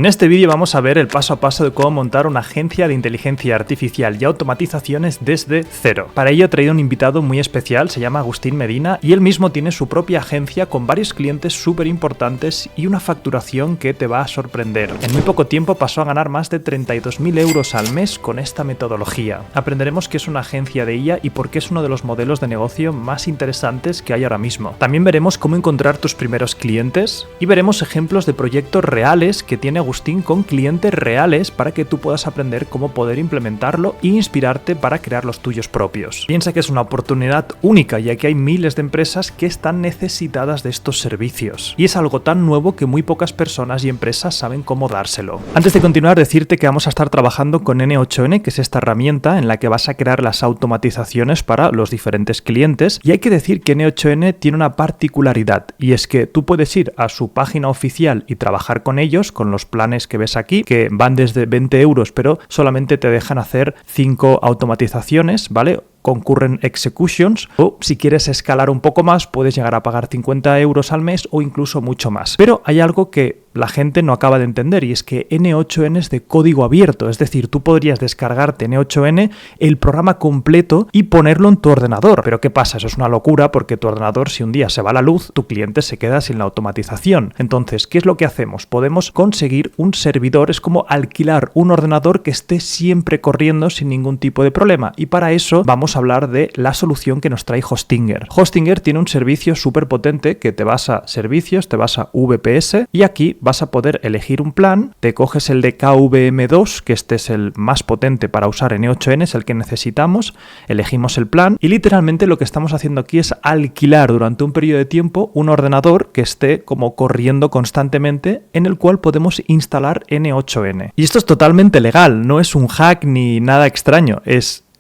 En este vídeo vamos a ver el paso a paso de cómo montar una agencia de inteligencia artificial y automatizaciones desde cero. Para ello he traído un invitado muy especial, se llama Agustín Medina y él mismo tiene su propia agencia con varios clientes súper importantes y una facturación que te va a sorprender. En muy poco tiempo pasó a ganar más de 32.000 euros al mes con esta metodología. Aprenderemos qué es una agencia de IA y por qué es uno de los modelos de negocio más interesantes que hay ahora mismo. También veremos cómo encontrar tus primeros clientes y veremos ejemplos de proyectos reales que tiene Agustín con clientes reales para que tú puedas aprender cómo poder implementarlo e inspirarte para crear los tuyos propios. Piensa que es una oportunidad única, ya que hay miles de empresas que están necesitadas de estos servicios. Y es algo tan nuevo que muy pocas personas y empresas saben cómo dárselo. Antes de continuar, decirte que vamos a estar trabajando con N8N, que es esta herramienta en la que vas a crear las automatizaciones para los diferentes clientes. Y hay que decir que N8N tiene una particularidad, y es que tú puedes ir a su página oficial y trabajar con ellos, con los planes que ves aquí, que van desde 20 euros, pero solamente te dejan hacer 5 automatizaciones, ¿vale? Concurren executions, o si quieres escalar un poco más puedes llegar a pagar 50 euros al mes o incluso mucho más. Pero hay algo que la gente no acaba de entender, y es que N8N es de código abierto, es decir, tú podrías descargarte N8N, el programa completo, y ponerlo en tu ordenador. Pero ¿qué pasa? Eso es una locura, porque tu ordenador, si un día se va la luz, tu cliente se queda sin la automatización. Entonces, ¿qué es lo que hacemos? Podemos conseguir un servidor, es como alquilar un ordenador que esté siempre corriendo sin ningún tipo de problema, y para eso vamos a hablar de la solución que nos trae Hostinger. Hostinger tiene un servicio súper potente que te vas a servicios, te vas a VPS y aquí vas a poder elegir un plan, te coges el de KVM2, que este es el más potente para usar en N8N, es el que necesitamos, elegimos el plan y literalmente lo que estamos haciendo aquí es alquilar durante un periodo de tiempo un ordenador que esté como corriendo constantemente, en el cual podemos instalar N8N. Y esto es totalmente legal, no es un hack ni nada extraño,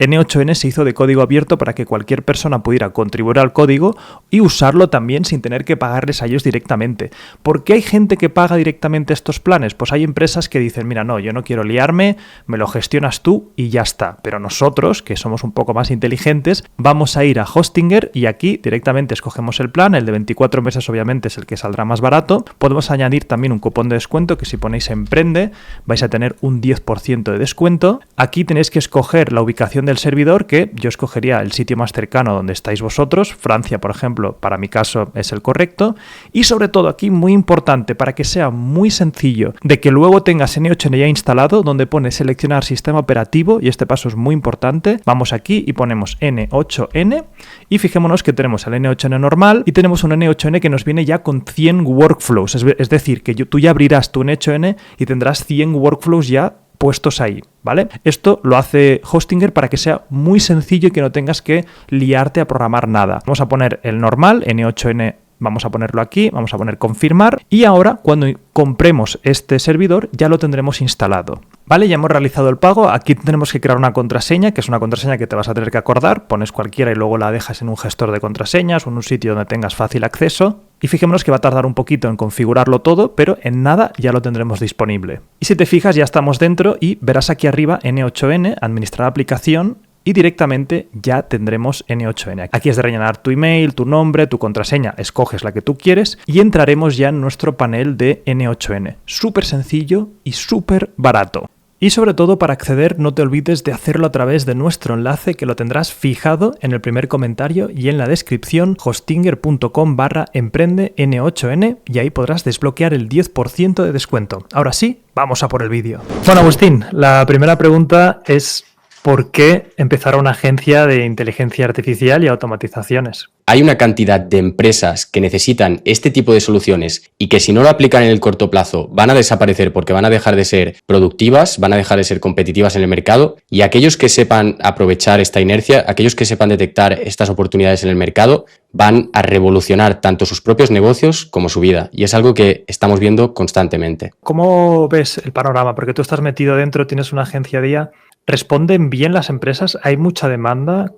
N8N se hizo de código abierto para que cualquier persona pudiera contribuir al código y usarlo también sin tener que pagarles a ellos directamente. ¿Por qué hay gente que paga directamente estos planes? Pues hay empresas que dicen, mira, no, yo no quiero liarme, me lo gestionas tú y ya está. Pero nosotros, que somos un poco más inteligentes, vamos a ir a Hostinger y aquí directamente escogemos el plan, el de 24 meses obviamente es el que saldrá más barato. Podemos añadir también un cupón de descuento que si ponéis Emprende vais a tener un 10% de descuento. Aquí tenéis que escoger la ubicación del servidor, que yo escogería el sitio más cercano donde estáis vosotros. Francia, por ejemplo, para mi caso es el correcto. Y sobre todo aquí, muy importante, para que sea muy sencillo de que luego tengas N8N ya instalado, donde pone seleccionar sistema operativo, y este paso es muy importante. Vamos aquí y ponemos N8N y fijémonos que tenemos el N8N normal y tenemos un N8N que nos viene ya con 100 workflows, es decir, que tú ya abrirás tu N8N y tendrás 100 workflows ya puestos ahí, ¿vale? Esto lo hace Hostinger para que sea muy sencillo y que no tengas que liarte a programar nada. Vamos a poner el normal, N8N, vamos a ponerlo aquí, vamos a poner confirmar y ahora cuando compremos este servidor ya lo tendremos instalado. Vale, ya hemos realizado el pago, aquí tenemos que crear una contraseña, que es una contraseña que te vas a tener que acordar, pones cualquiera y luego la dejas en un gestor de contraseñas o en un sitio donde tengas fácil acceso. Y fijémonos que va a tardar un poquito en configurarlo todo, pero en nada ya lo tendremos disponible. Y si te fijas ya estamos dentro y verás aquí arriba N8N, administrar aplicación, y directamente ya tendremos N8N. Aquí es de rellenar tu email, tu nombre, tu contraseña, escoges la que tú quieres y entraremos ya en nuestro panel de N8N. Súper sencillo y súper barato. Y sobre todo, para acceder no te olvides de hacerlo a través de nuestro enlace, que lo tendrás fijado en el primer comentario y en la descripción, hostinger.com/emprende N8N, y ahí podrás desbloquear el 10% de descuento. Ahora sí, vamos a por el vídeo. Bueno, Agustín, la primera pregunta es ¿por qué empezar una agencia de inteligencia artificial y automatizaciones? Hay una cantidad de empresas que necesitan este tipo de soluciones y que si no lo aplican en el corto plazo van a desaparecer porque van a dejar de ser productivas, van a dejar de ser competitivas en el mercado, y aquellos que sepan aprovechar esta inercia, aquellos que sepan detectar estas oportunidades en el mercado, van a revolucionar tanto sus propios negocios como su vida, y es algo que estamos viendo constantemente. ¿Cómo ves el panorama? Porque tú estás metido dentro, tienes una agencia de IA. ¿Responden bien las empresas? ¿Hay mucha demanda?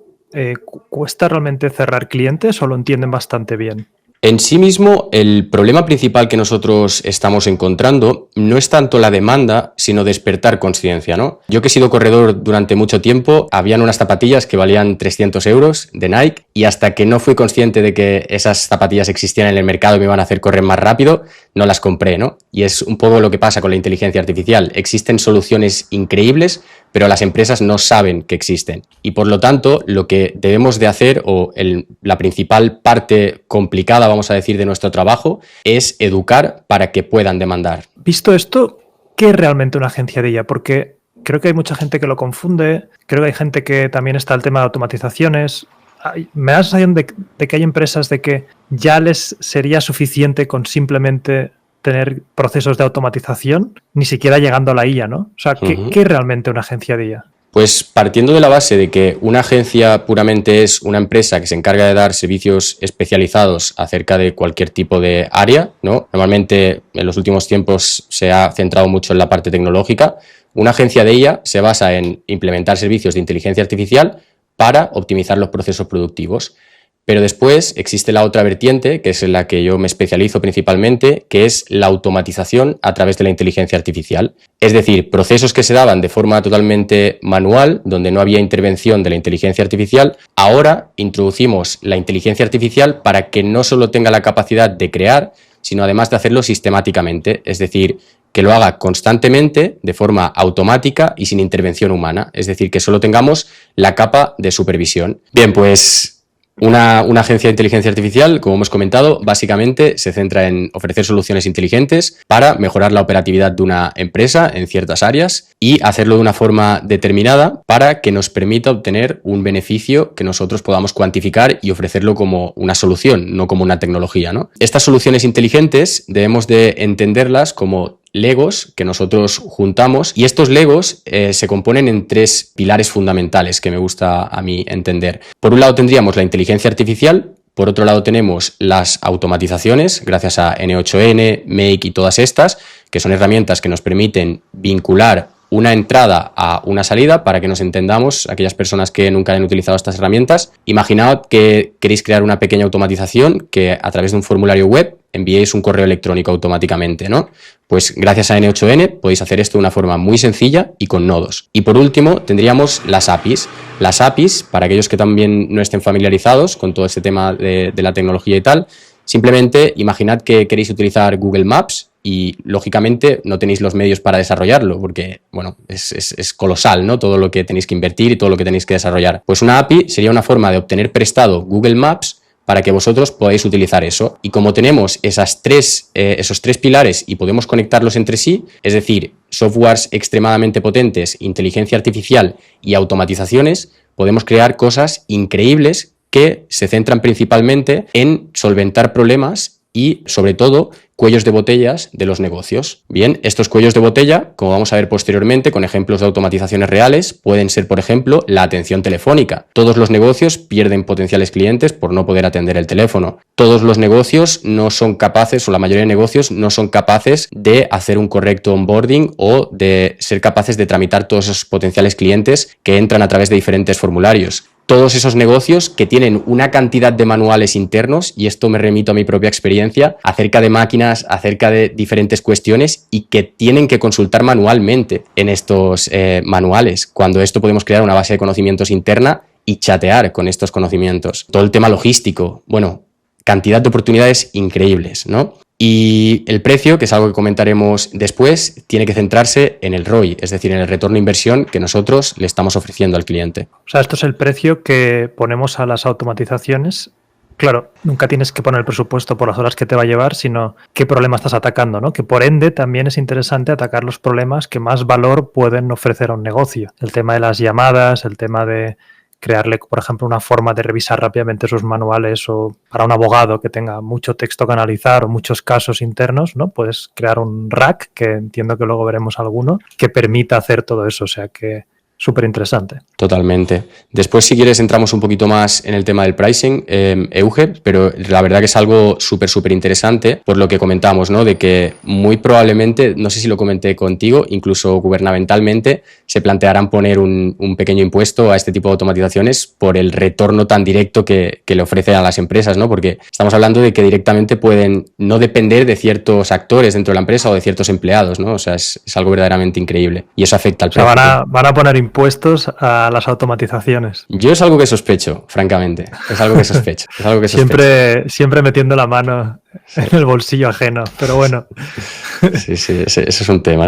¿Cuesta realmente cerrar clientes o lo entienden bastante bien? En sí mismo, el problema principal que nosotros estamos encontrando no es tanto la demanda, sino despertar conciencia, ¿no? Yo que he sido corredor durante mucho tiempo, habían unas zapatillas que valían 300 euros de Nike y hasta que no fui consciente de que esas zapatillas existían en el mercado y me iban a hacer correr más rápido, no las compré, ¿no? Y es un poco lo que pasa con la inteligencia artificial. Existen soluciones increíbles, pero las empresas no saben que existen. Y por lo tanto, lo que debemos de hacer, o la principal parte complicada, vamos a decir, de nuestro trabajo, es educar para que puedan demandar. Visto esto, ¿qué es realmente una agencia de IA? Porque creo que hay mucha gente que lo confunde, creo que hay gente que también está el tema de automatizaciones. Me da la sensación de que hay empresas de que ya les sería suficiente con simplemente tener procesos de automatización, ni siquiera llegando a la IA, ¿no? O sea, ¿qué es realmente una agencia de IA? Pues partiendo de la base de que una agencia puramente es una empresa que se encarga de dar servicios especializados acerca de cualquier tipo de área, ¿no? Normalmente en los últimos tiempos se ha centrado mucho en la parte tecnológica. Una agencia de IA se basa en implementar servicios de inteligencia artificial para optimizar los procesos productivos. Pero después existe la otra vertiente, que es en la que yo me especializo principalmente, que es la automatización a través de la inteligencia artificial. Es decir, procesos que se daban de forma totalmente manual, donde no había intervención de la inteligencia artificial, ahora introducimos la inteligencia artificial para que no solo tenga la capacidad de crear, sino además de hacerlo sistemáticamente, es decir, que lo haga constantemente, de forma automática y sin intervención humana, es decir, que solo tengamos la capa de supervisión. Bien, pues una agencia de inteligencia artificial, como hemos comentado, básicamente se centra en ofrecer soluciones inteligentes para mejorar la operatividad de una empresa en ciertas áreas y hacerlo de una forma determinada para que nos permita obtener un beneficio que nosotros podamos cuantificar y ofrecerlo como una solución, no como una tecnología, ¿no? Estas soluciones inteligentes debemos de entenderlas como legos que nosotros juntamos y estos legos se componen en tres pilares fundamentales que me gusta a mí entender. Por un lado tendríamos la inteligencia artificial, por otro lado tenemos las automatizaciones gracias a N8N, Make y todas estas, que son herramientas que nos permiten vincular una entrada a una salida para que nos entendamos, aquellas personas que nunca han utilizado estas herramientas. Imaginad que queréis crear una pequeña automatización que a través de un formulario web enviéis un correo electrónico automáticamente, ¿no? Pues gracias a N8N podéis hacer esto de una forma muy sencilla y con nodos. Y por último tendríamos las APIs. Las APIs, para aquellos que también no estén familiarizados con todo este tema de la tecnología y tal, simplemente imaginad que queréis utilizar Google Maps y, lógicamente, no tenéis los medios para desarrollarlo porque, bueno, es colosal, ¿no? Todo lo que tenéis que invertir y todo lo que tenéis que desarrollar. Pues una API sería una forma de obtener prestado Google Maps para que vosotros podáis utilizar eso. Y como tenemos esos tres pilares y podemos conectarlos entre sí, es decir, softwares extremadamente potentes, inteligencia artificial y automatizaciones, podemos crear cosas increíbles que se centran principalmente en solventar problemas y, sobre todo, cuellos de botellas de los negocios. Bien, estos cuellos de botella, como vamos a ver posteriormente con ejemplos de automatizaciones reales, pueden ser, por ejemplo, la atención telefónica. Todos los negocios pierden potenciales clientes por no poder atender el teléfono. Todos los negocios no son capaces, o la mayoría de negocios no son capaces de hacer un correcto onboarding o de ser capaces de tramitar todos esos potenciales clientes que entran a través de diferentes formularios. Todos esos negocios que tienen una cantidad de manuales internos, y esto me remito a mi propia experiencia, acerca de máquinas, acerca de diferentes cuestiones y que tienen que consultar manualmente en estos manuales, cuando esto podemos crear una base de conocimientos interna y chatear con estos conocimientos. Todo el tema logístico, bueno, cantidad de oportunidades increíbles, ¿no? Y el precio, que es algo que comentaremos después, tiene que centrarse en el ROI, es decir, en el retorno de inversión que nosotros le estamos ofreciendo al cliente. O sea, esto es el precio que ponemos a las automatizaciones. Claro, nunca tienes que poner el presupuesto por las horas que te va a llevar, sino qué problema estás atacando, ¿no? Que por ende también es interesante atacar los problemas que más valor pueden ofrecer a un negocio. El tema de las llamadas, el tema de crearle, por ejemplo, una forma de revisar rápidamente sus manuales, o para un abogado que tenga mucho texto que analizar o muchos casos internos, ¿no? Puedes crear un RAC, que entiendo que luego veremos alguno, que permita hacer todo eso. O sea que súper interesante. Totalmente. Después, si quieres, entramos un poquito más en el tema del pricing, Euge, pero la verdad que es algo súper interesante por lo que comentamos, ¿no? De que muy probablemente, no sé si lo comenté contigo, incluso gubernamentalmente se plantearán poner un pequeño impuesto a este tipo de automatizaciones por el retorno tan directo que le ofrecen a las empresas, ¿no? Porque estamos hablando de que directamente pueden no depender de ciertos actores dentro de la empresa o de ciertos empleados, ¿no? O sea, es algo verdaderamente increíble y eso afecta al precio. O sea, van a poner impuestos a las automatizaciones. Yo es algo que sospecho, francamente. Es algo que sospecho. Siempre metiendo la mano en el bolsillo ajeno, pero bueno. Sí, eso es un tema,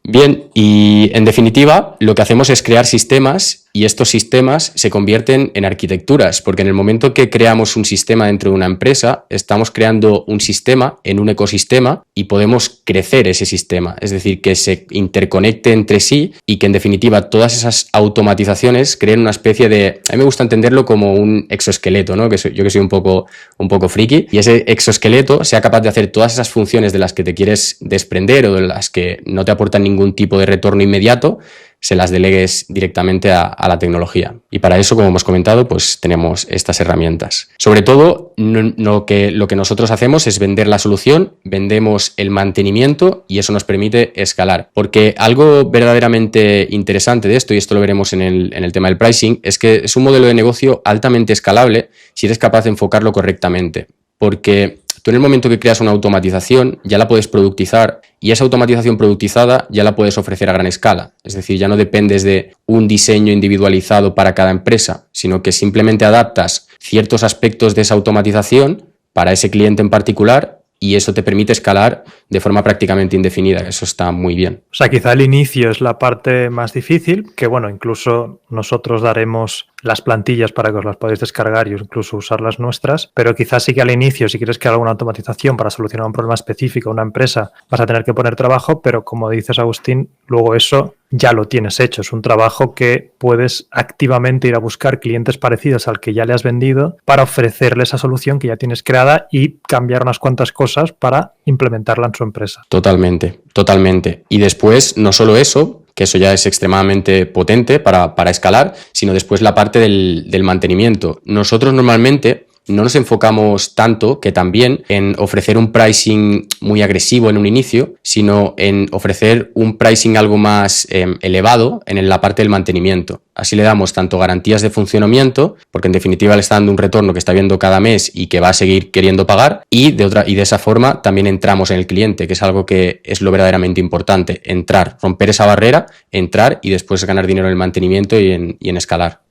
Bien, y en definitiva, lo que hacemos es crear sistemas y estos sistemas se convierten en arquitecturas, porque en el momento que creamos un sistema dentro de una empresa, estamos creando un sistema en un ecosistema y podemos crecer ese sistema, es decir, que se interconecte entre sí y que en definitiva todas esas automatizaciones creen una especie de, a mí me gusta entenderlo como un exoesqueleto, ¿no? Yo que soy un poco friki, y ese exoesqueleto sea capaz de hacer todas esas funciones de las que te quieres desprender o de las que no te aportan ningún tipo de retorno inmediato, se las delegues directamente a la tecnología. Y para eso, como hemos comentado, pues tenemos estas herramientas. Sobre todo, lo que nosotros hacemos es vender la solución, vendemos el mantenimiento y eso nos permite escalar. Porque algo verdaderamente interesante de esto, y esto lo veremos en el tema del pricing, es que es un modelo de negocio altamente escalable si eres capaz de enfocarlo correctamente. Porque tú en el momento que creas una automatización ya la puedes productizar y esa automatización productizada ya la puedes ofrecer a gran escala. Es decir, ya no dependes de un diseño individualizado para cada empresa, sino que simplemente adaptas ciertos aspectos de esa automatización para ese cliente en particular y eso te permite escalar de forma prácticamente indefinida. Eso está muy bien. O sea, quizá el inicio es la parte más difícil, que bueno, incluso nosotros daremos las plantillas para que os las podáis descargar y incluso usar las nuestras, pero quizás sí que al inicio, si quieres crear alguna automatización para solucionar un problema específico a una empresa, vas a tener que poner trabajo, pero como dices, Agustín, luego eso ya lo tienes hecho. Es un trabajo que puedes activamente ir a buscar clientes parecidos al que ya le has vendido para ofrecerle esa solución que ya tienes creada y cambiar unas cuantas cosas para implementarla en su empresa. Totalmente. Y después, no solo eso, que eso ya es extremadamente potente para escalar, sino después la parte del mantenimiento. Nosotros normalmente no nos enfocamos tanto que también en ofrecer un pricing muy agresivo en un inicio, sino en ofrecer un pricing algo más elevado en la parte del mantenimiento. Así le damos tanto garantías de funcionamiento, porque en definitiva le está dando un retorno que está viendo cada mes y que va a seguir queriendo pagar, y de esa forma también entramos en el cliente, que es algo que es lo verdaderamente importante, entrar, romper esa barrera, entrar y después ganar dinero en el mantenimiento y en escalar.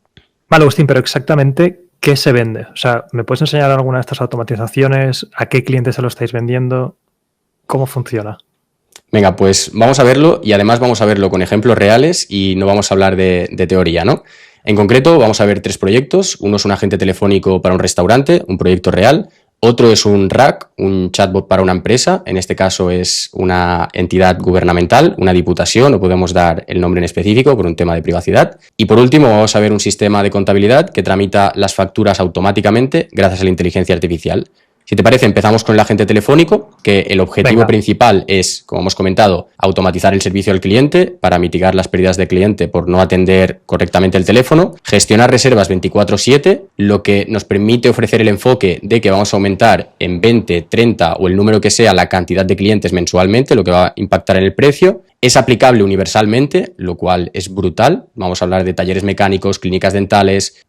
Vale, Agustín, pero exactamente ¿qué se vende? O sea, ¿me puedes enseñar alguna de estas automatizaciones? ¿A qué cliente se lo estáis vendiendo? ¿Cómo funciona? Venga, pues vamos a verlo y además vamos a verlo con ejemplos reales y no vamos a hablar de teoría, ¿no? En concreto vamos a ver 3 proyectos. Uno es un agente telefónico para un restaurante, un proyecto real. Otro es un RAC, un chatbot para una empresa. En este caso es una entidad gubernamental, una diputación, no podemos dar el nombre en específico por un tema de privacidad. Y por último vamos a ver un sistema de contabilidad que tramita las facturas automáticamente gracias a la inteligencia artificial. Si te parece, empezamos con el agente telefónico, que el objetivo principal es, como hemos comentado, automatizar el servicio al cliente para mitigar las pérdidas de cliente por no atender correctamente el teléfono, gestionar reservas 24/7, lo que nos permite ofrecer el enfoque de que vamos a aumentar en 20, 30 o el número que sea la cantidad de clientes mensualmente, lo que va a impactar en el precio. Es aplicable universalmente, lo cual es brutal. Vamos a hablar de talleres mecánicos, clínicas dentales,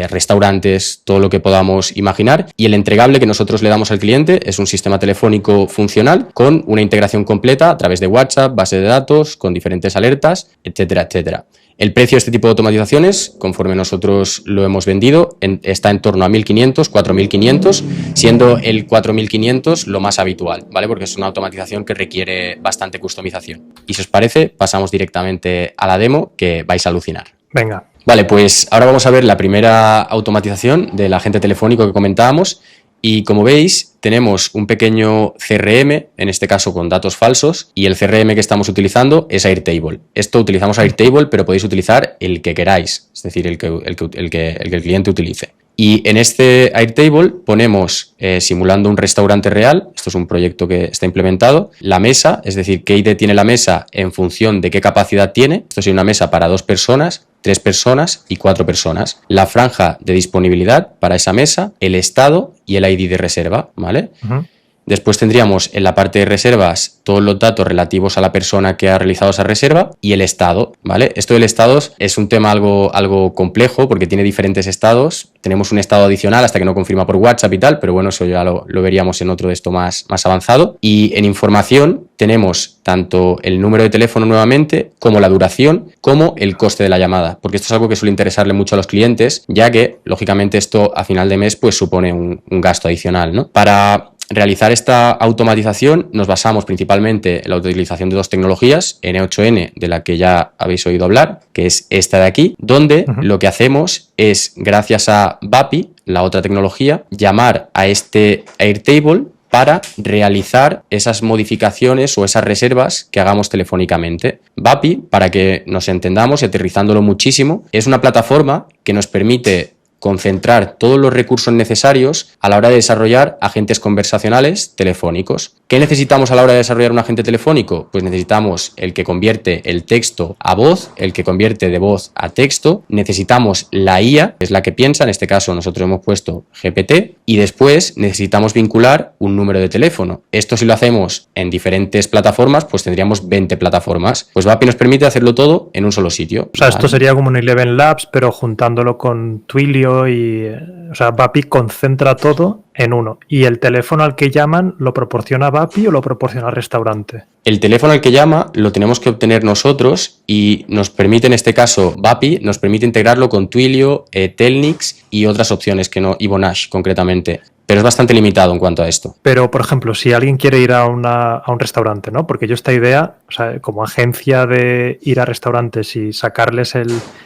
restaurantes, todo lo que podamos imaginar. Y el entregable que nosotros le damos al cliente es un sistema telefónico funcional con una integración completa a través de WhatsApp, base de datos, con diferentes alertas, etcétera, etcétera. El precio de este tipo de automatizaciones, conforme nosotros lo hemos vendido, está en torno a 1.500, 4.500, siendo el 4.500 lo más habitual, ¿vale? Porque es una automatización que requiere bastante customización. Y si os parece, pasamos directamente a la demo, que vais a alucinar. Venga. Vale, pues ahora vamos a ver la primera automatización del agente telefónico que comentábamos. Y como veis, tenemos un pequeño CRM, en este caso con datos falsos, y el CRM que estamos utilizando es Airtable. Utilizamos Airtable, pero podéis utilizar el que queráis, es decir, el que el cliente utilice. Y en este Airtable ponemos, simulando un restaurante real, esto es un proyecto que está implementado, la mesa, es decir, qué ID tiene la mesa en función de qué capacidad tiene. Esto sería una mesa para 2 personas, 3 personas y 4 personas. La franja de disponibilidad para esa mesa, el estado y el ID de reserva, ¿vale? Uh-huh. Después tendríamos en la parte de reservas todos los datos relativos a la persona que ha realizado esa reserva y el estado, ¿vale? Esto del estado es un tema algo complejo porque tiene diferentes estados. Tenemos un estado adicional hasta que no confirma por WhatsApp y tal, pero bueno, eso ya lo veríamos en otro de esto más avanzado. Y en información tenemos tanto el número de teléfono nuevamente, como la duración, como el coste de la llamada, porque esto es algo que suele interesarle mucho a los clientes, ya que, lógicamente, esto a final de mes pues supone un gasto adicional, ¿no? Para realizar esta automatización nos basamos principalmente en la utilización de 2 tecnologías, N8N, de la que ya habéis oído hablar, que es esta de aquí, donde lo que hacemos es, gracias a VAPI, la otra tecnología, llamar a este Airtable para realizar esas modificaciones o esas reservas que hagamos telefónicamente. VAPI, para que nos entendamos y aterrizándolo muchísimo, es una plataforma que nos permite concentrar todos los recursos necesarios a la hora de desarrollar agentes conversacionales telefónicos. ¿Qué necesitamos a la hora de desarrollar un agente telefónico? Pues necesitamos el que convierte el texto a voz, el que convierte de voz a texto, necesitamos la IA, que es la que piensa, en este caso nosotros hemos puesto GPT, y después necesitamos vincular un número de teléfono. Esto si lo hacemos en diferentes plataformas, pues tendríamos 20 plataformas. Pues VAPI nos permite hacerlo todo en un solo sitio. O sea, esto sería como un Eleven Labs, pero juntándolo con Twilio y, o sea, VAPI concentra todo en uno. ¿Y el teléfono al que llaman lo proporciona VAPI o lo proporciona el restaurante? El teléfono al que llama lo tenemos que obtener nosotros y nos permite, en este caso, VAPI, nos permite integrarlo con Twilio, Telnix y otras opciones que no, y Vonage concretamente. Pero es bastante limitado en cuanto a esto. Pero, por ejemplo, si alguien quiere ir a un restaurante, ¿no? Porque yo esta idea, o sea, como agencia de ir a restaurantes y sacarles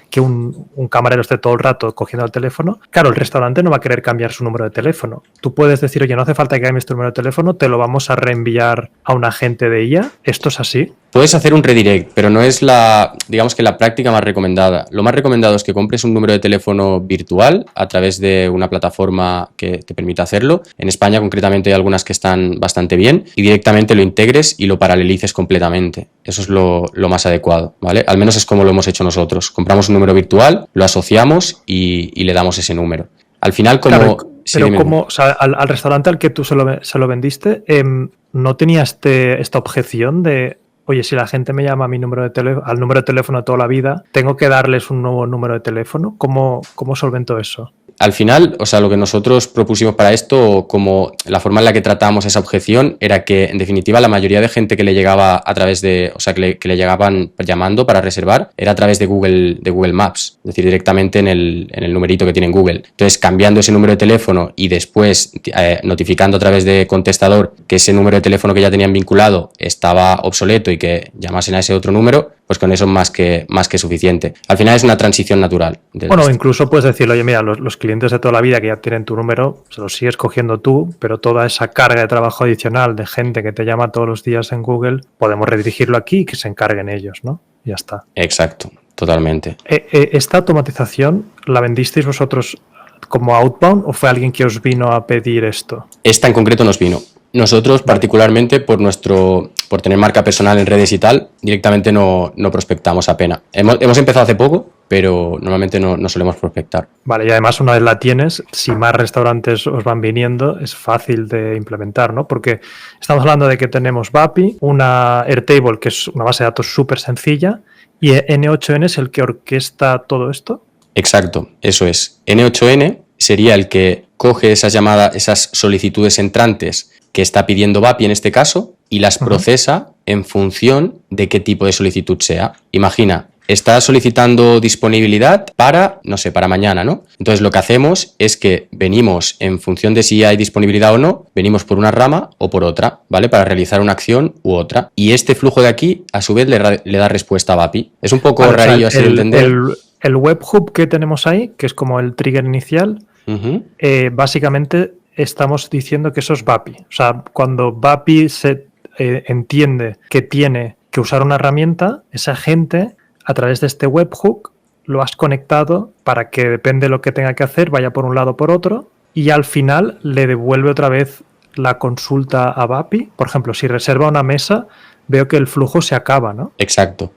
que un camarero esté todo el rato cogiendo el teléfono, claro, el restaurante no va a querer cambiar su número de teléfono. Tú puedes decir, oye, no hace falta que cambies tu número de teléfono, te lo vamos a reenviar a un agente de IA. ¿Esto es así? Puedes hacer un redirect, pero no es digamos que la práctica más recomendada. Lo más recomendado es que compres un número de teléfono virtual a través de una plataforma que te permita hacerlo. En España, concretamente, hay algunas que están bastante bien y directamente lo integres y lo paralelices completamente. Eso es lo más adecuado, ¿vale? Al menos es como lo hemos hecho nosotros. Compramos un número virtual, lo asociamos y le damos ese número. Al final, como... Claro, pero como, o sea, al restaurante al que tú se lo vendiste, ¿no tenía esta objeción de... Oye, si la gente me llama a mi número de teléfono, al número de teléfono de toda la vida, tengo que darles un nuevo número de teléfono? ¿Cómo solventó eso? Al final, o sea, lo que nosotros propusimos para esto, como la forma en la que tratábamos esa objeción, era que, en definitiva, la mayoría de gente que le llegaba a través de, o sea, que le llegaban llamando para reservar, era a través de Google Maps, es decir, directamente en el numerito que tiene en Google. Entonces, cambiando ese número de teléfono y después notificando a través de contestador que ese número de teléfono que ya tenían vinculado estaba obsoleto y que llamasen a ese otro número, pues con eso es más que suficiente. Al final es una transición natural. Bueno, incluso puedes decirle, oye, mira, los clientes de toda la vida que ya tienen tu número, se los sigues cogiendo tú, pero toda esa carga de trabajo adicional de gente que te llama todos los días en Google, podemos redirigirlo aquí y que se encarguen ellos, ¿no? Ya está. Exacto, totalmente. ¿Esta automatización la vendisteis vosotros como outbound o fue alguien que os vino a pedir esto? Esta en concreto nos vino. Nosotros, particularmente por tener marca personal en redes y tal, directamente no prospectamos apenas. Hemos empezado hace poco, pero normalmente no solemos prospectar. Vale, y además una vez la tienes, si más restaurantes os van viniendo, es fácil de implementar, ¿no? Porque estamos hablando de que tenemos VAPI, una Airtable, que es una base de datos súper sencilla, y N8N es el que orquesta todo esto. Exacto, eso es. N8N sería el que coge esas llamadas, esas solicitudes entrantes que está pidiendo VAPI en este caso y las procesa en función de qué tipo de solicitud sea. Imagina, está solicitando disponibilidad para, no sé, para mañana, ¿no? Entonces lo que hacemos es que venimos en función de si hay disponibilidad o no, venimos por una rama o por otra, ¿vale? Para realizar una acción u otra. Y este flujo de aquí, a su vez, le da respuesta a VAPI. Es un poco rarillo así de entender. El webhook que tenemos ahí, que es como el trigger inicial, básicamente estamos diciendo que eso es VAPI. O sea, cuando VAPI se entiende que tiene que usar una herramienta, esa gente, a través de este webhook, lo has conectado para que, depende de lo que tenga que hacer, vaya por un lado o por otro, y al final le devuelve otra vez la consulta a Vapi. Por ejemplo, si reserva una mesa, veo que el flujo se acaba, ¿no? Exacto.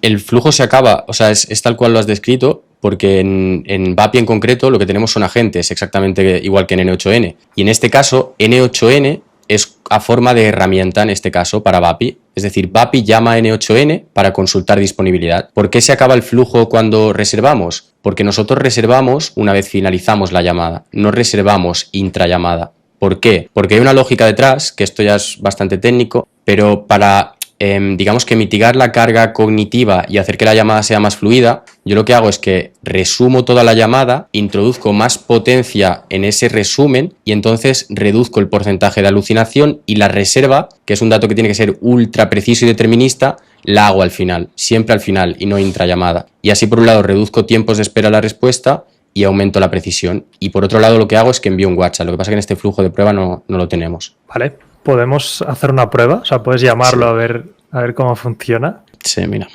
El flujo se acaba, o sea, es tal cual lo has descrito, porque en Vapi en concreto lo que tenemos son agentes, exactamente igual que en N8N. Y en este caso, N8N es a forma de herramienta, en este caso, para Vapi. Es decir, Vapi llama a N8N para consultar disponibilidad. ¿Por qué se acaba el flujo cuando reservamos? Porque nosotros reservamos una vez finalizamos la llamada, no reservamos intrallamada. ¿Por qué? Porque hay una lógica detrás, que esto ya es bastante técnico, pero para, digamos que mitigar la carga cognitiva y hacer que la llamada sea más fluida, yo lo que hago es que resumo toda la llamada, introduzco más potencia en ese resumen y entonces reduzco el porcentaje de alucinación, y la reserva, que es un dato que tiene que ser ultra preciso y determinista, la hago al final, siempre al final y no intrallamada. Y así, por un lado, reduzco tiempos de espera a la respuesta y aumento la precisión. Y por otro lado, lo que hago es que envío un WhatsApp. Lo que pasa es que en este flujo de prueba no lo tenemos. Vale, podemos hacer una prueba, o sea, puedes llamarlo a ver cómo funciona. Sí, mira.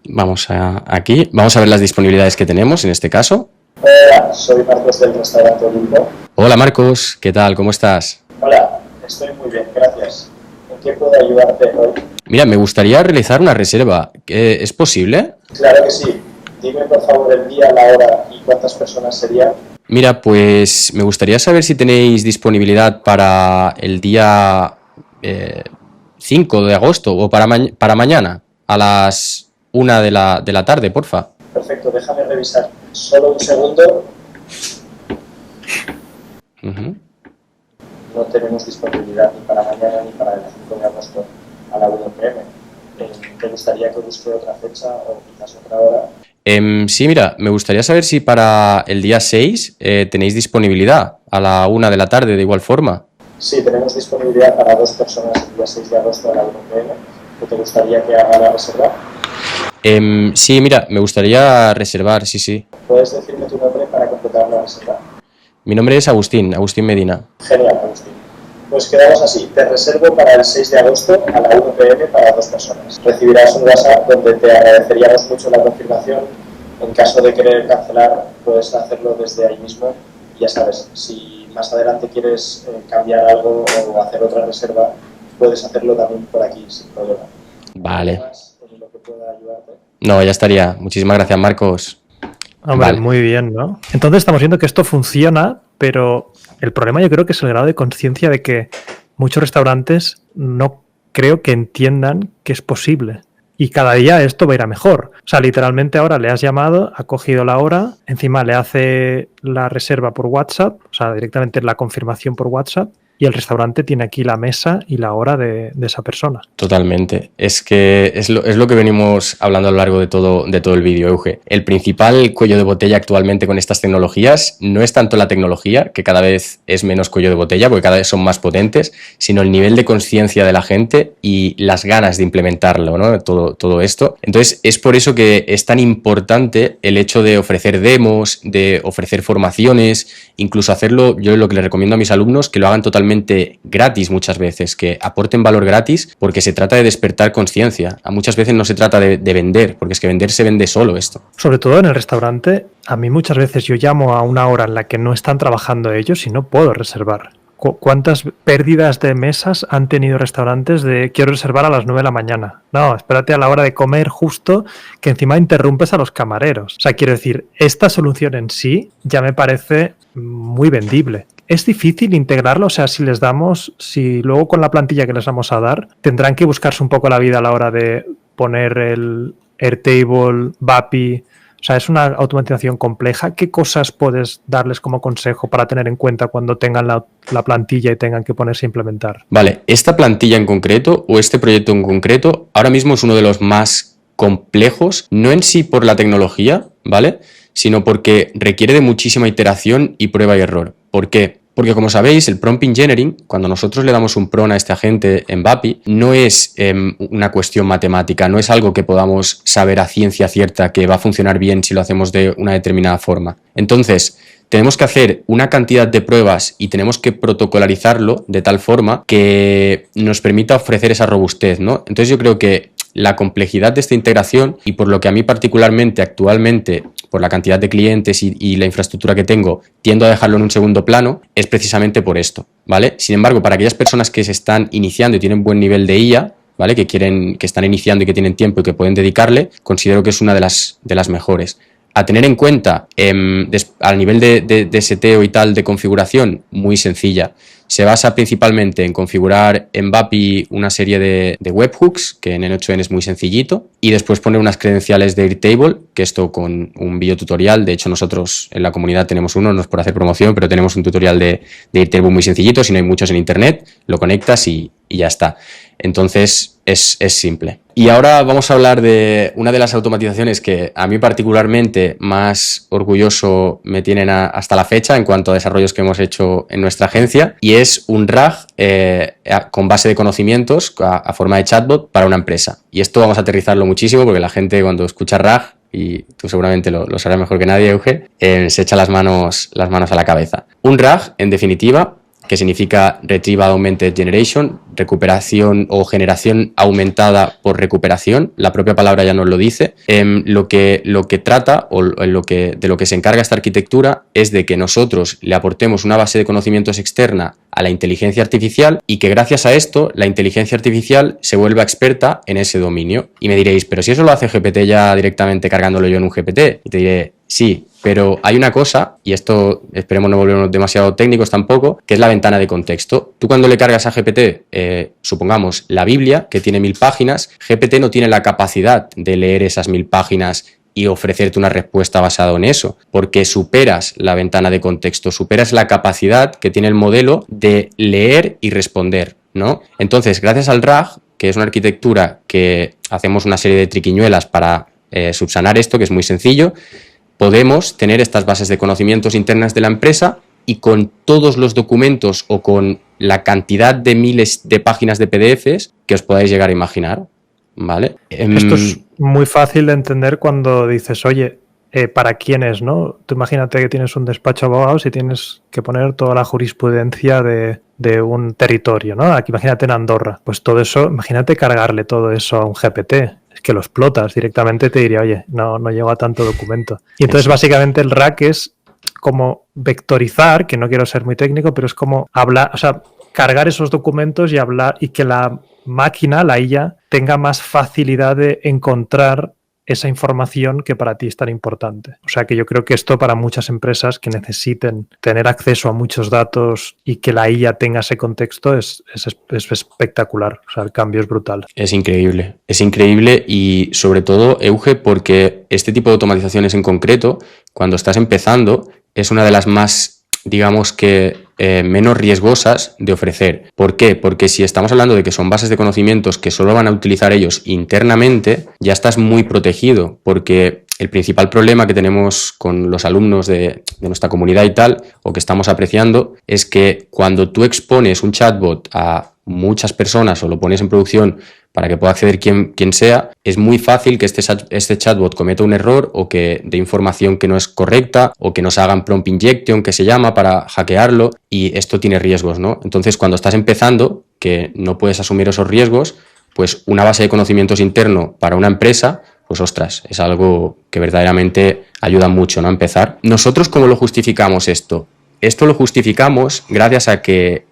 Vamos aquí, vamos a ver las disponibilidades que tenemos en este caso. Hola, soy Marcos del restaurante Olimpo. Hola Marcos, ¿qué tal? ¿Cómo estás? Hola, estoy muy bien, gracias. ¿En qué puedo ayudarte hoy? Mira, me gustaría realizar una reserva. ¿Es posible? Claro que sí. Dime por favor el día, la hora y cuántas personas serían. Mira, pues me gustaría saber si tenéis disponibilidad para el día 5 de agosto o para mañana a las 1 de la tarde, porfa. Perfecto, déjame revisar. Solo un segundo. No tenemos disponibilidad ni para mañana ni para el 5 de agosto a la 1 p.m. ¿Te gustaría que busque otra fecha o quizás otra hora? Sí, mira, me gustaría saber si para el día 6 tenéis disponibilidad a la 1 de la tarde de igual forma. Sí, tenemos disponibilidad para 2 personas el día 6 de agosto a la 1 p.m. ¿Te gustaría que haga la reserva? Sí, mira, me gustaría reservar, sí. ¿Puedes decirme tu nombre para completar la reserva? Mi nombre es Agustín Medina. Genial, Agustín. Pues quedamos así. Te reservo para el 6 de agosto a la 1 p.m. para 2 personas. Recibirás un WhatsApp donde te agradeceríamos mucho la confirmación. En caso de querer cancelar, puedes hacerlo desde ahí mismo. Ya sabes, si más adelante quieres cambiar algo o hacer otra reserva, puedes hacerlo también por aquí, sin problema. Vale. ¿Más en lo que pueda ayudarte? No, ya estaría. Muchísimas gracias, Marcos. Hombre, Vale. Muy bien, ¿no? Entonces estamos viendo que esto funciona, pero el problema yo creo que es el grado de conciencia de que muchos restaurantes no creo que entiendan que es posible. Y cada día esto va a ir a mejor. O sea, literalmente ahora le has llamado, ha cogido la hora, encima le hace la reserva por WhatsApp, o sea, directamente la confirmación por WhatsApp, y el restaurante tiene aquí la mesa y la hora de esa persona. Totalmente. Es que es lo que venimos hablando a lo largo de todo el vídeo, Euge. El principal cuello de botella actualmente con estas tecnologías no es tanto la tecnología, que cada vez es menos cuello de botella porque cada vez son más potentes, sino el nivel de conciencia de la gente y las ganas de implementarlo, ¿no? Todo esto. Entonces, es por eso que es tan importante el hecho de ofrecer demos, de ofrecer formaciones, incluso hacerlo, yo lo que les recomiendo a mis alumnos, que lo hagan totalmente gratis muchas veces, que aporten valor gratis, porque se trata de despertar conciencia. Muchas veces no se trata de vender, porque es que vender se vende solo esto. Sobre todo en el restaurante, a mí muchas veces yo llamo a una hora en la que no están trabajando ellos y no puedo reservar. ¿Cuántas pérdidas de mesas han tenido restaurantes de quiero reservar a las 9 de la mañana? No, espérate a la hora de comer justo, que encima interrumpes a los camareros. O sea, quiero decir, esta solución en sí ya me parece muy vendible. Es difícil integrarlo, o sea, si luego con la plantilla que les vamos a dar, tendrán que buscarse un poco la vida a la hora de poner el Airtable, Vapi. O sea, es una automatización compleja. ¿Qué cosas puedes darles como consejo para tener en cuenta cuando tengan la plantilla y tengan que ponerse a implementar? Vale, esta plantilla en concreto o este proyecto en concreto ahora mismo es uno de los más complejos, no en sí por la tecnología, ¿vale? Sino porque requiere de muchísima iteración y prueba y error. ¿Por qué? Porque como sabéis, el prompt engineering, cuando nosotros le damos un prompt a este agente en Vapi, no es una cuestión matemática, no es algo que podamos saber a ciencia cierta que va a funcionar bien si lo hacemos de una determinada forma. Entonces, tenemos que hacer una cantidad de pruebas y tenemos que protocolarizarlo de tal forma que nos permita ofrecer esa robustez, ¿no? Entonces yo creo que la complejidad de esta integración y por lo que a mí particularmente actualmente, por la cantidad de clientes y la infraestructura que tengo, tiendo a dejarlo en un segundo plano, es precisamente por esto, ¿vale? Sin embargo, para aquellas personas que se están iniciando y tienen buen nivel de IA, ¿vale? Que están iniciando y que tienen tiempo y que pueden dedicarle, considero que es una de las mejores. A tener en cuenta, al nivel de seteo y tal de configuración, muy sencilla. Se basa principalmente en configurar en Vapi una serie de webhooks, que en N8N es muy sencillito, y después poner unas credenciales de Airtable, que esto con un videotutorial, de hecho nosotros en la comunidad tenemos uno, no es por hacer promoción, pero tenemos un tutorial de Airtable muy sencillito, si no hay muchos en internet, lo conectas y ya está. Entonces es simple. Y ahora vamos a hablar de una de las automatizaciones que a mí particularmente más orgulloso me tienen hasta la fecha en cuanto a desarrollos que hemos hecho en nuestra agencia, y es un RAG con base de conocimientos a forma de chatbot para una empresa. Y esto vamos a aterrizarlo muchísimo porque la gente cuando escucha RAG, y tú seguramente lo sabrás mejor que nadie, Euge, se echa las manos a la cabeza. Un RAG, en definitiva, que significa Retrieve Augmented Generation, recuperación o generación aumentada por recuperación, la propia palabra ya nos lo dice. Lo que trata o de lo que se encarga esta arquitectura es de que nosotros le aportemos una base de conocimientos externa a la inteligencia artificial y que gracias a esto la inteligencia artificial se vuelva experta en ese dominio. Y me diréis, pero si eso lo hace GPT ya directamente cargándolo yo en un GPT, y te diré, sí, pero hay una cosa, y esto esperemos no volvernos demasiado técnicos tampoco, que es la ventana de contexto. Tú cuando le cargas a GPT, supongamos, la Biblia, que tiene 1000 páginas, GPT no tiene la capacidad de leer esas 1000 páginas y ofrecerte una respuesta basada en eso, porque superas la ventana de contexto, superas la capacidad que tiene el modelo de leer y responder, ¿no? Entonces, gracias al RAG, que es una arquitectura que hacemos una serie de triquiñuelas para subsanar esto, que es muy sencillo, podemos tener estas bases de conocimientos internas de la empresa y con todos los documentos o con la cantidad de miles de páginas de PDFs que os podáis llegar a imaginar, ¿vale? Esto es muy fácil de entender cuando dices, oye, ¿para quién es, no? Tú imagínate que tienes un despacho de abogados y tienes que poner toda la jurisprudencia de un territorio, ¿no? Aquí imagínate en Andorra. Pues todo eso, imagínate cargarle todo eso a un GPT. Es que lo explotas directamente, te diría, oye, no llego a tanto documento. Y entonces básicamente el RAG es como vectorizar, que no quiero ser muy técnico, pero es como hablar, o sea, cargar esos documentos y hablar y que la máquina, la IA, tenga más facilidad de encontrar esa información que para ti es tan importante. O sea que yo creo que esto para muchas empresas que necesiten tener acceso a muchos datos y que la IA tenga ese contexto es espectacular. O sea, el cambio es brutal. Es increíble y sobre todo, Euge, porque este tipo de automatizaciones en concreto, cuando estás empezando, es una de las más, digamos que menos riesgosas de ofrecer. ¿Por qué? Porque si estamos hablando de que son bases de conocimientos que solo van a utilizar ellos internamente, ya estás muy protegido, porque el principal problema que tenemos con los alumnos de nuestra comunidad y tal, o que estamos apreciando, es que cuando tú expones un chatbot a muchas personas o lo pones en producción para que pueda acceder quien sea, es muy fácil que este chatbot cometa un error o que dé información que no es correcta o que nos hagan prompt injection, que se llama, para hackearlo, y esto tiene riesgos, ¿no? Entonces, cuando estás empezando, que no puedes asumir esos riesgos, pues una base de conocimientos interno para una empresa, pues ostras, es algo que verdaderamente ayuda mucho, ¿no? A empezar. ¿Nosotros cómo lo justificamos esto? Esto lo justificamos gracias a que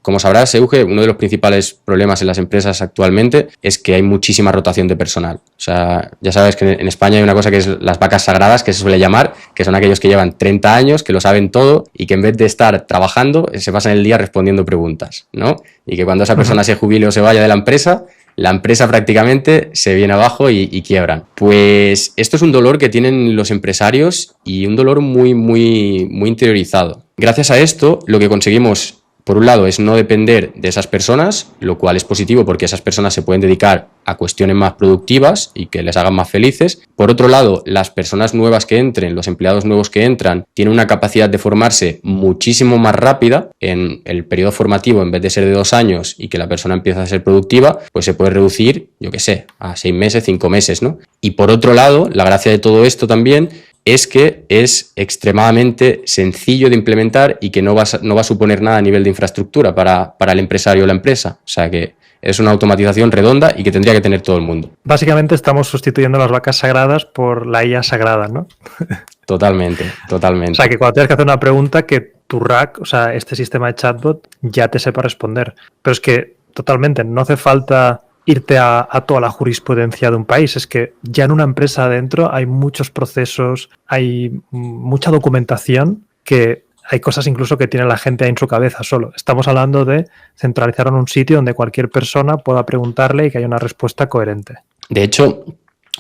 como sabrás, Euge, uno de los principales problemas en las empresas actualmente es que hay muchísima rotación de personal. O sea, ya sabes que en España hay una cosa que es las vacas sagradas, que se suele llamar, que son aquellos que llevan 30 años, que lo saben todo y que en vez de estar trabajando, se pasan el día respondiendo preguntas, ¿no? Y que cuando esa persona se jubile o se vaya de la empresa prácticamente se viene abajo y quiebran. Pues esto es un dolor que tienen los empresarios y un dolor muy, muy, muy interiorizado. Gracias a esto, lo que conseguimos, por un lado, es no depender de esas personas, lo cual es positivo porque esas personas se pueden dedicar a cuestiones más productivas y que les hagan más felices. Por otro lado, las personas nuevas que entren, los empleados nuevos que entran, tienen una capacidad de formarse muchísimo más rápida. En el periodo formativo, en vez de ser de 2 años y que la persona empiece a ser productiva, pues se puede reducir, yo qué sé, a 6 meses, 5 meses, ¿no? Y por otro lado, la gracia de todo esto también es que es extremadamente sencillo de implementar y que no va a suponer nada a nivel de infraestructura para el empresario o la empresa. O sea que es una automatización redonda y que tendría que tener todo el mundo. Básicamente estamos sustituyendo las vacas sagradas por la IA sagrada, ¿no? Totalmente, totalmente. O sea, que cuando tienes que hacer una pregunta, que tu RAG, o sea, este sistema de chatbot, ya te sepa responder. Pero es que, totalmente, no hace falta irte a toda la jurisprudencia de un país. Es que ya en una empresa adentro hay muchos procesos, hay mucha documentación, que hay cosas incluso que tiene la gente ahí en su cabeza solo. Estamos hablando de centralizar en un sitio donde cualquier persona pueda preguntarle y que haya una respuesta coherente. De hecho,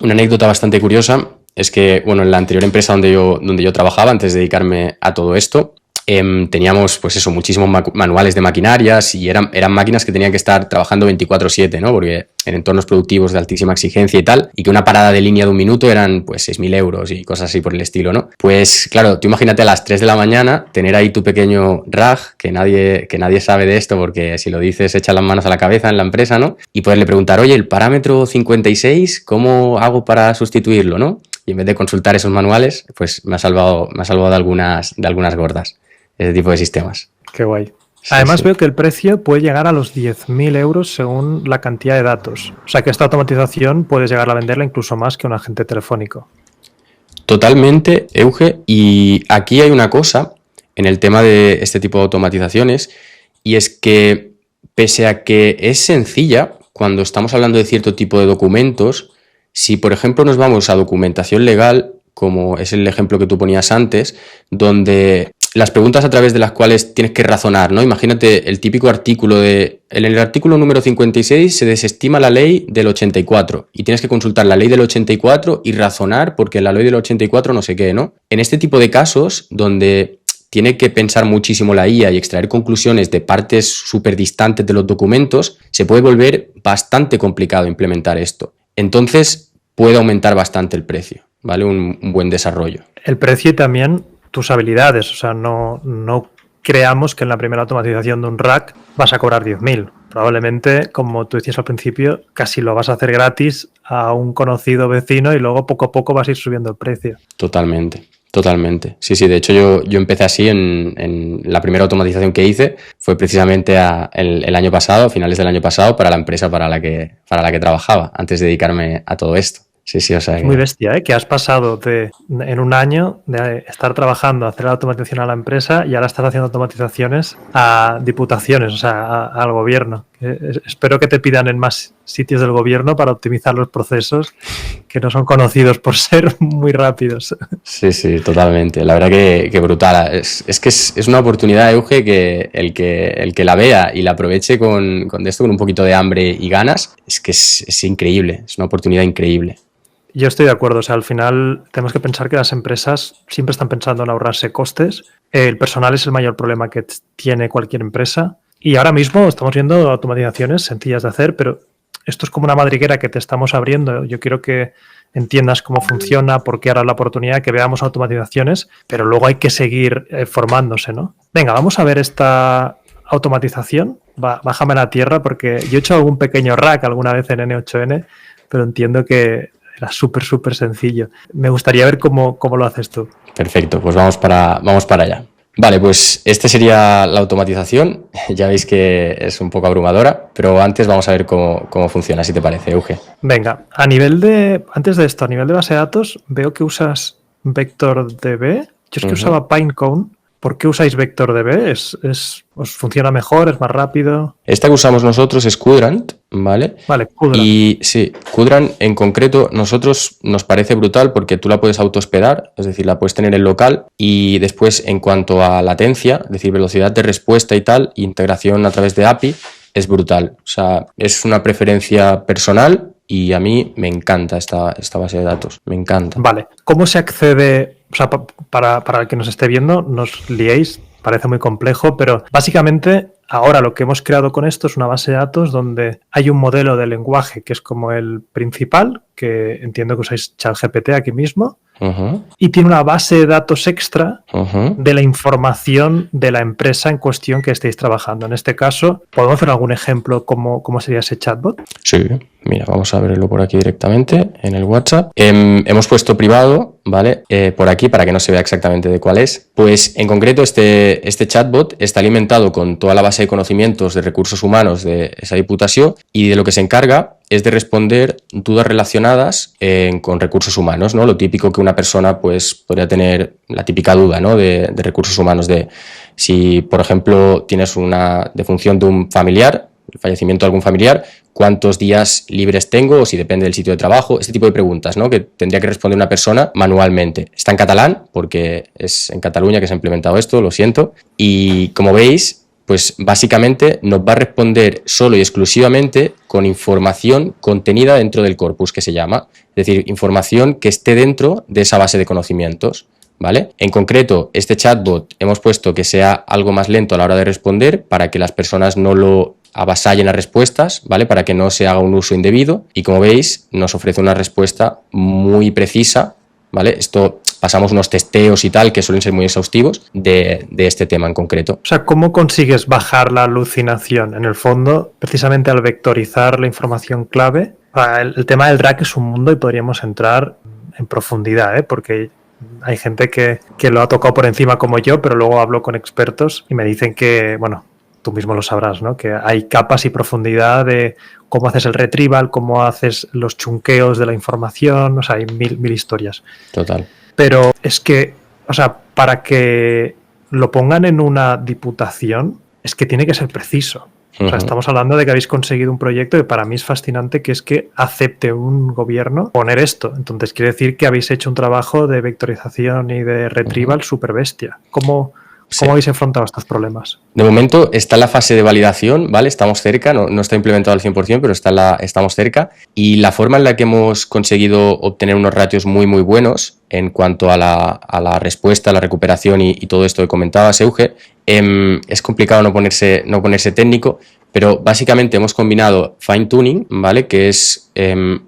una anécdota bastante curiosa es que, bueno, en la anterior empresa donde yo trabajaba, antes de dedicarme a todo esto, teníamos, pues eso, muchísimos manuales de maquinarias y eran máquinas que tenían que estar trabajando 24/7, ¿no? Porque en entornos productivos de altísima exigencia y tal, y que una parada de línea de un minuto eran, pues, 6.000 euros y cosas así por el estilo, ¿no? Pues, claro, tú imagínate a las 3 de la mañana tener ahí tu pequeño RAG, que nadie sabe de esto porque si lo dices echan las manos a la cabeza en la empresa, ¿no? Y poderle preguntar, oye, el parámetro 56, ¿cómo hago para sustituirlo, no? Y en vez de consultar esos manuales, pues me ha salvado de algunas gordas. Ese tipo de sistemas. Qué guay. Sí, Además sí. veo que el precio puede llegar a los 10.000 euros según la cantidad de datos. O sea que esta automatización puedes llegar a venderla incluso más que un agente telefónico. Totalmente, Euge. Y aquí hay una cosa en el tema de este tipo de automatizaciones, y es que pese a que es sencilla, cuando estamos hablando de cierto tipo de documentos, si por ejemplo nos vamos a documentación legal, como es el ejemplo que tú ponías antes, donde las preguntas a través de las cuales tienes que razonar, ¿no? Imagínate el típico artículo en el artículo número 56 se desestima la ley del 84 y tienes que consultar la ley del 84 y razonar porque la ley del 84 no sé qué, ¿no? En este tipo de casos donde tiene que pensar muchísimo la IA y extraer conclusiones de partes súper distantes de los documentos, se puede volver bastante complicado implementar esto. Entonces puede aumentar bastante el precio, ¿vale? Un buen desarrollo. El precio y también tus habilidades. O sea, no creamos que en la primera automatización de un rack vas a cobrar 10.000. Probablemente, como tú decías al principio, casi lo vas a hacer gratis a un conocido vecino y luego poco a poco vas a ir subiendo el precio. Totalmente. Sí, de hecho yo empecé así en la primera automatización que hice, fue precisamente el año pasado, a finales del año pasado, para la empresa para la que trabajaba, antes de dedicarme a todo esto. Sí, o sea es muy bestia, ¿eh? Que has pasado en un año de estar trabajando, hacer la automatización a la empresa y ahora estás haciendo automatizaciones a diputaciones, o sea, al gobierno. Espero que te pidan en más sitios del gobierno para optimizar los procesos que no son conocidos por ser muy rápidos. Sí, totalmente. La verdad que brutal. Es que es una oportunidad, Euge, que el que la vea y la aproveche con esto, con un poquito de hambre y ganas, es que es increíble, es una oportunidad increíble. Yo estoy de acuerdo, o sea, al final tenemos que pensar que las empresas siempre están pensando en ahorrarse costes. El personal es el mayor problema que tiene cualquier empresa y ahora mismo estamos viendo automatizaciones sencillas de hacer, pero esto es como una madriguera que te estamos abriendo. Yo quiero que entiendas cómo funciona, por qué ahora es la oportunidad, que veamos automatizaciones, pero luego hay que seguir formándose, ¿no? Venga, vamos a ver esta automatización. Bájame a la tierra porque yo he hecho algún pequeño rack alguna vez en N8N, pero entiendo que era súper sencillo. Me gustaría ver cómo lo haces tú. Perfecto, pues vamos para allá. Vale, pues esta sería la automatización. Ya veis que es un poco abrumadora, pero antes vamos a ver cómo funciona, si te parece, Euge. Venga, antes de esto, a nivel de base de datos, veo que usas VectorDB. Yo es que usaba Pinecone. ¿Por qué usáis VectorDB? ¿Os funciona mejor? ¿Es más rápido? Esta que usamos nosotros es Quadrant, ¿vale? Vale, Quadrant. Y sí, Quadrant en concreto nosotros nos parece brutal porque tú la puedes autohospedar, es decir, la puedes tener en local y después en cuanto a latencia, es decir, velocidad de respuesta y tal, integración a través de API, es brutal. O sea, es una preferencia personal y a mí me encanta esta base de datos, me encanta. Vale, ¿cómo se accede? O sea, para el que nos esté viendo, no os liéis, parece muy complejo, pero básicamente ahora lo que hemos creado con esto es una base de datos donde hay un modelo de lenguaje que es como el principal, que entiendo que usáis ChatGPT aquí mismo, y tiene una base de datos extra de la información de la empresa en cuestión que estéis trabajando. En este caso, ¿podemos hacer algún ejemplo cómo sería ese chatbot? Sí, mira, vamos a verlo por aquí directamente en el WhatsApp. Hemos puesto privado, ¿vale? Por aquí para que no se vea exactamente de cuál es. Pues en concreto este chatbot está alimentado con toda la base de conocimientos de recursos humanos de esa diputación y de lo que se encarga es de responder dudas relacionadas con recursos humanos, ¿no? Lo típico que una persona pues podría tener, la típica duda, ¿no? de recursos humanos, de si, por ejemplo, tienes una defunción de un familiar, el fallecimiento de algún familiar, cuántos días libres tengo o si depende del sitio de trabajo, este tipo de preguntas, ¿no? Que tendría que responder una persona manualmente. Está en catalán porque es en Cataluña que se ha implementado esto, lo siento, y como veis, pues básicamente nos va a responder solo y exclusivamente con información contenida dentro del corpus que se llama, es decir, información que esté dentro de esa base de conocimientos, ¿vale? En concreto, este chatbot hemos puesto que sea algo más lento a la hora de responder para que las personas no lo avasallen las respuestas, ¿vale? Para que no se haga un uso indebido y como veis nos ofrece una respuesta muy precisa, ¿vale? Esto pasamos unos testeos y tal que suelen ser muy exhaustivos de este tema en concreto. O sea, ¿cómo consigues bajar la alucinación? En el fondo, precisamente al vectorizar la información clave, el tema del RAG es un mundo y podríamos entrar en profundidad, ¿eh? Porque hay gente que lo ha tocado por encima como yo, pero luego hablo con expertos y me dicen que, bueno, tú mismo lo sabrás, ¿no? Que hay capas y profundidad de cómo haces el retrieval, cómo haces los chunqueos de la información, o sea, hay mil historias. Total. Pero es que, o sea, para que lo pongan en una diputación, es que tiene que ser preciso. O sea, estamos hablando de que habéis conseguido un proyecto que para mí es fascinante, que es que acepte un gobierno poner esto. Entonces, quiere decir que habéis hecho un trabajo de vectorización y de retrieval súper bestia. ¿Cómo habéis enfrentado estos problemas? De momento está en la fase de validación, ¿vale? Estamos cerca, no está implementado al 100%, pero estamos cerca. Y la forma en la que hemos conseguido obtener unos ratios muy, muy buenos en cuanto a la respuesta, a la recuperación y todo esto que comentabas, Euge, es complicado no ponerse técnico, pero básicamente hemos combinado fine-tuning, ¿vale? Que es,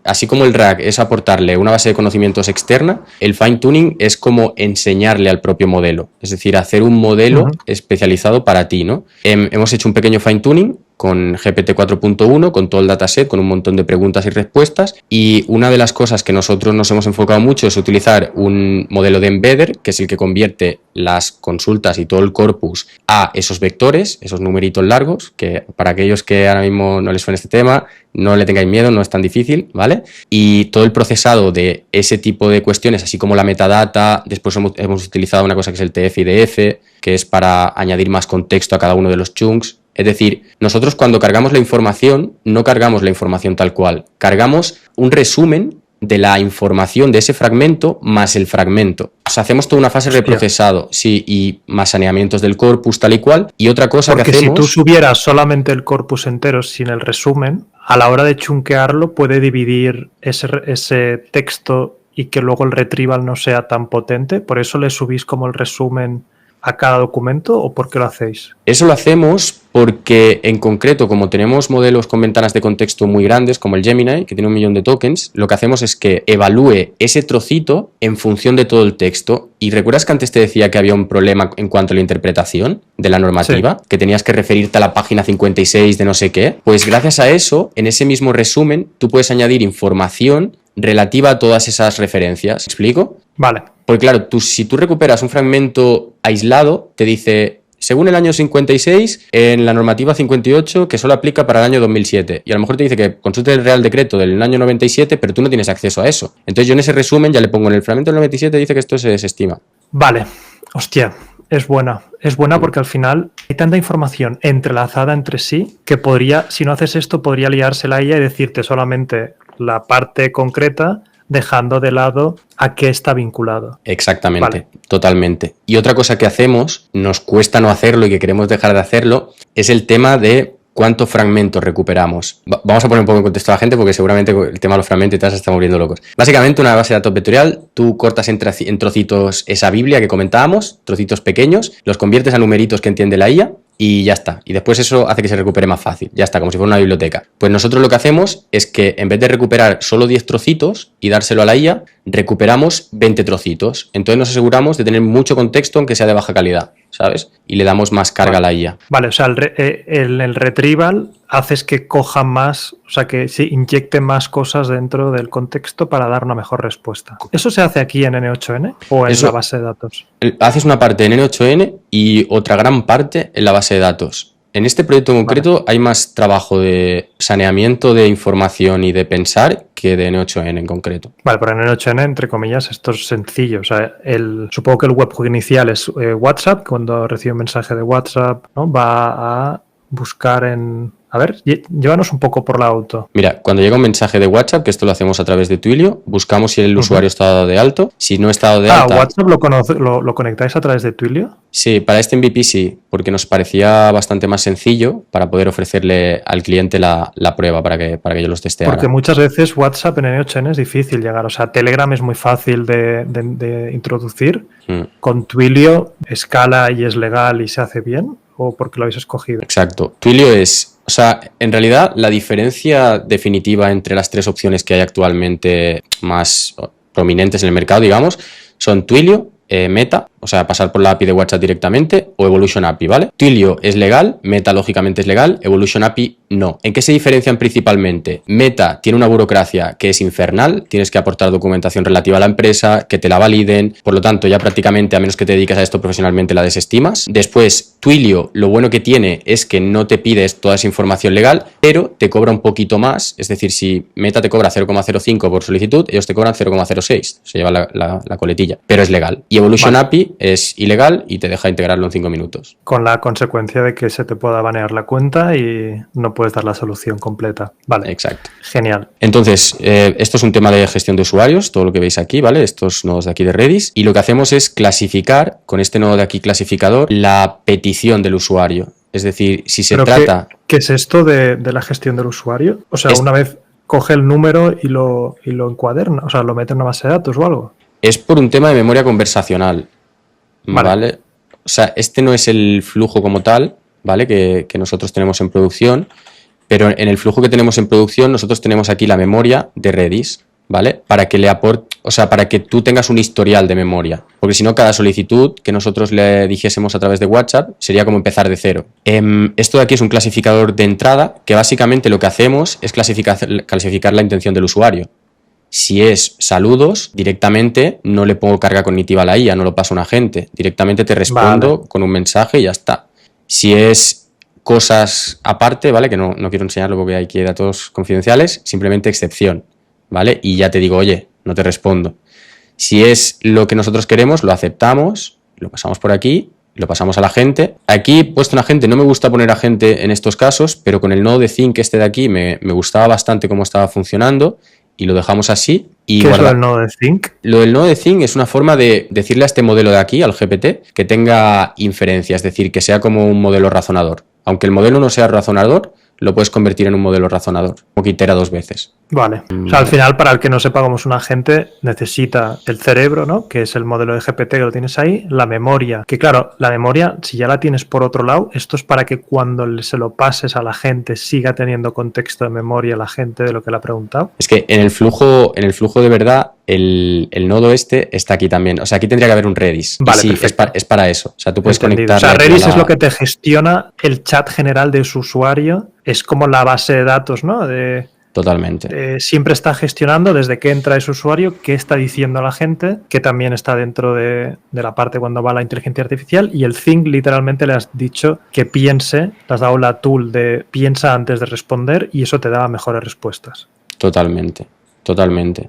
así como el RAG es aportarle una base de conocimientos externa, el fine-tuning es como enseñarle al propio modelo, es decir, hacer un modelo especializado para ti, ¿no? Hemos hecho un pequeño fine-tuning con GPT 4.1, con todo el dataset, con un montón de preguntas y respuestas, y una de las cosas que nosotros nos hemos enfocado mucho es utilizar un modelo de embedder, que es el que convierte las consultas y todo el corpus a esos vectores, esos numeritos largos, que para aquellos que ahora mismo no les suena este tema, no le tengáis miedo, no es tan difícil, ¿vale? Y todo el procesado de ese tipo de cuestiones, así como la metadata, después hemos utilizado una cosa que es el TF-IDF, que es para añadir más contexto a cada uno de los chunks. Es decir, nosotros cuando cargamos la información, no cargamos la información tal cual, cargamos un resumen de la información de ese fragmento más el fragmento. O sea, hacemos toda una fase de reprocesado, sí, y más saneamientos del corpus tal y cual. Y otra cosa porque que hacemos... Porque si tú subieras solamente el corpus entero sin el resumen, a la hora de chunquearlo puede dividir ese texto y que luego el retrieval no sea tan potente. ¿Por eso le subís como el resumen a cada documento o por qué lo hacéis? Eso lo hacemos porque en concreto, como tenemos modelos con ventanas de contexto muy grandes como el Gemini, que tiene 1 millón de tokens, lo que hacemos es que evalúe ese trocito en función de todo el texto. ¿Y recuerdas que antes te decía que había un problema en cuanto a la interpretación de la normativa? Sí. Que tenías que referirte a la página 56 de no sé qué. Pues gracias a eso, en ese mismo resumen, tú puedes añadir información relativa a todas esas referencias. ¿Me explico? Vale. Porque claro, si tú recuperas un fragmento aislado, te dice, según el año 56, en la normativa 58, que solo aplica para el año 2007. Y a lo mejor te dice que consulte el Real Decreto del año 97, pero tú no tienes acceso a eso. Entonces yo en ese resumen ya le pongo en el fragmento del 97, dice que esto se desestima. Vale. Hostia, es buena. Es buena porque al final hay tanta información entrelazada entre sí que podría, si no haces esto, podría liarse la IA y decirte solamente la parte concreta, dejando de lado a qué está vinculado. Exactamente, vale. Totalmente. Y otra cosa que hacemos, nos cuesta no hacerlo y que queremos dejar de hacerlo, es el tema de cuántos fragmentos recuperamos. Vamos a poner un poco en contexto a la gente porque seguramente el tema de los fragmentos y tal se está volviendo locos. Básicamente una base de datos vectorial, tú cortas en trocitos esa Biblia que comentábamos, trocitos pequeños, los conviertes a numeritos que entiende la IA y ya está. Y después eso hace que se recupere más fácil. Ya está, como si fuera una biblioteca. Pues nosotros lo que hacemos es que en vez de recuperar solo 10 trocitos y dárselo a la IA, recuperamos 20 trocitos. Entonces nos aseguramos de tener mucho contexto, aunque sea de baja calidad, ¿sabes? Y le damos más carga a la IA. Vale, o sea, el retrieval haces que coja más, o sea, que se inyecte más cosas dentro del contexto para dar una mejor respuesta. ¿Eso se hace aquí en N8N o en la base de datos? Haces una parte en N8N y otra gran parte en la base de datos. En este proyecto en concreto hay más trabajo de saneamiento de información y de pensar que de N8N en concreto. Vale, pero en N8N, entre comillas, esto es sencillo. O sea, supongo que el webhook inicial es WhatsApp. Cuando recibe un mensaje de WhatsApp, ¿no? Va a buscar en... A ver, llévanos un poco por la auto. Mira, cuando llega un mensaje de WhatsApp, que esto lo hacemos a través de Twilio, buscamos si el usuario está dado de alto. Si no está dado de alta... ¿WhatsApp lo conectáis a través de Twilio? Sí, para este MVP sí, porque nos parecía bastante más sencillo para poder ofrecerle al cliente la prueba para que ellos los testearan. Porque muchas veces WhatsApp en N8N es difícil llegar. O sea, Telegram es muy fácil de introducir. Con Twilio escala y es legal y se hace bien, ¿o porque lo habéis escogido? Exacto. Twilio es... O sea, en realidad la diferencia definitiva entre las tres opciones que hay actualmente más prominentes en el mercado, digamos, son Twilio, Meta, o sea, pasar por la API de WhatsApp directamente, o Evolution API, ¿vale? Twilio es legal, Meta lógicamente es legal, Evolution API no. ¿En qué se diferencian principalmente? Meta tiene una burocracia que es infernal, tienes que aportar documentación relativa a la empresa, que te la validen, por lo tanto ya prácticamente, a menos que te dediques a esto profesionalmente, la desestimas. Después, Twilio, lo bueno que tiene es que no te pides toda esa información legal, pero te cobra un poquito más, es decir, si Meta te cobra 0,05 por solicitud, ellos te cobran 0,06, se lleva la coletilla, pero es legal. Y Evolution API es ilegal y te deja integrarlo en 5 minutos. Con la consecuencia de que se te pueda banear la cuenta y no puedes dar la solución completa. Vale. Exacto. Genial. Entonces, esto es un tema de gestión de usuarios, todo lo que veis aquí, ¿vale? Estos nodos de aquí de Redis. Y lo que hacemos es clasificar, con este nodo de aquí clasificador, la petición del usuario. Es decir, si se trata... ¿Qué es esto de la gestión del usuario? O sea, una vez coge el número y lo encuaderna, o sea, lo mete en una base de datos o algo. Es por un tema de memoria conversacional, ¿vale? O sea, este no es el flujo como tal, ¿vale? Que nosotros tenemos en producción, pero en el flujo que tenemos en producción nosotros tenemos aquí la memoria de Redis, ¿vale? Para que le aporte, o sea, para que tú tengas un historial de memoria, porque si no cada solicitud que nosotros le dijésemos a través de WhatsApp sería como empezar de cero. Esto de aquí es un clasificador de entrada que básicamente lo que hacemos es clasificar la intención del usuario. Si es saludos, directamente no le pongo carga cognitiva a la IA, no lo paso a un agente. Directamente te respondo con un mensaje y ya está. Si es cosas aparte, ¿vale? Que no quiero enseñarlo porque aquí hay datos confidenciales, simplemente excepción, ¿vale? Y ya te digo, oye, no te respondo. Si es lo que nosotros queremos, lo aceptamos, lo pasamos por aquí, lo pasamos al agente. Aquí he puesto un agente, no me gusta poner agente en estos casos, pero con el nodo de Think este de aquí me gustaba bastante cómo estaba funcionando. Y lo dejamos así. Y ¿qué es lo del nodo de Think? Lo del nodo de Think es una forma de decirle a este modelo de aquí, al GPT, que tenga inferencia, es decir, que sea como un modelo razonador. Aunque el modelo no sea razonador, lo puedes convertir en un modelo razonador, o que itera 2 veces. Vale. O sea, al final, para el que no sepa cómo es un agente, necesita el cerebro, ¿no? Que es el modelo de GPT que lo tienes ahí, la memoria. Que claro, la memoria, si ya la tienes por otro lado, esto es para que cuando se lo pases a la gente siga teniendo contexto de memoria la gente de lo que le ha preguntado. Es que en el flujo de verdad, el nodo este está aquí también. O sea, aquí tendría que haber un Redis. Vale, sí, es para eso. O sea, tú puedes conectar. O sea, Redis es lo que te gestiona el chat general de su usuario. Es como la base de datos, ¿no? Totalmente. Siempre está gestionando desde que entra ese usuario, qué está diciendo la gente, que también está dentro de la parte cuando va la inteligencia artificial. Y el Think literalmente le has dicho que piense, le has dado la tool de piensa antes de responder y eso te da mejores respuestas. Totalmente.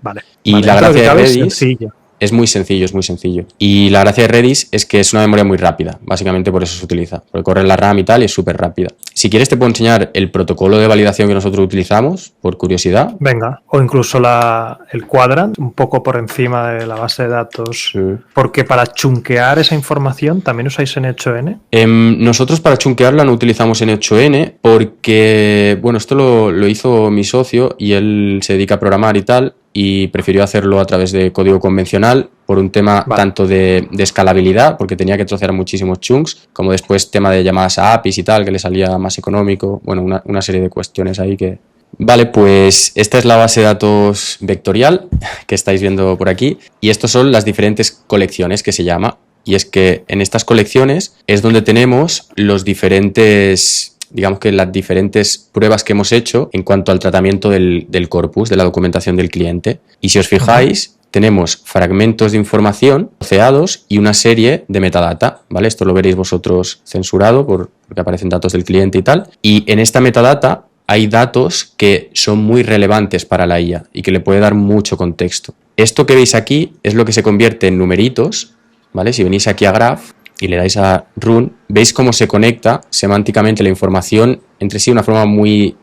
Vale. Y la gracia de Redis es muy sencillo. Y la gracia de Redis es que es una memoria muy rápida, básicamente por eso se utiliza, porque corre la RAM y tal y es súper rápida. Si quieres te puedo enseñar el protocolo de validación que nosotros utilizamos, por curiosidad. Venga, o incluso el Quadrant, un poco por encima de la base de datos, porque para chunkear esa información también usáis N8N. Nosotros para chunkearla no utilizamos N8N porque, bueno, esto lo hizo mi socio y él se dedica a programar y tal. y prefirió hacerlo a través de código convencional por un tema tanto de escalabilidad, porque tenía que trocear muchísimos chunks, como después tema de llamadas a APIs y tal, que le salía más económico. Bueno, una serie de cuestiones ahí que... Vale, pues esta es la base de datos vectorial que estáis viendo por aquí y estas son las diferentes colecciones que se llama. Y es que en estas colecciones es donde tenemos los diferentes, digamos que las diferentes pruebas que hemos hecho en cuanto al tratamiento del corpus, de la documentación del cliente. Y si os fijáis, tenemos fragmentos de información troceados y una serie de metadata, ¿vale? Esto lo veréis vosotros censurado porque aparecen datos del cliente y tal. Y en esta metadata hay datos que son muy relevantes para la IA y que le puede dar mucho contexto. Esto que veis aquí es lo que se convierte en numeritos, ¿vale? Si venís aquí a Graph y le dais a Run, veis cómo se conecta semánticamente la información entre sí de una forma muy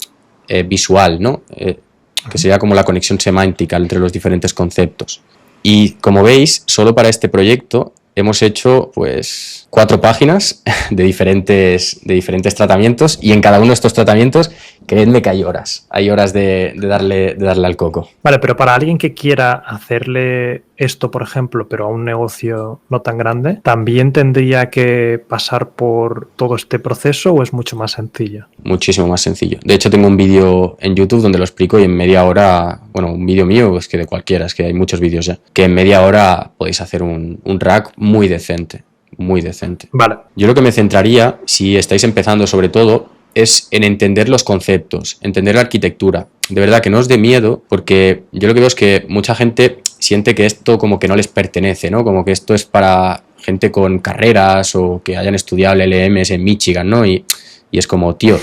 visual, ¿no? Que sería como la conexión semántica entre los diferentes conceptos. Y como veis, solo para este proyecto hemos hecho pues 4 páginas de diferentes tratamientos y en cada uno de estos tratamientos, creedme que hay horas de darle al coco. Vale, pero para alguien que quiera hacerle esto, por ejemplo, pero a un negocio no tan grande, ¿también tendría que pasar por todo este proceso o es mucho más sencillo? Muchísimo más sencillo. De hecho, tengo un vídeo en YouTube donde lo explico y en media hora, bueno, un vídeo mío, es que de cualquiera, es que hay muchos vídeos ya, que en media hora podéis hacer un rack muy decente. Muy decente. Vale. Yo lo que me centraría, si estáis empezando sobre todo, es en entender los conceptos, entender la arquitectura. De verdad que no os dé miedo, porque yo lo que veo es que mucha gente siente que esto como que no les pertenece, ¿no? Como que esto es para gente con carreras o que hayan estudiado LLMs en Michigan, ¿no? Y es como, tío,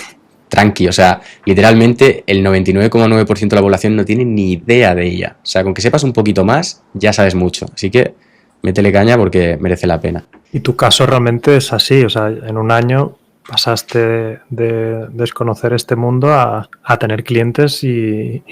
tranqui, o sea, literalmente el 99,9% de la población no tiene ni idea de ella. O sea, con que sepas un poquito más, ya sabes mucho. Así que métele caña porque merece la pena. Y tu caso realmente es así, o sea, en un año pasaste de desconocer este mundo a tener clientes y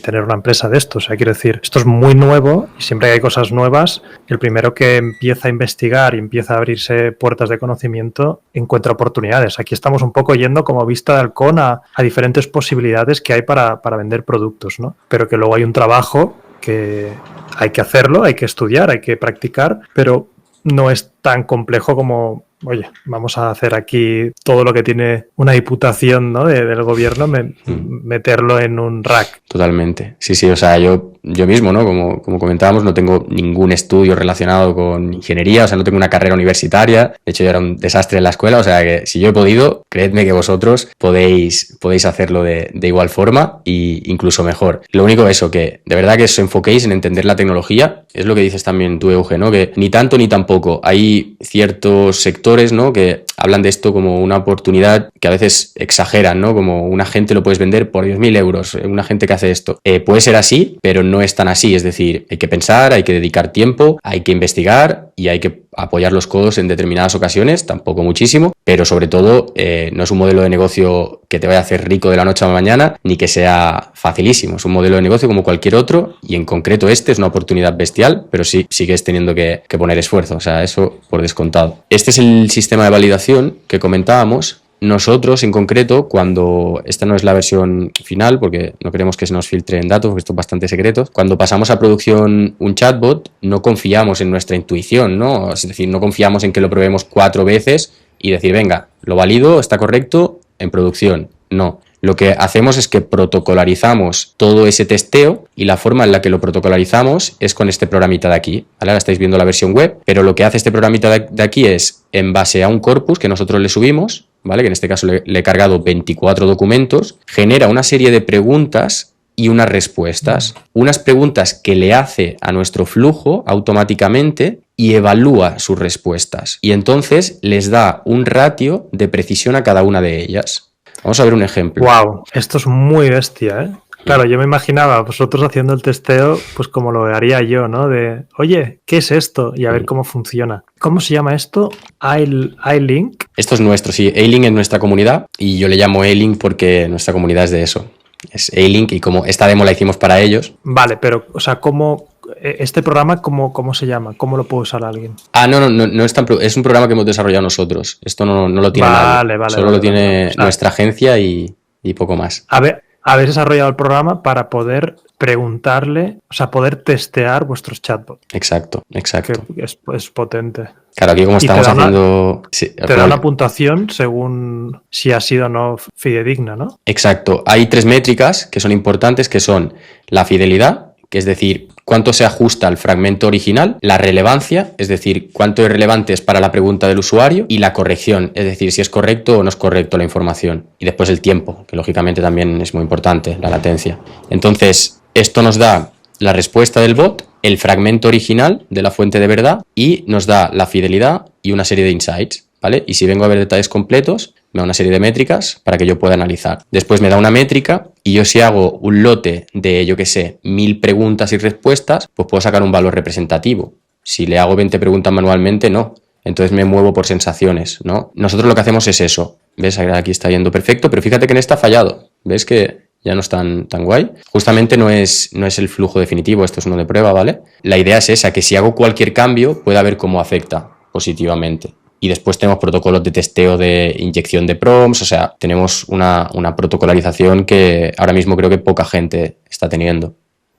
tener una empresa de esto. O sea, quiero decir, esto es muy nuevo y siempre hay cosas nuevas. El primero que empieza a investigar y empieza a abrirse puertas de conocimiento encuentra oportunidades. Aquí estamos un poco yendo como vista de halcón a diferentes posibilidades que hay para vender productos, ¿no? Pero que luego hay un trabajo que hay que hacerlo, hay que estudiar, hay que practicar, pero no es tan complejo como, oye, vamos a hacer aquí todo lo que tiene una diputación, ¿no? del gobierno, meterlo en un rack. Totalmente. Sí, o sea, yo mismo, ¿no? Como comentábamos, no tengo ningún estudio relacionado con ingeniería, o sea, no tengo una carrera universitaria. De hecho, yo era un desastre en la escuela, o sea, que si yo he podido, creedme que vosotros podéis hacerlo de igual forma e incluso mejor. Lo único es eso, que de verdad que os enfoquéis en entender la tecnología, es lo que dices también tú, Euge, ¿no? Que ni tanto ni tampoco. Hay ciertos sectores, ¿no? Que hablan de esto como una oportunidad que a veces exageran, ¿no? Como un agente lo puedes vender por 10.000 euros, un agente que hace esto. Puede ser así, pero no es tan así. Es decir, hay que pensar, hay que dedicar tiempo, hay que investigar y hay que apoyar los codos en determinadas ocasiones, tampoco muchísimo, pero sobre todo no es un modelo de negocio que te vaya a hacer rico de la noche a la mañana, ni que sea facilísimo. Es un modelo de negocio como cualquier otro y en concreto este es una oportunidad bestial, pero sí sigues teniendo que poner esfuerzo, o sea, eso por descontado. Este es el sistema de validación que comentábamos. Nosotros, en concreto, cuando esta no es la versión final, porque no queremos que se nos filtren datos, porque esto es bastante secreto, cuando pasamos a producción un chatbot, no confiamos en nuestra intuición, ¿no? Es decir, no confiamos en que lo probemos 4 veces y decir, venga, lo valido, está correcto, en producción. No. Lo que hacemos es que protocolarizamos todo ese testeo y la forma en la que lo protocolarizamos es con este programita de aquí. ¿Vale? Ahora estáis viendo la versión web, pero lo que hace este programita de aquí es, en base a un corpus que nosotros le subimos, ¿vale? Que en este caso le he cargado 24 documentos, genera una serie de preguntas y unas respuestas. Unas preguntas que le hace a nuestro flujo automáticamente y evalúa sus respuestas. Y entonces les da un ratio de precisión a cada una de ellas. Vamos a ver un ejemplo. Wow, esto es muy bestia, ¿eh? Claro, yo me imaginaba a vosotros haciendo el testeo, pues como lo haría yo, ¿no? De, oye, ¿qué es esto? Y a ver cómo funciona. ¿Cómo se llama esto? iLink. Esto es nuestro, sí. A-Link es nuestra comunidad y yo le llamo A-Link porque nuestra comunidad es de eso. Es A-Link y como esta demo la hicimos para ellos. Vale, pero, o sea, ¿cómo este programa cómo se llama? ¿Cómo lo puede usar alguien? No es es un programa que hemos desarrollado nosotros. Esto no lo tiene nadie. Solo lo tiene nuestra agencia y poco más. A ver, habéis desarrollado el programa para poder preguntarle, o sea, poder testear vuestros chatbots. Exacto. Que es potente. Claro, aquí como estamos haciendo... Te da una puntuación según si ha sido o no fidedigna, ¿no? Exacto. Hay 3 métricas que son importantes, que son la fidelidad, que es decir, cuánto se ajusta al fragmento original, la relevancia, es decir, cuánto es relevante es para la pregunta del usuario, y la corrección, es decir, si es correcto o no es correcto la información. Y después el tiempo, que lógicamente también es muy importante, la latencia. Entonces, esto nos da la respuesta del bot, el fragmento original de la fuente de verdad, y nos da la fidelidad y una serie de insights, ¿vale? Y si vengo a ver detalles completos, me da una serie de métricas para que yo pueda analizar. Después me da una métrica y yo, si hago un lote de, yo qué sé, 1000 preguntas y respuestas, pues puedo sacar un valor representativo. Si le hago 20 preguntas manualmente, no. Entonces me muevo por sensaciones, ¿no? Nosotros lo que hacemos es eso. ¿Ves? Aquí está yendo perfecto, pero fíjate que en esta ha fallado. ¿Ves que ya no es tan guay? Justamente no es el flujo definitivo, esto es uno de prueba, ¿vale? La idea es esa, que si hago cualquier cambio, pueda ver cómo afecta positivamente. Y después tenemos protocolos de testeo de inyección de prompts, o sea, tenemos una protocolarización que ahora mismo creo que poca gente está teniendo.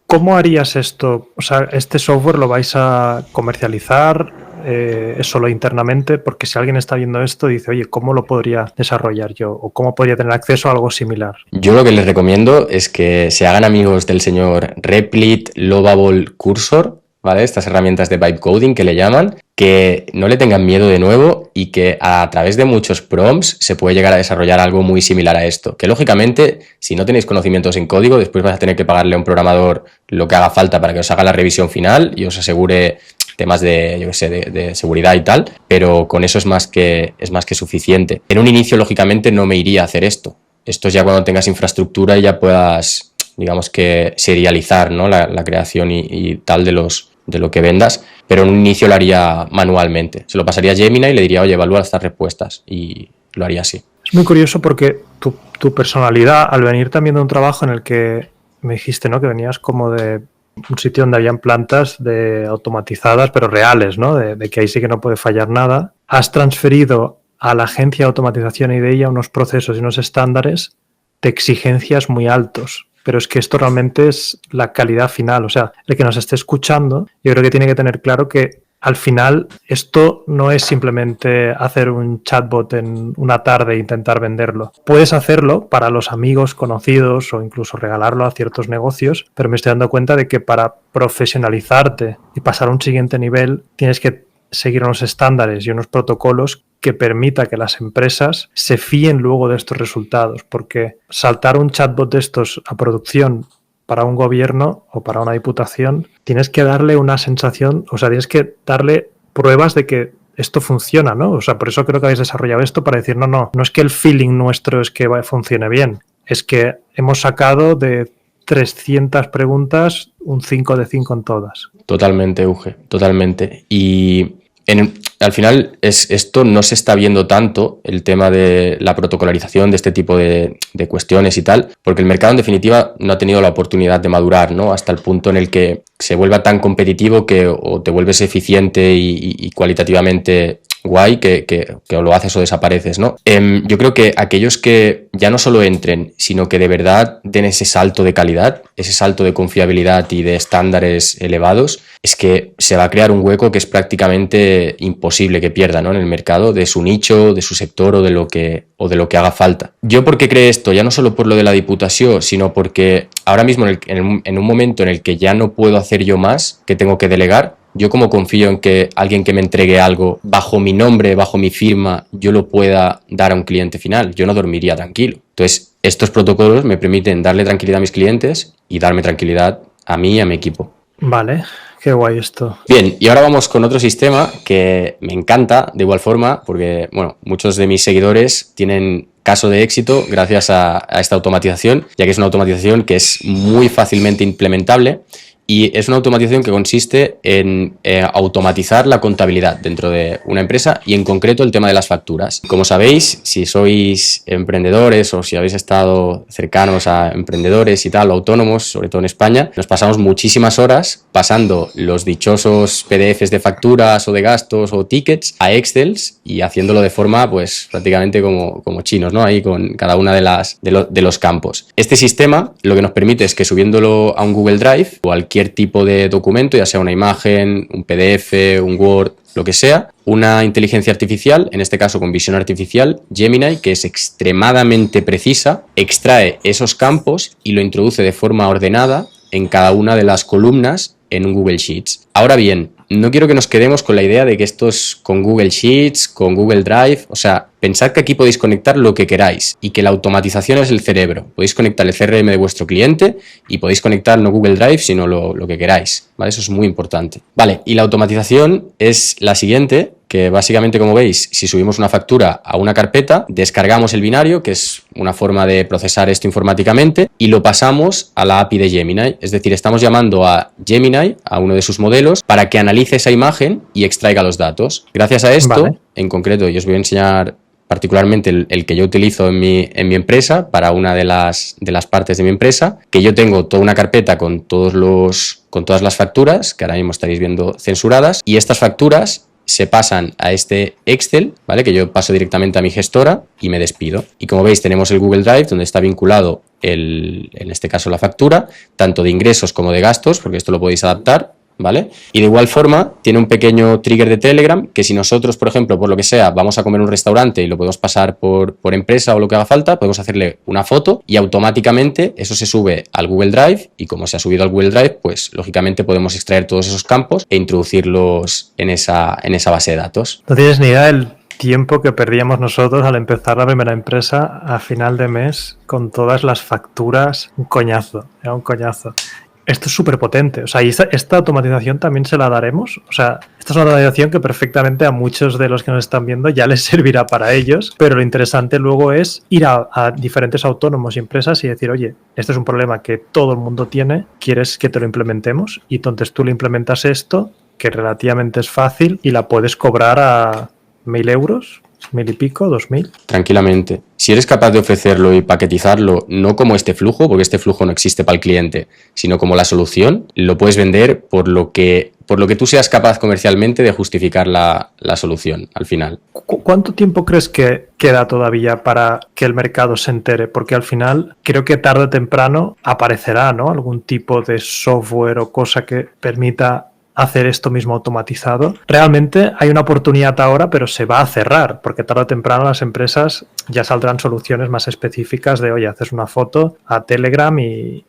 ¿Cómo harías esto? O sea, ¿este software lo vais a comercializar? ¿Es solo internamente? Porque si alguien está viendo esto y dice, oye, ¿cómo lo podría desarrollar yo? ¿O cómo podría tener acceso a algo similar? Yo lo que les recomiendo es que se hagan amigos del señor Replit, Lovable, Cursor, ¿vale? Estas herramientas de vibe coding que le llaman, que no le tengan miedo de nuevo y que a través de muchos prompts se puede llegar a desarrollar algo muy similar a esto. Que lógicamente, si no tenéis conocimientos en código, después vais a tener que pagarle a un programador lo que haga falta para que os haga la revisión final y os asegure temas de, yo qué sé, de seguridad y tal, pero con eso es más que suficiente. En un inicio, lógicamente, no me iría a hacer esto. Esto es ya cuando tengas infraestructura y ya puedas, digamos que, serializar, ¿no? la creación y tal de lo que vendas, pero en un inicio lo haría manualmente. Se lo pasaría a Gemini y le diría, oye, evalúa estas respuestas, y lo haría así. Es muy curioso porque tu personalidad, al venir también de un trabajo en el que me dijiste, ¿no?, que venías como de un sitio donde habían plantas automatizadas, pero reales, ¿no?, de que ahí sí que no puede fallar nada, has transferido a la agencia de automatización y de ella unos procesos y unos estándares de exigencias muy altos. Pero es que esto realmente es la calidad final. O sea, el que nos esté escuchando, yo creo que tiene que tener claro que al final esto no es simplemente hacer un chatbot en una tarde e intentar venderlo. Puedes hacerlo para los amigos, conocidos, o incluso regalarlo a ciertos negocios, pero me estoy dando cuenta de que para profesionalizarte y pasar a un siguiente nivel tienes que seguir unos estándares y unos protocolos que permita que las empresas se fíen luego de estos resultados, porque saltar un chatbot de estos a producción para un gobierno o para una diputación, tienes que darle una sensación, o sea, tienes que darle pruebas de que esto funciona, ¿no? O sea, por eso creo que habéis desarrollado esto, para decir, no es que el feeling nuestro es que funcione bien, es que hemos sacado de 300 preguntas un 5 de 5 en todas. Totalmente, Uge, totalmente. Y al final esto no se está viendo tanto, el tema de la protocolarización de este tipo de cuestiones y tal, porque el mercado en definitiva no ha tenido la oportunidad de madurar, ¿no?, hasta el punto en el que se vuelva tan competitivo que o te vuelves eficiente y cualitativamente guay que o lo haces o desapareces, ¿no? Yo creo que aquellos que ya no solo entren, sino que de verdad den ese salto de calidad, ese salto de confiabilidad y de estándares elevados, es que se va a crear un hueco que es prácticamente imposible que pierda, ¿no?, en el mercado, de su nicho, de su sector o de lo que haga falta. ¿Yo por qué creo esto? Ya no solo por lo de la diputación, sino porque ahora mismo en un momento en el que ya no puedo hacer yo más, que tengo que delegar, yo como confío en que alguien que me entregue algo bajo mi nombre, bajo mi firma, yo lo pueda dar a un cliente final, yo no dormiría tranquilo. Entonces, estos protocolos me permiten darle tranquilidad a mis clientes y darme tranquilidad a mí y a mi equipo. Vale, qué guay esto. Bien, y ahora vamos con otro sistema que me encanta de igual forma, porque bueno, muchos de mis seguidores tienen caso de éxito gracias a esta automatización, ya que es una automatización que es muy fácilmente implementable Y es una automatización que consiste en automatizar la contabilidad dentro de una empresa y en concreto el tema de las facturas. Como sabéis, si sois emprendedores o si habéis estado cercanos a emprendedores y tal, o autónomos, sobre todo en España, nos pasamos muchísimas horas pasando los dichosos PDFs de facturas o de gastos o tickets a Excels y haciéndolo de forma pues prácticamente como chinos, ¿no? Ahí con cada una de los campos. Este sistema lo que nos permite es que subiéndolo a un Google Drive o cualquier tipo de documento, ya sea una imagen, un PDF, un Word, lo que sea, una inteligencia artificial, en este caso con visión artificial, Gemini, que es extremadamente precisa, extrae esos campos y lo introduce de forma ordenada en cada una de las columnas en un Google Sheets. Ahora bien, no quiero que nos quedemos con la idea de que esto es con Google Sheets, con Google Drive, o sea, pensad que aquí podéis conectar lo que queráis y que la automatización es el cerebro. Podéis conectar el CRM de vuestro cliente y podéis conectar no Google Drive, sino lo que queráis, ¿vale? Eso es muy importante. Vale, y la automatización es la siguiente, que básicamente, como veis, si subimos una factura a una carpeta, descargamos el binario, que es una forma de procesar esto informáticamente, y lo pasamos a la API de Gemini. Es decir, estamos llamando a Gemini, a uno de sus modelos, para que analice esa imagen y extraiga los datos. Gracias a esto, vale, en concreto, yo os voy a enseñar particularmente el que yo utilizo en mi empresa, para una de las partes de mi empresa, que yo tengo toda una carpeta con todas las facturas, que ahora mismo estaréis viendo censuradas, y estas facturas se pasan a este Excel, ¿vale? Que yo paso directamente a mi gestora y me despido. Y como veis, tenemos el Google Drive donde está vinculado en este caso la factura, tanto de ingresos como de gastos, porque esto lo podéis adaptar, ¿vale? Y de igual forma tiene un pequeño trigger de Telegram que si nosotros, por ejemplo, por lo que sea, vamos a comer en un restaurante y lo podemos pasar por empresa o lo que haga falta, podemos hacerle una foto y automáticamente eso se sube al Google Drive y como se ha subido al Google Drive, pues lógicamente podemos extraer todos esos campos e introducirlos en esa base de datos. No tienes ni idea del tiempo que perdíamos nosotros al empezar la primera empresa a final de mes con todas las facturas. Un coñazo, era un coñazo. Esto es súper potente, o sea, y esta automatización también se la daremos, o sea, esta es una automatización que perfectamente a muchos de los que nos están viendo ya les servirá para ellos, pero lo interesante luego es ir a diferentes autónomos y empresas y decir, oye, este es un problema que todo el mundo tiene, ¿quieres que te lo implementemos? Y entonces tú le implementas esto, que relativamente es fácil, y la puedes cobrar a 1.000 euros, 1.000 y pico, 2.000. Tranquilamente. Si eres capaz de ofrecerlo y paquetizarlo, no como este flujo, porque este flujo no existe para el cliente, sino como la solución, lo puedes vender por lo que tú seas capaz comercialmente de justificar la solución al final. ¿Cuánto tiempo crees que queda todavía para que el mercado se entere? Porque al final creo que tarde o temprano aparecerá, ¿no?, algún tipo de software o cosa que permita hacer esto mismo automatizado. Realmente hay una oportunidad ahora, pero se va a cerrar, porque tarde o temprano las empresas ya saldrán soluciones más específicas de, oye, haces una foto a Telegram y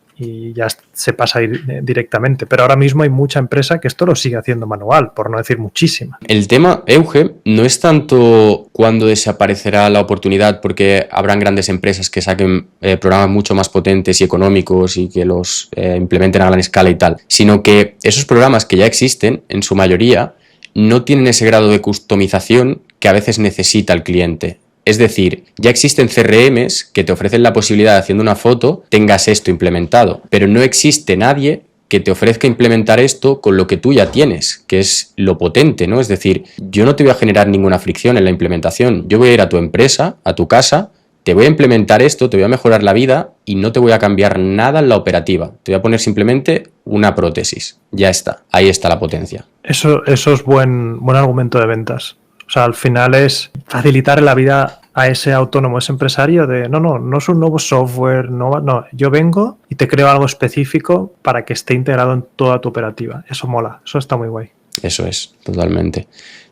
ya se pasa directamente. Pero ahora mismo hay mucha empresa que esto lo sigue haciendo manual, por no decir muchísima. El tema, Euge, no es tanto cuándo desaparecerá la oportunidad, porque habrán grandes empresas que saquen programas mucho más potentes y económicos y que los implementen a gran escala y tal, sino que esos programas que ya existen, en su mayoría, no tienen ese grado de customización que a veces necesita el cliente. Es decir, ya existen CRMs que te ofrecen la posibilidad de, haciendo una foto, tengas esto implementado, pero no existe nadie que te ofrezca implementar esto con lo que tú ya tienes, que es lo potente, ¿no? Es decir, yo no te voy a generar ninguna fricción en la implementación, yo voy a ir a tu empresa, a tu casa, te voy a implementar esto, te voy a mejorar la vida y no te voy a cambiar nada en la operativa, te voy a poner simplemente una prótesis, ya está, ahí está la potencia. Eso es buen argumento de ventas. O sea, al final es facilitar la vida a ese autónomo, ese empresario de no es un nuevo software, no, yo vengo y te creo algo específico para que esté integrado en toda tu operativa. Eso mola, eso está muy guay. Eso es, totalmente.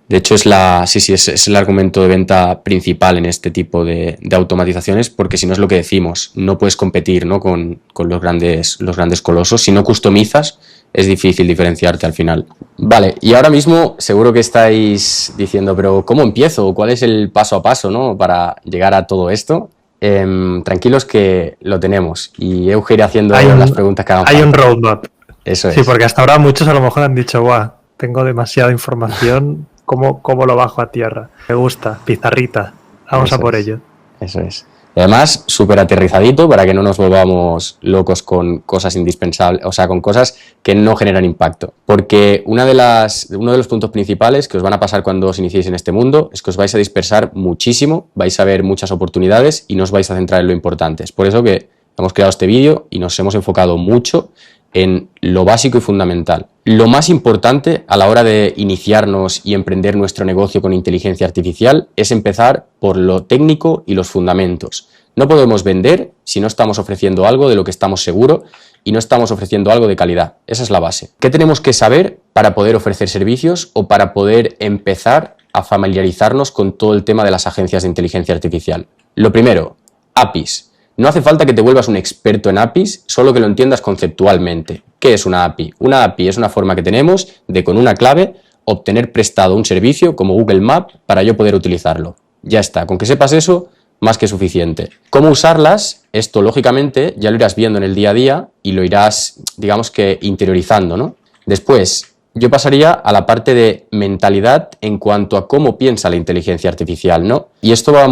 De hecho, es el argumento de venta principal en este tipo de automatizaciones, porque si no es lo que decimos, no puedes competir, ¿no?, con los grandes colosos. Si no customizas, es difícil diferenciarte al final. Vale, y ahora mismo seguro que estáis diciendo, pero ¿cómo empiezo? ¿Cuál es el paso a paso, ¿no?, para llegar a todo esto? Tranquilos que lo tenemos y Euge iré haciendo las preguntas que hagan falta. Hay un roadmap. Eso es. Sí, porque hasta ahora muchos a lo mejor han dicho, guau, tengo demasiada información, ¿cómo lo bajo a tierra? Me gusta, pizarrita, vamos a por ello. Eso es. Y además, súper aterrizadito para que no nos volvamos locos con cosas indispensables, o sea, con cosas que no generan impacto. Porque uno de los puntos principales que os van a pasar cuando os iniciéis en este mundo es que os vais a dispersar muchísimo, vais a ver muchas oportunidades y no os vais a centrar en lo importante. Es por eso que hemos creado este vídeo y nos hemos enfocado mucho en lo básico y fundamental. Lo más importante a la hora de iniciarnos y emprender nuestro negocio con inteligencia artificial es empezar por lo técnico y los fundamentos. No podemos vender si no estamos ofreciendo algo de lo que estamos seguros y no estamos ofreciendo algo de calidad. Esa es la base. ¿Qué tenemos que saber para poder ofrecer servicios o para poder empezar a familiarizarnos con todo el tema de las agencias de inteligencia artificial? Lo primero, APIs. No hace falta que te vuelvas un experto en APIs, solo que lo entiendas conceptualmente. ¿Qué es una API? Una API es una forma que tenemos de, con una clave, obtener prestado un servicio como Google Maps para yo poder utilizarlo. Ya está, con que sepas eso, más que suficiente. ¿Cómo usarlas? Esto, lógicamente, ya lo irás viendo en el día a día y lo irás, digamos que, interiorizando, ¿no? Después, yo pasaría a la parte de mentalidad en cuanto a cómo piensa la inteligencia artificial, ¿no? Y esto va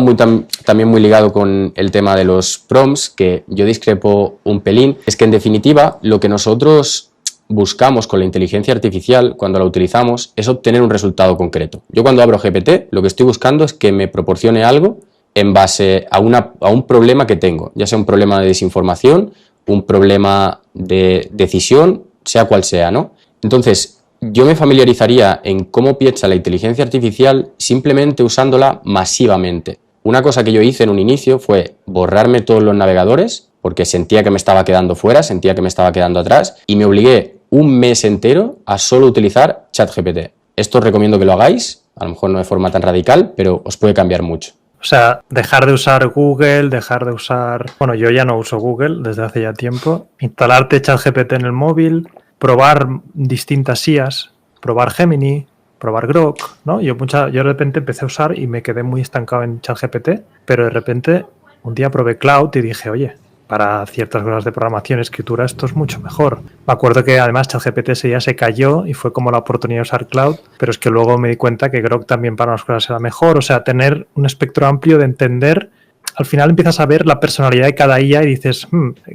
también muy ligado con el tema de los prompts, que yo discrepo un pelín. Es que, en definitiva, lo que nosotros buscamos con la inteligencia artificial cuando la utilizamos es obtener un resultado concreto. Yo cuando abro GPT, lo que estoy buscando es que me proporcione algo en base a un problema que tengo, ya sea un problema de desinformación, un problema de decisión, sea cual sea, ¿no? Entonces, yo me familiarizaría en cómo piensa la inteligencia artificial simplemente usándola masivamente. Una cosa que yo hice en un inicio fue borrarme todos los navegadores porque sentía que me estaba quedando fuera, sentía que me estaba quedando atrás y me obligué un mes entero a solo utilizar ChatGPT. Esto os recomiendo que lo hagáis, a lo mejor no de forma tan radical, pero os puede cambiar mucho. O sea, dejar de usar Google, dejar de usar... Bueno, yo ya no uso Google desde hace ya tiempo. Instalarte ChatGPT en el móvil, probar distintas IAs, probar Gemini, probar Grok, ¿no? Yo de repente empecé a usar y me quedé muy estancado en ChatGPT, pero de repente un día probé Cloud y dije, oye, para ciertas cosas de programación, escritura, esto es mucho mejor. Me acuerdo que además ChatGPT ese día se cayó y fue como la oportunidad de usar Cloud, pero es que luego me di cuenta que Grok también para unas cosas era mejor. O sea, tener un espectro amplio de entender. Al final empiezas a ver la personalidad de cada IA y dices,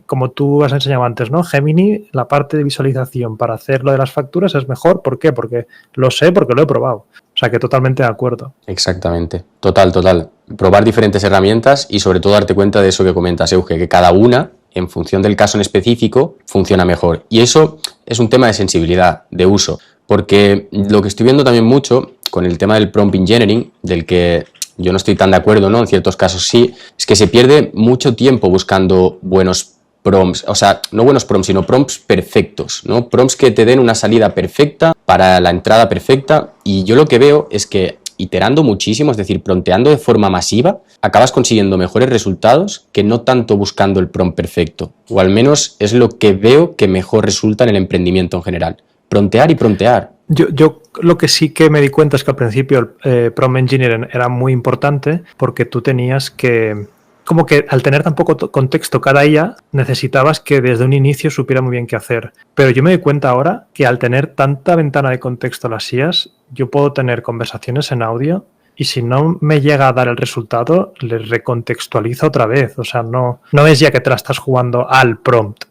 como tú has enseñado antes, ¿no? Gemini, la parte de visualización para hacer lo de las facturas es mejor. ¿Por qué? Porque lo sé, porque lo he probado. O sea, que totalmente de acuerdo. Exactamente. Total. Probar diferentes herramientas y sobre todo darte cuenta de eso que comentas, Euge, que cada una, en función del caso en específico, funciona mejor. Y eso es un tema de sensibilidad, de uso. Porque lo que estoy viendo también mucho con el tema del prompt engineering, del que yo no estoy tan de acuerdo, ¿no? En ciertos casos sí, es que se pierde mucho tiempo buscando buenos prompts, o sea, no buenos prompts, sino prompts perfectos, ¿no? Prompts que te den una salida perfecta para la entrada perfecta, y yo lo que veo es que iterando muchísimo, es decir, prompteando de forma masiva, acabas consiguiendo mejores resultados que no tanto buscando el prompt perfecto, o al menos es lo que veo que mejor resulta en el emprendimiento en general. Promptear y promptear. Yo lo que sí que me di cuenta es que al principio el prompt engineering era muy importante porque tú tenías que, como que al tener tan poco contexto cada IA, necesitabas que desde un inicio supiera muy bien qué hacer. Pero yo me doy cuenta ahora que al tener tanta ventana de contexto las IAs, yo puedo tener conversaciones en audio y si no me llega a dar el resultado, le recontextualizo otra vez. O sea, no es ya que te la estás jugando al prompt,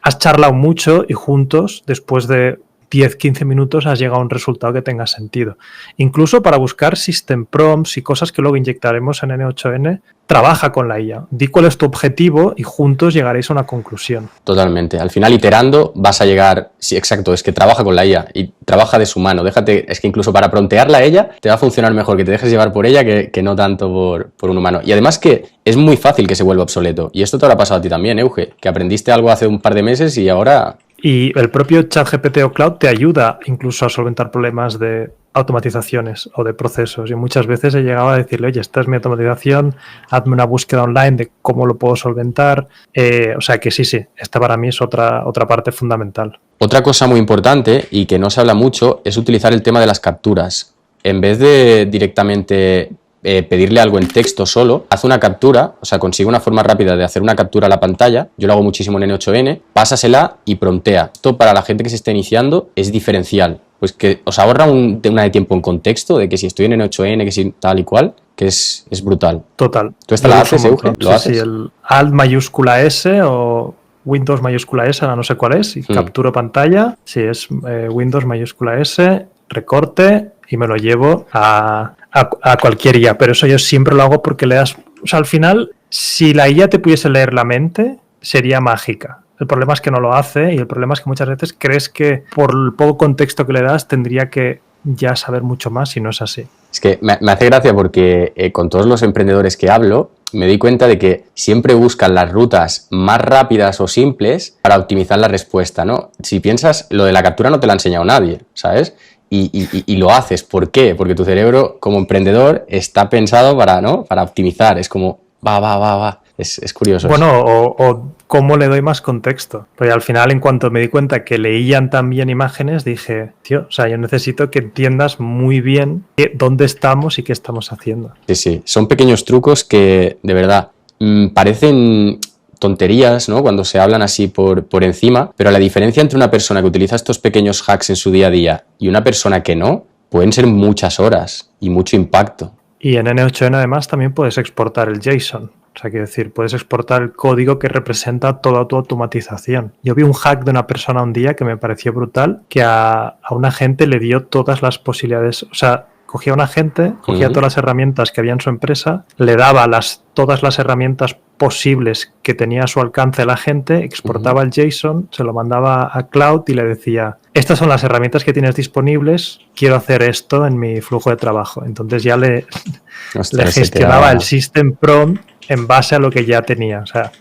has charlado mucho y juntos, después de 10-15 minutos, has llegado a un resultado que tenga sentido. Incluso para buscar system prompts y cosas que luego inyectaremos en N8N, trabaja con la IA. Di cuál es tu objetivo y juntos llegaréis a una conclusión. Totalmente. Al final, iterando, vas a llegar... Sí, exacto, es que trabaja con la IA y trabaja de su mano. Es que incluso para promptearla a ella, te va a funcionar mejor que te dejes llevar por ella que no tanto por un humano. Y además que es muy fácil que se vuelva obsoleto. Y esto te habrá pasado a ti también, Euge, que aprendiste algo hace un par de meses y ahora... Y el propio ChatGPT o Cloud te ayuda incluso a solventar problemas de automatizaciones o de procesos. Y muchas veces he llegado a decirle, oye, esta es mi automatización, hazme una búsqueda online de cómo lo puedo solventar. O sea que sí, esta para mí es otra parte fundamental. Otra cosa muy importante y que no se habla mucho es utilizar el tema de las capturas. En vez de directamente pedirle algo en texto solo, haz una captura, o sea, consigue una forma rápida de hacer una captura a la pantalla, yo lo hago muchísimo en N8N, pásasela y promptea. Esto para la gente que se esté iniciando es diferencial, pues que os ahorra una de tiempo en contexto, de que si estoy en N8N, que si tal y cual, que es brutal. Total. ¿Tú esta la haces, Euge? ¿Lo haces? Sí, el Alt mayúscula S o Windows mayúscula S, ahora no sé cuál es, y capturo pantalla. Sí, es Windows mayúscula S, recorte y me lo llevo a cualquier IA. Pero eso yo siempre lo hago porque le das... O sea, al final, si la IA te pudiese leer la mente, sería mágica. El problema es que no lo hace y el problema es que muchas veces crees que por el poco contexto que le das tendría que ya saber mucho más y no es así. Es que me hace gracia porque con todos los emprendedores que hablo me di cuenta de que siempre buscan las rutas más rápidas o simples para optimizar la respuesta, ¿no? Si piensas, lo de la captura no te lo ha enseñado nadie, ¿sabes? Y lo haces. ¿Por qué? Porque tu cerebro como emprendedor está pensado para optimizar. Es como, va. Es curioso. Bueno, o cómo le doy más contexto. Porque al final, en cuanto me di cuenta que leían también imágenes, dije, tío, o sea, yo necesito que entiendas muy bien dónde estamos y qué estamos haciendo. Sí. Son pequeños trucos que, de verdad, parecen tonterías, ¿no? Cuando se hablan así por encima, pero la diferencia entre una persona que utiliza estos pequeños hacks en su día a día y una persona que no, pueden ser muchas horas y mucho impacto. Y en N8N además también puedes exportar el JSON. O sea, quiero decir, puedes exportar el código que representa toda tu automatización. Yo vi un hack de una persona un día que me pareció brutal, que a una gente le dio todas las posibilidades. O sea, cogía a una gente, cogía todas las herramientas que había en su empresa, le daba todas las herramientas posibles que tenía a su alcance la gente, exportaba el JSON, se lo mandaba a Cloud y le decía, estas son las herramientas que tienes disponibles, quiero hacer esto en mi flujo de trabajo. Entonces ya le gestionaba el System Prompt en base a lo que ya tenía. O sea,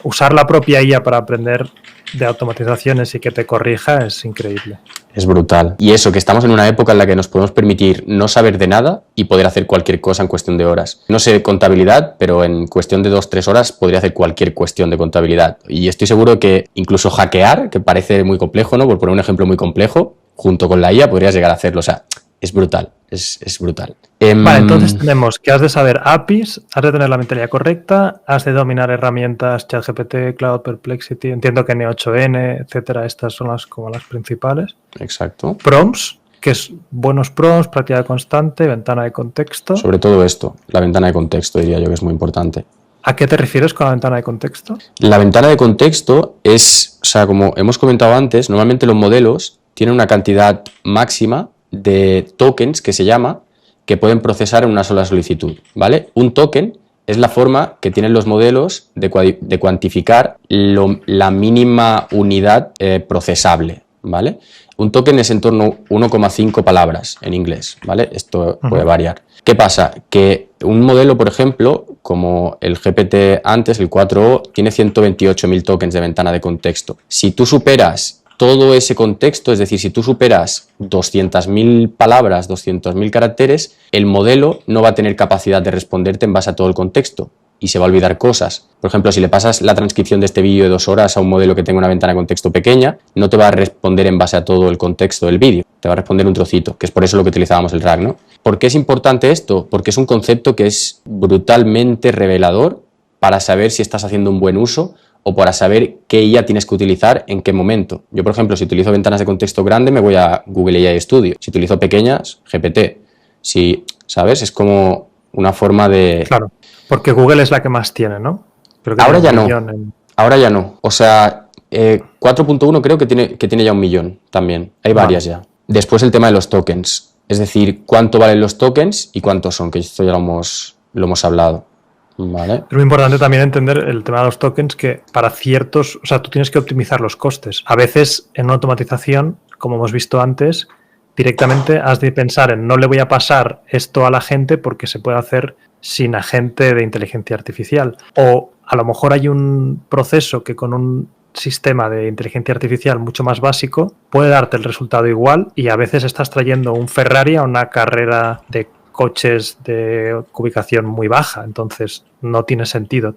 usar la propia IA para aprender de automatizaciones y que te corrija es increíble. Es brutal. Y eso, que estamos en una época en la que nos podemos permitir no saber de nada y poder hacer cualquier cosa en cuestión de horas. No sé contabilidad, pero en cuestión de 2-3 horas podría hacer cualquier cuestión de contabilidad. Y estoy seguro que incluso hackear, que parece muy complejo, ¿no? Por poner un ejemplo muy complejo, junto con la IA podrías llegar a hacerlo. O sea, es brutal. Es brutal. Vale, entonces tenemos que has de saber APIs, has de tener la mentalidad correcta, has de dominar herramientas ChatGPT, Cloud, Perplexity, entiendo que N8N, etcétera, estas son como las principales. Exacto. Prompts, que es buenos prompts, práctica constante, ventana de contexto. Sobre todo esto, la ventana de contexto diría yo que es muy importante. ¿A qué te refieres con la ventana de contexto? La ventana de contexto es, o sea, como hemos comentado antes, normalmente los modelos tienen una cantidad máxima de tokens, que se llama, que pueden procesar en una sola solicitud, ¿vale? Un token es la forma que tienen los modelos de cuantificar la mínima unidad procesable, ¿vale? Un token es en torno a 1,5 palabras en inglés, ¿vale? Esto puede variar. ¿Qué pasa? Que un modelo, por ejemplo, como el GPT antes, el 4o, tiene 128.000 tokens de ventana de contexto. Si tú superas todo ese contexto, es decir, si tú superas 200.000 palabras, 200.000 caracteres, el modelo no va a tener capacidad de responderte en base a todo el contexto y se va a olvidar cosas. Por ejemplo, si le pasas la transcripción de este vídeo de 2 horas a un modelo que tenga una ventana de contexto pequeña, no te va a responder en base a todo el contexto del vídeo, te va a responder un trocito, que es por eso lo que utilizábamos el RAG, ¿no? ¿Por qué es importante esto? Porque es un concepto que es brutalmente revelador para saber si estás haciendo un buen uso o para saber qué IA tienes que utilizar en qué momento. Yo, por ejemplo, si utilizo ventanas de contexto grande, me voy a Google AI Studio. Si utilizo pequeñas, GPT. Si, ¿sabes? Es como una forma de... Claro, porque Google es la que más tiene, ¿no? Creo que ahora ya no. En... Ahora ya no. O sea, 4.1 creo que tiene ya 1 millón también. Hay varias ya. Después el tema de los tokens. Es decir, cuánto valen los tokens y cuántos son, que esto ya lo hemos hablado. Vale. Es muy importante también entender el tema de los tokens, que para ciertos, o sea, tú tienes que optimizar los costes. A veces en una automatización, como hemos visto antes, directamente has de pensar en no le voy a pasar esto a la gente porque se puede hacer sin agente de inteligencia artificial. O a lo mejor hay un proceso que con un sistema de inteligencia artificial mucho más básico puede darte el resultado igual y a veces estás trayendo un Ferrari a una carrera de coches de ubicación muy baja, entonces no tiene sentido.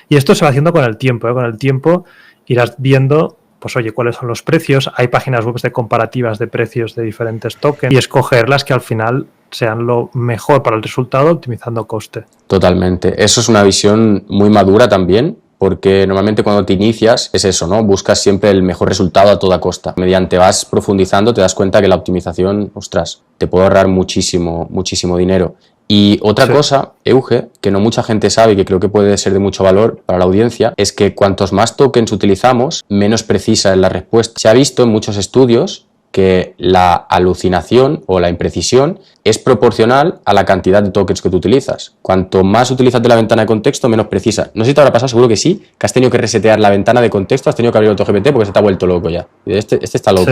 Y esto se va haciendo con el tiempo, ¿eh? Con el tiempo irás viendo, pues oye, cuáles son los precios. Hay páginas web de comparativas de precios de diferentes tokens y escoger las que al final sean lo mejor para el resultado, optimizando coste. Totalmente. Eso es una visión muy madura también, porque normalmente cuando te inicias es eso, ¿no? Buscas siempre el mejor resultado a toda costa. Mediante vas profundizando te das cuenta que la optimización, ostras, te puede ahorrar muchísimo dinero. Y otra Sí. cosa, Euge, que no mucha gente sabe y que creo que puede ser de mucho valor para la audiencia, es que cuantos más tokens utilizamos, menos precisa es la respuesta. Se ha visto en muchos estudios que la alucinación o la imprecisión es proporcional a la cantidad de tokens que tú utilizas. Cuanto más utilizas de la ventana de contexto, menos precisa. No sé si te habrá pasado, seguro que sí, que has tenido que resetear la ventana de contexto, has tenido que abrir AutoGPT porque se te ha vuelto loco ya. Este está loco.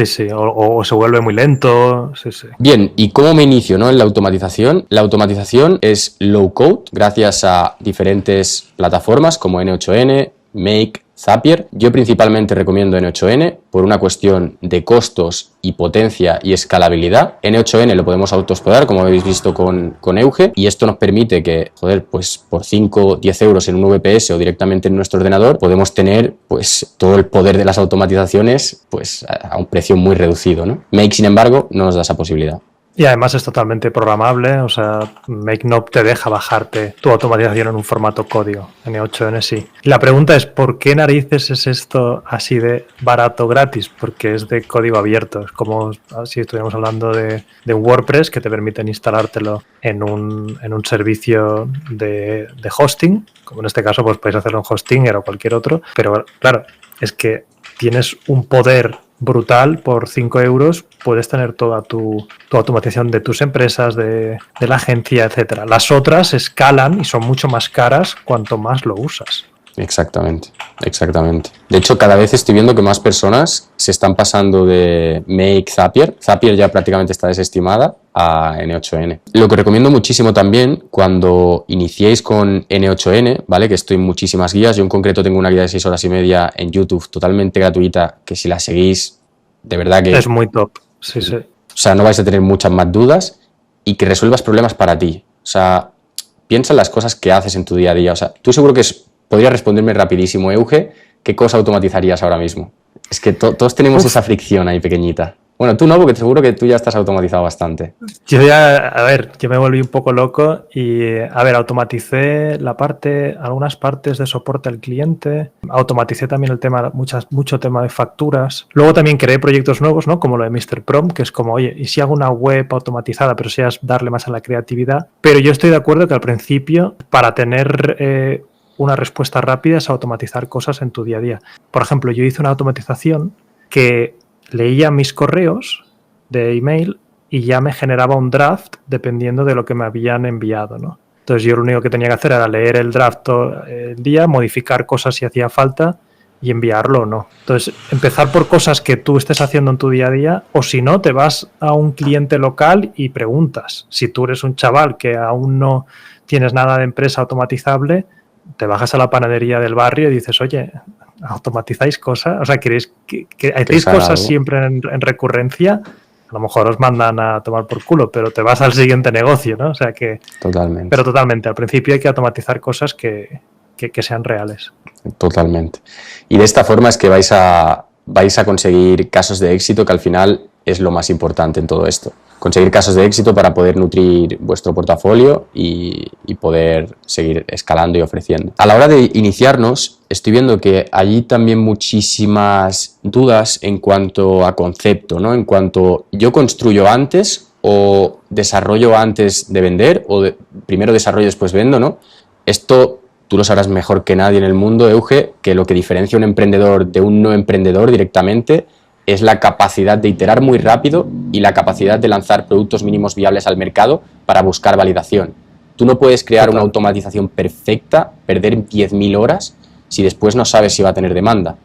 Sí. O se vuelve muy lento. Sí. Bien, ¿y cómo me inicio, no, en la automatización? La automatización es low code gracias a diferentes plataformas como N8N, Make, Zapier. Yo principalmente recomiendo N8N por una cuestión de costos y potencia y escalabilidad. N8N lo podemos autohospedar, como habéis visto con Euge, y esto nos permite que, pues por 5, 10 euros en un VPS o directamente en nuestro ordenador, podemos tener pues todo el poder de las automatizaciones pues a un precio muy reducido, ¿no? Make, sin embargo, no nos da esa posibilidad. Y además es totalmente programable, o sea, Make no te deja bajarte tu automatización en un formato código, N8N sí. La pregunta es, ¿por qué narices es esto así de barato gratis? Porque es de código abierto, es como si estuviéramos hablando de WordPress que te permiten instalártelo en un servicio de hosting, como en este caso pues puedes hacerlo en Hostinger o cualquier otro, pero claro, es que tienes un poder brutal. Por 5 euros puedes tener toda tu automatización de tus empresas, de la agencia, etcétera. Las otras escalan y son mucho más caras cuanto más lo usas. Exactamente. De hecho, cada vez estoy viendo que más personas se están pasando de Make Zapier. Zapier ya prácticamente está desestimada a N8N. Lo que recomiendo muchísimo también cuando iniciéis con N8N, ¿vale? Que estoy en muchísimas guías. Yo en concreto tengo una guía de 6 horas y media en YouTube totalmente gratuita que si la seguís, de verdad que... Es muy top, sí. O sea, no vais a tener muchas más dudas y que resuelvas problemas para ti. O sea, piensa en las cosas que haces en tu día a día. O sea, tú seguro que podrías responderme rapidísimo, Euge, ¿qué cosa automatizarías ahora mismo? Es que todos tenemos esa fricción ahí pequeñita. Bueno, tú no, porque seguro que tú ya estás automatizado bastante. Yo me volví un poco loco y, automaticé algunas partes de soporte al cliente, automaticé también el tema, mucho tema de facturas. Luego también creé proyectos nuevos, ¿no? Como lo de Mr. Prom, que es como, oye, ¿y si hago una web automatizada, pero si es darle más a la creatividad? Pero yo estoy de acuerdo que al principio, para tener una respuesta rápida, es automatizar cosas en tu día a día. Por ejemplo, yo hice una automatización que leía mis correos de email y ya me generaba un draft dependiendo de lo que me habían enviado, ¿no? Entonces yo lo único que tenía que hacer era leer el draft todo el día, modificar cosas si hacía falta y enviarlo o no. Entonces, empezar por cosas que tú estés haciendo en tu día a día, o si no, te vas a un cliente local y preguntas. Si tú eres un chaval que aún no tienes nada de empresa automatizable, te bajas a la panadería del barrio y dices, oye, ¿automatizáis cosas? O sea, ¿hacéis cosas siempre en recurrencia? A lo mejor os mandan a tomar por culo, pero te vas al siguiente negocio, ¿no? O sea que... Totalmente. Pero totalmente, al principio hay que automatizar cosas que sean reales. Totalmente. Y de esta forma es que vais a conseguir casos de éxito, que al final es lo más importante en todo esto. Conseguir casos de éxito para poder nutrir vuestro portafolio y poder seguir escalando y ofreciendo. A la hora de iniciarnos, estoy viendo que hay también muchísimas dudas en cuanto a concepto, ¿no? En cuanto yo construyo antes o desarrollo antes de vender o primero desarrollo y después vendo, ¿no? Esto tú lo sabrás mejor que nadie en el mundo, Euge, que lo que diferencia a un emprendedor de un no emprendedor directamente es la capacidad de iterar muy rápido y la capacidad de lanzar productos mínimos viables al mercado para buscar validación. Tú no puedes crear una automatización perfecta, perder 10.000 horas, si después no sabes si va a tener demanda.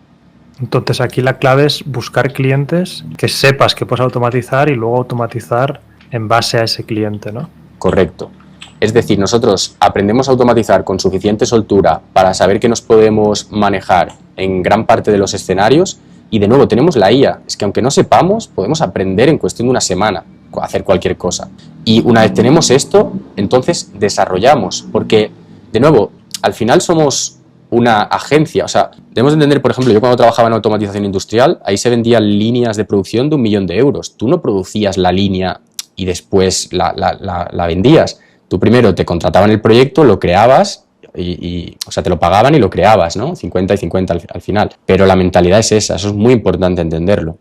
Entonces aquí la clave es buscar clientes que sepas que puedes automatizar y luego automatizar en base a ese cliente, ¿no? Correcto. Es decir, nosotros aprendemos a automatizar con suficiente soltura para saber que nos podemos manejar en gran parte de los escenarios. Y de nuevo, tenemos la IA. Es que aunque no sepamos, podemos aprender en cuestión de una semana a hacer cualquier cosa. Y una vez tenemos esto, entonces desarrollamos. Porque, de nuevo, al final somos una agencia. O sea, debemos entender, por ejemplo, yo cuando trabajaba en automatización industrial, ahí se vendían líneas de producción de 1 millón de euros. Tú no producías la línea y después la vendías. Tú primero te contrataban el proyecto, lo creabas o sea, te lo pagaban y lo creabas, ¿no? 50 y 50 al final. Pero la mentalidad es esa, eso es muy importante entenderlo.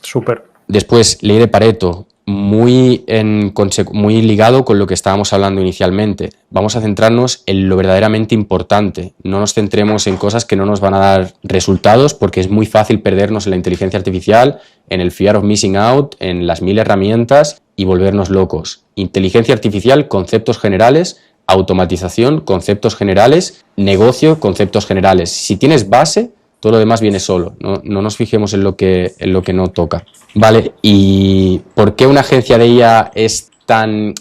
Súper. Después, ley de Pareto, muy ligado con lo que estábamos hablando inicialmente. Vamos a centrarnos en lo verdaderamente importante. No nos centremos en cosas que no nos van a dar resultados, porque es muy fácil perdernos en la inteligencia artificial, en el fear of missing out, en las 1000 herramientas y volvernos locos. Inteligencia artificial, conceptos generales; automatización, conceptos generales; negocio, conceptos generales. Si tienes base, todo lo demás viene solo. No nos fijemos en lo que no toca. Vale, ¿y por qué una agencia de IA es tan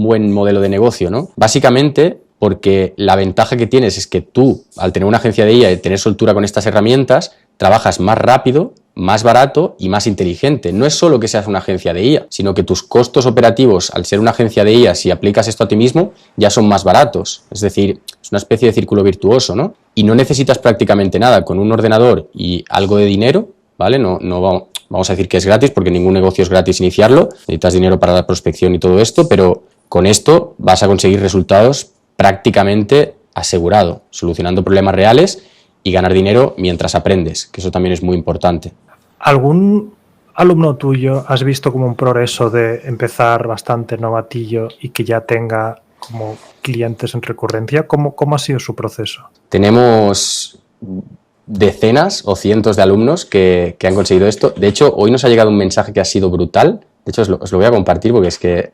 buen modelo de negocio, ¿no? Básicamente porque la ventaja que tienes es que tú, al tener una agencia de IA y tener soltura con estas herramientas, trabajas más rápido, más barato y más inteligente. No es solo que seas una agencia de IA, sino que tus costos operativos, al ser una agencia de IA, si aplicas esto a ti mismo, ya son más baratos. Es decir, es una especie de círculo virtuoso, ¿no? Y no necesitas prácticamente nada. Con un ordenador y algo de dinero, ¿vale? No vamos a decir que es gratis, porque ningún negocio es gratis iniciarlo. Necesitas dinero para la prospección y todo esto, pero con esto vas a conseguir resultados prácticamente asegurado, solucionando problemas reales y ganar dinero mientras aprendes, que eso también es muy importante. ¿Algún alumno tuyo has visto como un progreso de empezar bastante novatillo y que ya tenga como clientes en recurrencia? ¿Cómo ha sido su proceso? Tenemos decenas o cientos de alumnos que han conseguido esto. De hecho, hoy nos ha llegado un mensaje que ha sido brutal. De hecho, os lo voy a compartir porque es que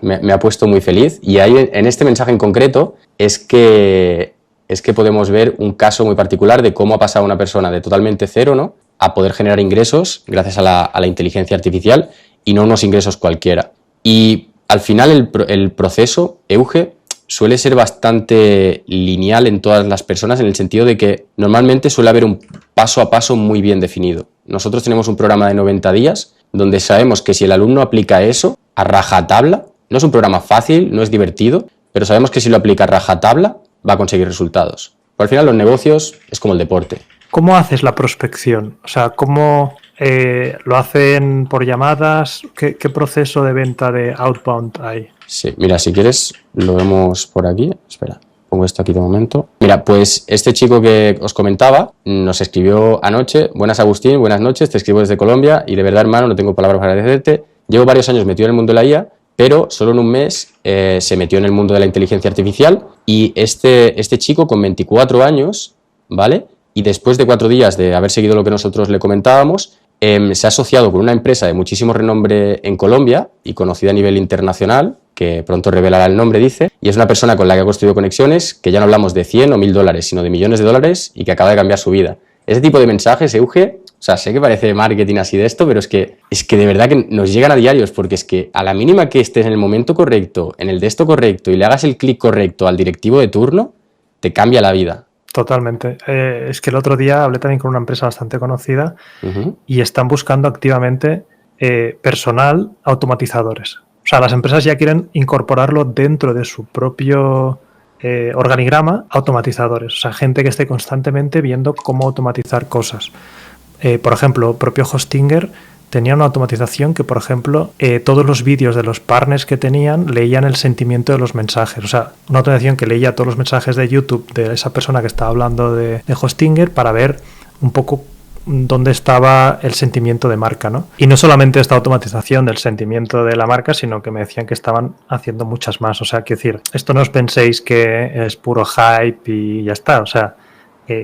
me ha puesto muy feliz. Y ahí, en este mensaje en concreto, es que podemos ver un caso muy particular de cómo ha pasado una persona de totalmente cero, ¿no?, a poder generar ingresos gracias a la inteligencia artificial, y no unos ingresos cualquiera. Y al final el proceso, Euge, suele ser bastante lineal en todas las personas, en el sentido de que normalmente suele haber un paso a paso muy bien definido. Nosotros tenemos un programa de 90 días donde sabemos que si el alumno aplica eso a rajatabla, no es un programa fácil, no es divertido, pero sabemos que si lo aplica a rajatabla va a conseguir resultados. Pero al final los negocios es como el deporte. ¿Cómo haces la prospección? O sea, ¿cómo lo hacen por llamadas? ¿Qué proceso de venta de outbound hay? Sí, mira, si quieres lo vemos por aquí. Espera, pongo esto aquí de momento. Mira, pues este chico que os comentaba nos escribió anoche: buenas Agustín, buenas noches, te escribo desde Colombia y de verdad, hermano, no tengo palabras para agradecerte. Llevo varios años metido en el mundo de la IA, pero solo en un mes se metió en el mundo de la inteligencia artificial, y este chico con 24 años, ¿vale?, y después de 4 días de haber seguido lo que nosotros le comentábamos, se ha asociado con una empresa de muchísimo renombre en Colombia y conocida a nivel internacional, que pronto revelará el nombre, dice, y es una persona con la que ha construido conexiones, que ya no hablamos de 100 o 1000 dólares, sino de millones de dólares, y que acaba de cambiar su vida. Ese tipo de mensajes, Euge, o sea, sé que parece marketing así de esto, pero es que de verdad que nos llegan a diarios, porque es que a la mínima que estés en el momento correcto, en el de esto correcto, y le hagas el clic correcto al directivo de turno, te cambia la vida. Totalmente. Es que el otro día hablé también con una empresa bastante conocida y están buscando activamente personal automatizadores. O sea, las empresas ya quieren incorporarlo dentro de su propio organigrama, automatizadores. O sea, gente que esté constantemente viendo cómo automatizar cosas. Por ejemplo, propio Hostinger tenía una automatización que, por ejemplo, todos los vídeos de los partners que tenían leían el sentimiento de los mensajes. O sea, una automatización que leía todos los mensajes de YouTube de esa persona que estaba hablando de Hostinger, para ver un poco dónde estaba el sentimiento de marca, ¿no? Y no solamente esta automatización del sentimiento de la marca, sino que me decían que estaban haciendo muchas más. O sea, quiero decir, esto no os penséis que es puro hype y ya está. O sea,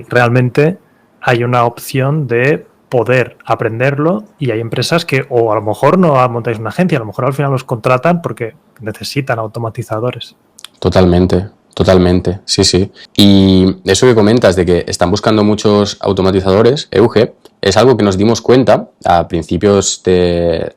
realmente hay una opción de poder aprenderlo, y hay empresas que, o a lo mejor no montáis una agencia, a lo mejor al final los contratan porque necesitan automatizadores. Totalmente, sí. Y eso que comentas de que están buscando muchos automatizadores, Euge, es algo que nos dimos cuenta a principios de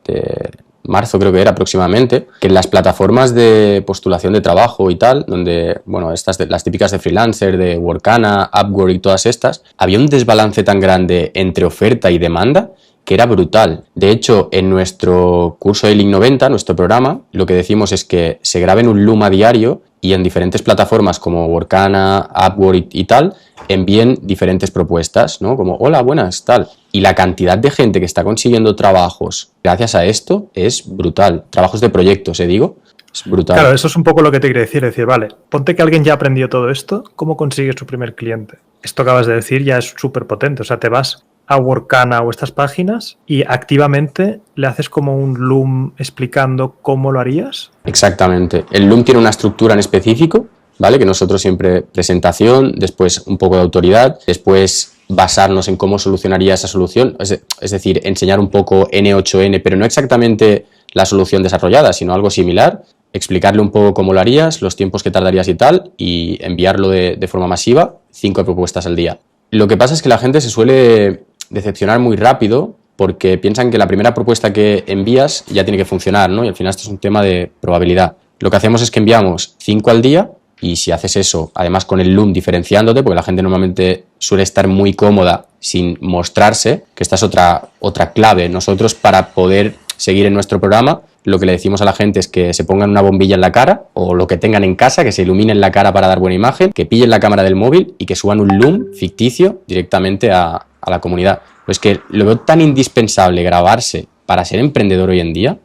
marzo, creo que era aproximadamente, que en las plataformas de postulación de trabajo y tal, donde, bueno, las típicas de Freelancer, de Workana, Upwork y todas estas, había un desbalance tan grande entre oferta y demanda que era brutal. De hecho, en nuestro curso de Link 90, nuestro programa, lo que decimos es que se graben un Loom a diario y en diferentes plataformas como Workana, Upwork y tal, envíen diferentes propuestas, ¿no? Como, hola, buenas, tal. Y la cantidad de gente que está consiguiendo trabajos gracias a esto es brutal. Trabajos de proyectos, digo, es brutal. Claro, eso es un poco lo que te quiero decir. Es decir, vale, ponte que alguien ya aprendió todo esto, ¿cómo consigue su primer cliente? Esto que acabas de decir ya es súper potente. O sea, te vas a Workana o estas páginas y activamente le haces como un Loom explicando cómo lo harías. Exactamente. El Loom tiene una estructura en específico, ¿vale? Que nosotros siempre presentación, después un poco de autoridad, después basarnos en cómo solucionaría esa solución, es decir, enseñar un poco N8N, pero no exactamente la solución desarrollada, sino algo similar, explicarle un poco cómo lo harías, los tiempos que tardarías y tal, y enviarlo de forma masiva, 5 propuestas al día. Lo que pasa es que la gente se suele decepcionar muy rápido porque piensan que la primera propuesta que envías ya tiene que funcionar, ¿no? Y al final esto es un tema de probabilidad. Lo que hacemos es que enviamos 5 al día y si haces eso, además con el Loom diferenciándote, porque la gente normalmente suele estar muy cómoda sin mostrarse, que esta es otra clave. Nosotros para poder seguir en nuestro programa, lo que le decimos a la gente es que se pongan una bombilla en la cara o lo que tengan en casa, que se iluminen la cara para dar buena imagen, que pillen la cámara del móvil y que suban un Loom ficticio directamente a la comunidad. Pues que lo veo tan indispensable grabarse para ser emprendedor hoy en día.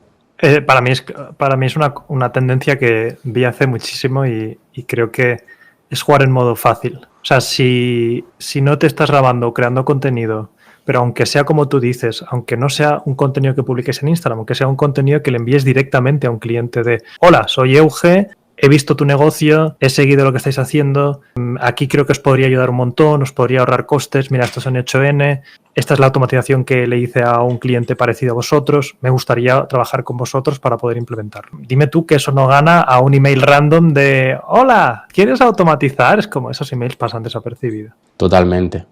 Para mí es una tendencia que vi hace muchísimo y creo que es jugar en modo fácil. O sea, si no te estás grabando o creando contenido, pero aunque sea como tú dices, aunque no sea un contenido que publiques en Instagram, aunque sea un contenido que le envíes directamente a un cliente de hola, soy Euge, he visto tu negocio, he seguido lo que estáis haciendo, aquí creo que os podría ayudar un montón, os podría ahorrar costes, mira, esto es N8N, esta es la automatización que le hice a un cliente parecido a vosotros, me gustaría trabajar con vosotros para poder implementarlo. Dime tú que eso no gana a un email random de hola, ¿quieres automatizar? Es como esos emails pasan desapercibidos. Totalmente.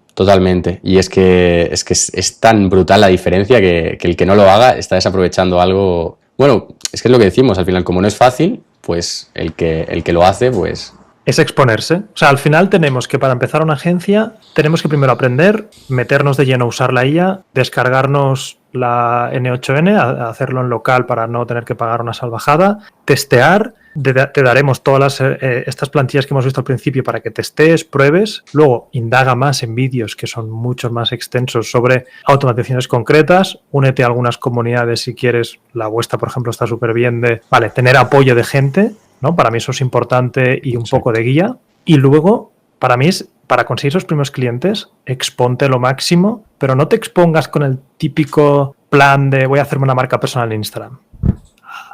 Y es que es tan brutal la diferencia que el que no lo haga está desaprovechando algo. Bueno, es que es lo que decimos, al final como no es fácil, pues el que lo hace, pues... Es exponerse. O sea, al final tenemos que para empezar una agencia, tenemos que primero aprender, meternos de lleno a usar la IA, descargarnos la N8N, hacerlo en local para no tener que pagar una salvajada, testear, te daremos todas estas plantillas que hemos visto al principio para que testees, pruebes, luego indaga más en vídeos que son mucho más extensos sobre automatizaciones concretas, únete a algunas comunidades si quieres, la vuestra por ejemplo está súper bien de, vale, tener apoyo de gente, ¿no? Para mí eso es importante y un poco de guía. Y luego, para mí es, para conseguir esos primeros clientes, exponte lo máximo, pero no te expongas con el típico plan de voy a hacerme una marca personal en Instagram.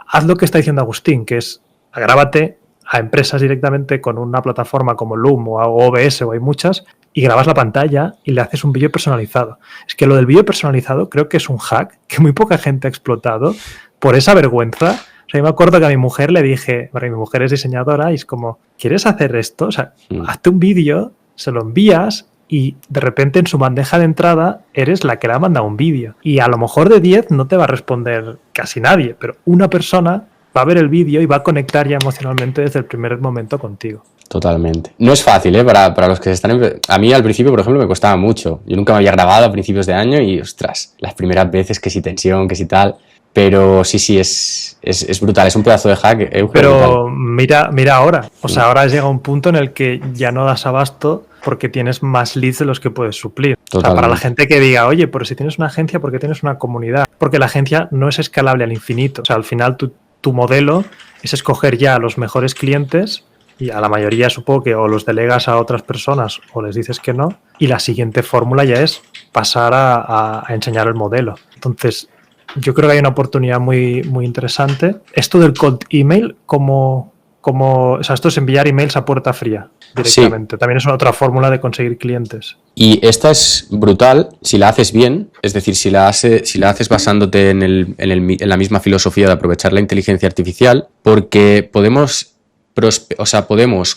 Haz lo que está diciendo Agustín, que es grábate a empresas directamente con una plataforma como Loom o OBS o hay muchas y grabas la pantalla y le haces un vídeo personalizado. Es que lo del vídeo personalizado creo que es un hack que muy poca gente ha explotado por esa vergüenza. O sea, yo me acuerdo que a mi mujer le dije, bueno, mi mujer es diseñadora y es como, ¿quieres hacer esto? O sea, hazte un vídeo, se lo envías y de repente en su bandeja de entrada eres la que le ha mandado un vídeo. Y a lo mejor de 10 no te va a responder casi nadie, pero una persona va a ver el vídeo y va a conectar ya emocionalmente desde el primer momento contigo. Totalmente. No es fácil, ¿eh? Para los que se están... A mí al principio, por ejemplo, me costaba mucho. Yo nunca me había grabado a principios de año y, ostras, las primeras veces que si tensión, que si tal... Pero sí, es brutal, es un pedazo de hack. Pero mira ahora, o sea, ahora llega un punto en el que ya no das abasto porque tienes más leads de los que puedes suplir. Totalmente. O sea, para la gente que diga, oye, pero si tienes una agencia, ¿por qué tienes una comunidad? Porque la agencia no es escalable al infinito. O sea, al final tu modelo es escoger ya a los mejores clientes y a la mayoría supongo que o los delegas a otras personas o les dices que no y la siguiente fórmula ya es pasar a enseñar el modelo. Entonces... Yo creo que hay una oportunidad muy, muy interesante. Esto del cold email, o sea, esto es enviar emails a puerta fría directamente. Sí. También es otra fórmula de conseguir clientes. Y esta es brutal si la haces bien, es decir, si la haces basándote en la misma filosofía de aprovechar la inteligencia artificial, porque podemos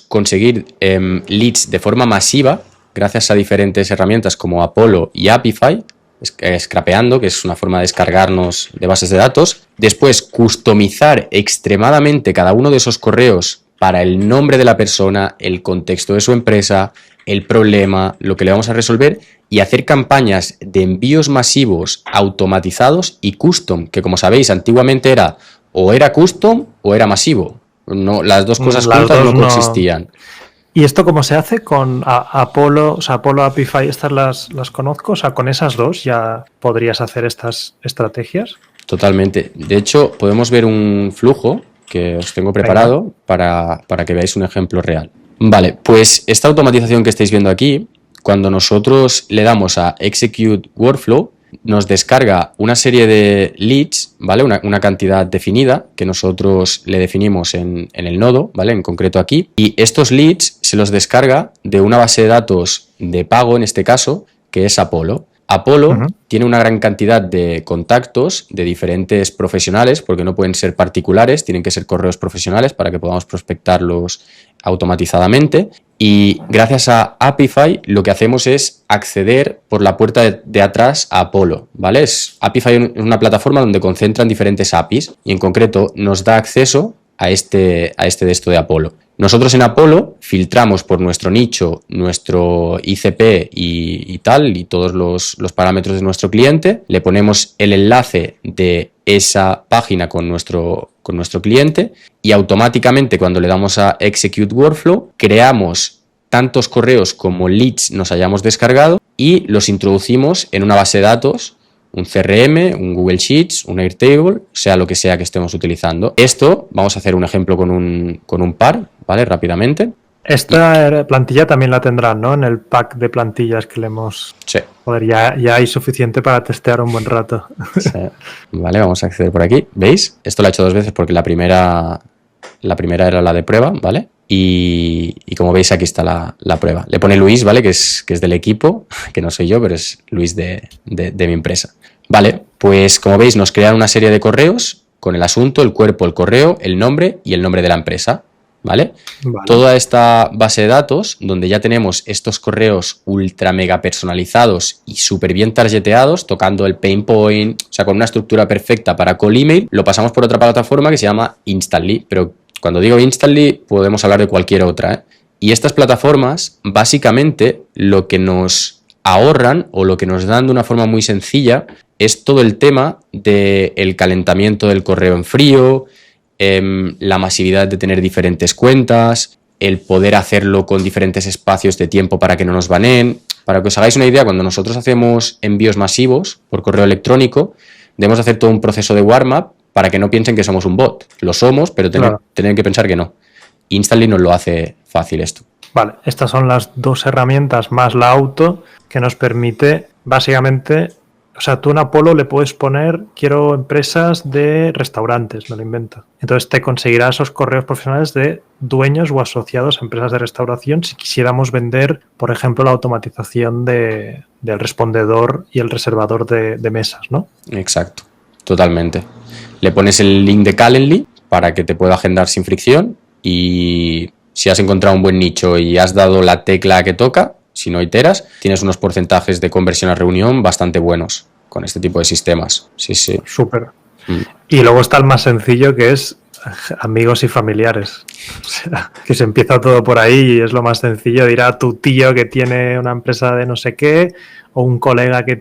conseguir leads de forma masiva gracias a diferentes herramientas como Apollo y Apify, scrapeando, que es una forma de descargarnos de bases de datos, después customizar extremadamente cada uno de esos correos para el nombre de la persona, el contexto de su empresa, el problema, lo que le vamos a resolver y hacer campañas de envíos masivos automatizados y custom, que como sabéis antiguamente era custom o era masivo, no, las dos cosas juntas no coexistían. ¿Y esto cómo se hace con Apollo? O sea, Apollo, Apify, estas las conozco. O sea, con esas dos ya podrías hacer estas estrategias. Totalmente. De hecho, podemos ver un flujo que os tengo preparado para que veáis un ejemplo real. Vale, pues esta automatización que estáis viendo aquí cuando nosotros le damos a Execute Workflow, nos descarga una serie de leads, ¿vale? Una cantidad definida que nosotros le definimos en el nodo, ¿vale? En concreto aquí. Y estos leads se los descarga de una base de datos de pago, en este caso, que es Apollo. Apollo tiene una gran cantidad de contactos de diferentes profesionales, porque no pueden ser particulares, tienen que ser correos profesionales para que podamos prospectarlos automatizadamente. Y gracias a Apify lo que hacemos es acceder por la puerta de atrás a Apollo, ¿vale? Apify es una plataforma donde concentran diferentes APIs y en concreto nos da acceso a este de esto de Apollo. Nosotros en Apollo filtramos por nuestro nicho, nuestro ICP y tal, y todos los parámetros de nuestro cliente, le ponemos el enlace de esa página con nuestro cliente y automáticamente cuando le damos a Execute Workflow, creamos tantos correos como leads nos hayamos descargado y los introducimos en una base de datos, un CRM, un Google Sheets, un Airtable, sea lo que sea que estemos utilizando. Esto, vamos a hacer un ejemplo con un par, ¿vale? Rápidamente. Esta plantilla también la tendrán, ¿no? En el pack de plantillas que le hemos... Sí. Joder, ya hay suficiente para testear un buen rato. Sí. Vale, vamos a acceder por aquí. ¿Veis? Esto lo he hecho 2 veces porque la primera era la de prueba, ¿vale? Y como veis aquí está la prueba. Le pone Luis, ¿vale? Que es del equipo, que no soy yo, pero es Luis de mi empresa. Vale, pues como veis nos crean una serie de correos con el asunto, el cuerpo, el correo, el nombre y el nombre de la empresa. ¿Vale? Toda esta base de datos, donde ya tenemos estos correos ultra mega personalizados y súper bien targeteados, tocando el pain point, o sea, con una estructura perfecta para call email, lo pasamos por otra plataforma que se llama Instantly, pero cuando digo Instantly podemos hablar de cualquier otra, ¿eh? Y estas plataformas, básicamente, lo que nos ahorran o lo que nos dan de una forma muy sencilla es todo el tema del calentamiento del correo en frío, la masividad de tener diferentes cuentas, el poder hacerlo con diferentes espacios de tiempo para que no nos baneen. Para que os hagáis una idea, cuando nosotros hacemos envíos masivos por correo electrónico, debemos hacer todo un proceso de warm-up para que no piensen que somos un bot. Lo somos, pero tienen que pensar que no. Instantly nos lo hace fácil esto. Vale, estas son las 2 herramientas más la auto que nos permite básicamente... O sea, tú en Apollo le puedes poner, quiero empresas de restaurantes, me lo invento. Entonces te conseguirá esos correos profesionales de dueños o asociados a empresas de restauración si quisiéramos vender, por ejemplo, la automatización del respondedor y el reservador de mesas, ¿no? Exacto, totalmente. Le pones el link de Calendly para que te pueda agendar sin fricción y si has encontrado un buen nicho y has dado la tecla que toca, si no iteras, tienes unos porcentajes de conversión a reunión bastante buenos con este tipo de sistemas. Sí, sí. Súper. Y luego está el más sencillo, que es amigos y familiares. O sea, que se empieza todo por ahí y es lo más sencillo. Dirá tu tío que tiene una empresa de no sé qué o un colega que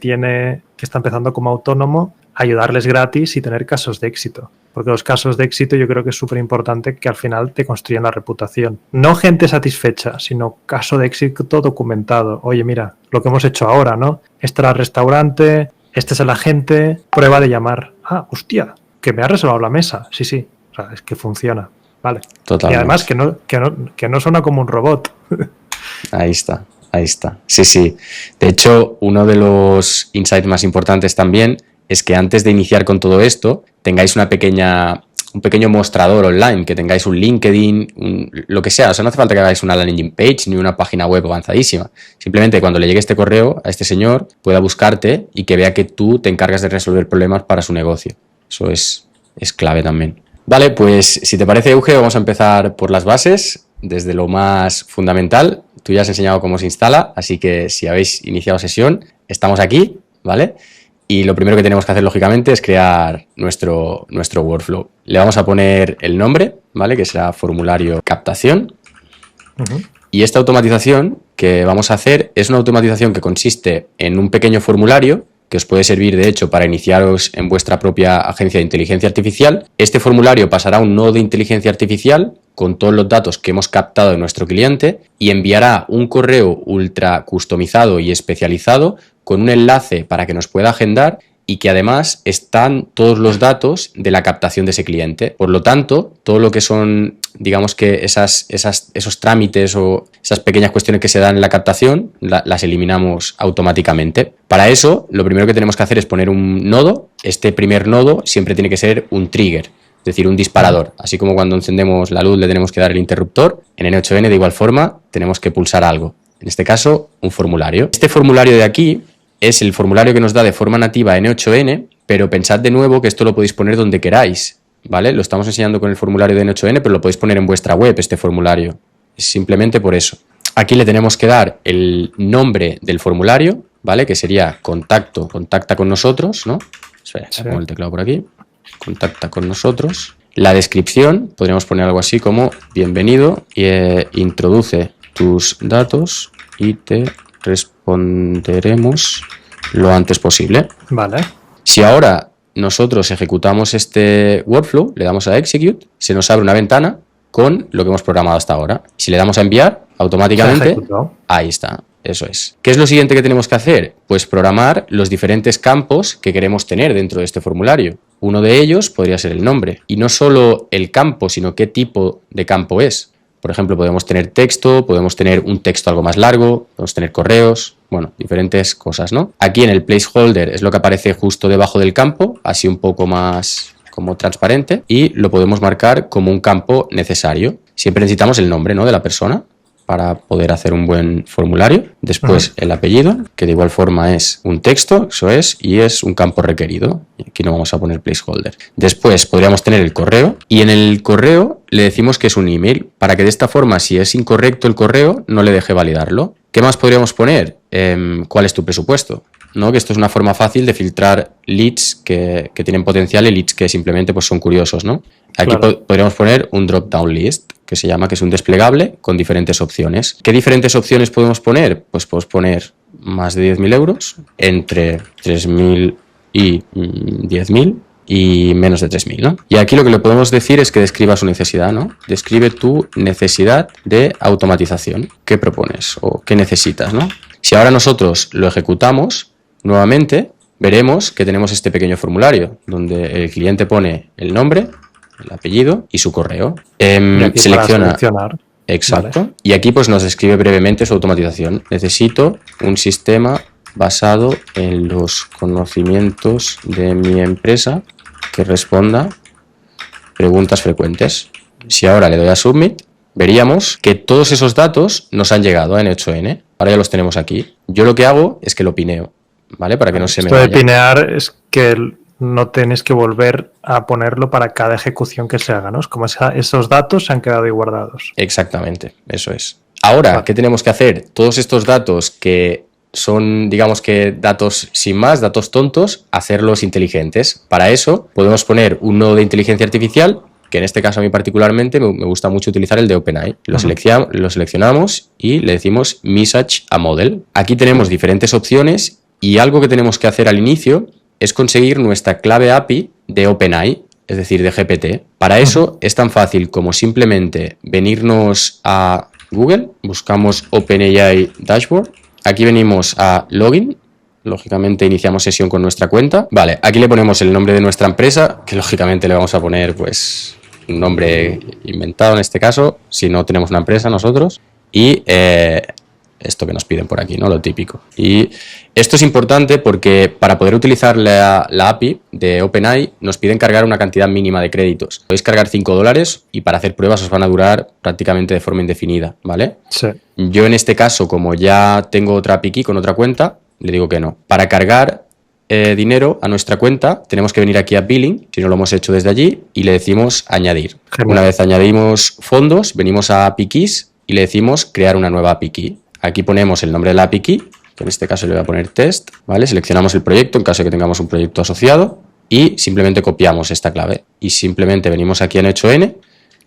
está empezando como autónomo, ayudarles gratis y tener casos de éxito. Porque los casos de éxito yo creo que es súper importante que al final te construyan la reputación. No gente satisfecha, sino caso de éxito documentado. Oye, mira, lo que hemos hecho ahora, ¿no? Este era el restaurante, este es el agente, prueba de llamar. Ah, hostia, que me ha reservado la mesa. Sí, sí, o sea, es que funciona. Vale. Totalmente. Y además que no suena como un robot. Ahí está. Sí, sí. De hecho, uno de los insights más importantes también es que antes de iniciar con todo esto, tengáis un pequeño mostrador online, que tengáis un LinkedIn, lo que sea. O sea, no hace falta que hagáis una landing page ni una página web avanzadísima. Simplemente cuando le llegue este correo a este señor, pueda buscarte y que vea que tú te encargas de resolver problemas para su negocio. Eso es clave también. Vale, pues si te parece, Euge, vamos a empezar por las bases, desde lo más fundamental. Tú ya has enseñado cómo se instala, así que si habéis iniciado sesión, estamos aquí, ¿vale? Y lo primero que tenemos que hacer, lógicamente, es crear nuestro workflow. Le vamos a poner el nombre, ¿vale? Que será formulario captación. Y esta automatización que vamos a hacer es una automatización que consiste en un pequeño formulario que os puede servir, de hecho, para iniciaros en vuestra propia agencia de inteligencia artificial. Este formulario pasará a un nodo de inteligencia artificial con todos los datos que hemos captado de nuestro cliente y enviará un correo ultra customizado y especializado con un enlace para que nos pueda agendar y que además están todos los datos de la captación de ese cliente. Por lo tanto, todo lo que son, digamos que esos trámites o esas pequeñas cuestiones que se dan en la captación, las eliminamos automáticamente. Para eso, lo primero que tenemos que hacer es poner un nodo. Este primer nodo siempre tiene que ser un trigger, es decir, un disparador. Así como cuando encendemos la luz le tenemos que dar el interruptor, en N8N de igual forma tenemos que pulsar algo. En este caso, un formulario. Este formulario de aquí es el formulario que nos da de forma nativa N8N, pero pensad de nuevo que esto lo podéis poner donde queráis, ¿vale? Lo estamos enseñando con el formulario de N8N, pero lo podéis poner en vuestra web, este formulario. Es simplemente por eso. Aquí le tenemos que dar el nombre del formulario, ¿vale? Que sería contacta con nosotros, ¿no? Espera, pongo el teclado por aquí. Contacta con nosotros. La descripción, podríamos poner algo así como bienvenido, introduce tus datos y te responderemos lo antes posible. Vale. Si ahora nosotros ejecutamos este workflow, le damos a execute, se nos abre una ventana con lo que hemos programado hasta ahora. Si le damos a enviar, automáticamente, ahí está, eso es. ¿Qué es lo siguiente que tenemos que hacer? Pues programar los diferentes campos que queremos tener dentro de este formulario. Uno de ellos podría ser el nombre. Y no solo el campo, sino qué tipo de campo es. Por ejemplo, podemos tener texto, podemos tener un texto algo más largo, podemos tener correos, bueno, diferentes cosas, ¿no? Aquí en el placeholder es lo que aparece justo debajo del campo, así un poco más como transparente, y lo podemos marcar como un campo necesario. Siempre necesitamos el nombre, ¿no?, de la persona para poder hacer un buen formulario. Después el apellido, que de igual forma es un texto, eso es, y es un campo requerido. Aquí no vamos a poner placeholder. Después podríamos tener el correo, y en el correo le decimos que es un email, para que de esta forma, si es incorrecto el correo, no le deje validarlo. ¿Qué más podríamos poner? ¿Cuál es tu presupuesto? ¿No? Que esto es una forma fácil de filtrar leads que tienen potencial y leads que simplemente pues, son curiosos, ¿no? Aquí podríamos poner un drop-down list, que se llama, que es un desplegable con diferentes opciones. ¿Qué diferentes opciones podemos poner? Pues podemos poner más de 10.000 euros, entre 3.000 y 10.000 y menos de 3.000, ¿no? Y aquí lo que le podemos decir es que describa su necesidad, ¿no? Describe tu necesidad de automatización. ¿Qué propones o qué necesitas, ¿no? Si ahora nosotros lo ejecutamos, nuevamente veremos que tenemos este pequeño formulario donde el cliente pone el nombre, el apellido y su correo. Selecciona. Exacto. Vale. Y aquí pues nos describe brevemente su automatización. Necesito un sistema basado en los conocimientos de mi empresa que responda preguntas frecuentes. Si ahora le doy a Submit, veríamos que todos esos datos nos han llegado a N8N. Ahora ya los tenemos aquí. Yo lo que hago es que lo pineo, ¿vale? Para que no se me vaya. Esto de pinear es que no tienes que volver a ponerlo para cada ejecución que se haga, ¿no? Es como esos datos se han quedado ahí guardados. Exactamente, eso es. Ahora, ¿qué tenemos que hacer? Todos estos datos que son, digamos que datos sin más, datos tontos, hacerlos inteligentes. Para eso podemos poner un nodo de inteligencia artificial, que en este caso a mí particularmente me gusta mucho utilizar el de OpenAI. Lo seleccionamos y le decimos Message a Model. Aquí tenemos diferentes opciones y algo que tenemos que hacer al inicio es conseguir nuestra clave API de OpenAI, es decir, de GPT. Para eso es tan fácil como simplemente venirnos a Google, buscamos OpenAI Dashboard, aquí venimos a Login, lógicamente iniciamos sesión con nuestra cuenta. Vale, aquí le ponemos el nombre de nuestra empresa, que lógicamente le vamos a poner pues un nombre inventado en este caso, si no tenemos una empresa nosotros, y esto que nos piden por aquí, ¿no? Lo típico. Y esto es importante porque para poder utilizar la API de OpenAI nos piden cargar una cantidad mínima de créditos. Podéis cargar $5 y para hacer pruebas os van a durar prácticamente de forma indefinida, ¿vale? Sí. Yo en este caso, como ya tengo otra API key con otra cuenta, le digo que no. Para cargar dinero a nuestra cuenta tenemos que venir aquí a Billing, si no lo hemos hecho desde allí, y le decimos añadir. Genial. Una vez añadimos fondos, venimos a API Keys y le decimos crear una nueva API Key. Aquí ponemos el nombre de la API Key, que en este caso le voy a poner test, ¿vale? Seleccionamos el proyecto en caso de que tengamos un proyecto asociado y simplemente copiamos esta clave. Y simplemente venimos aquí en N8N,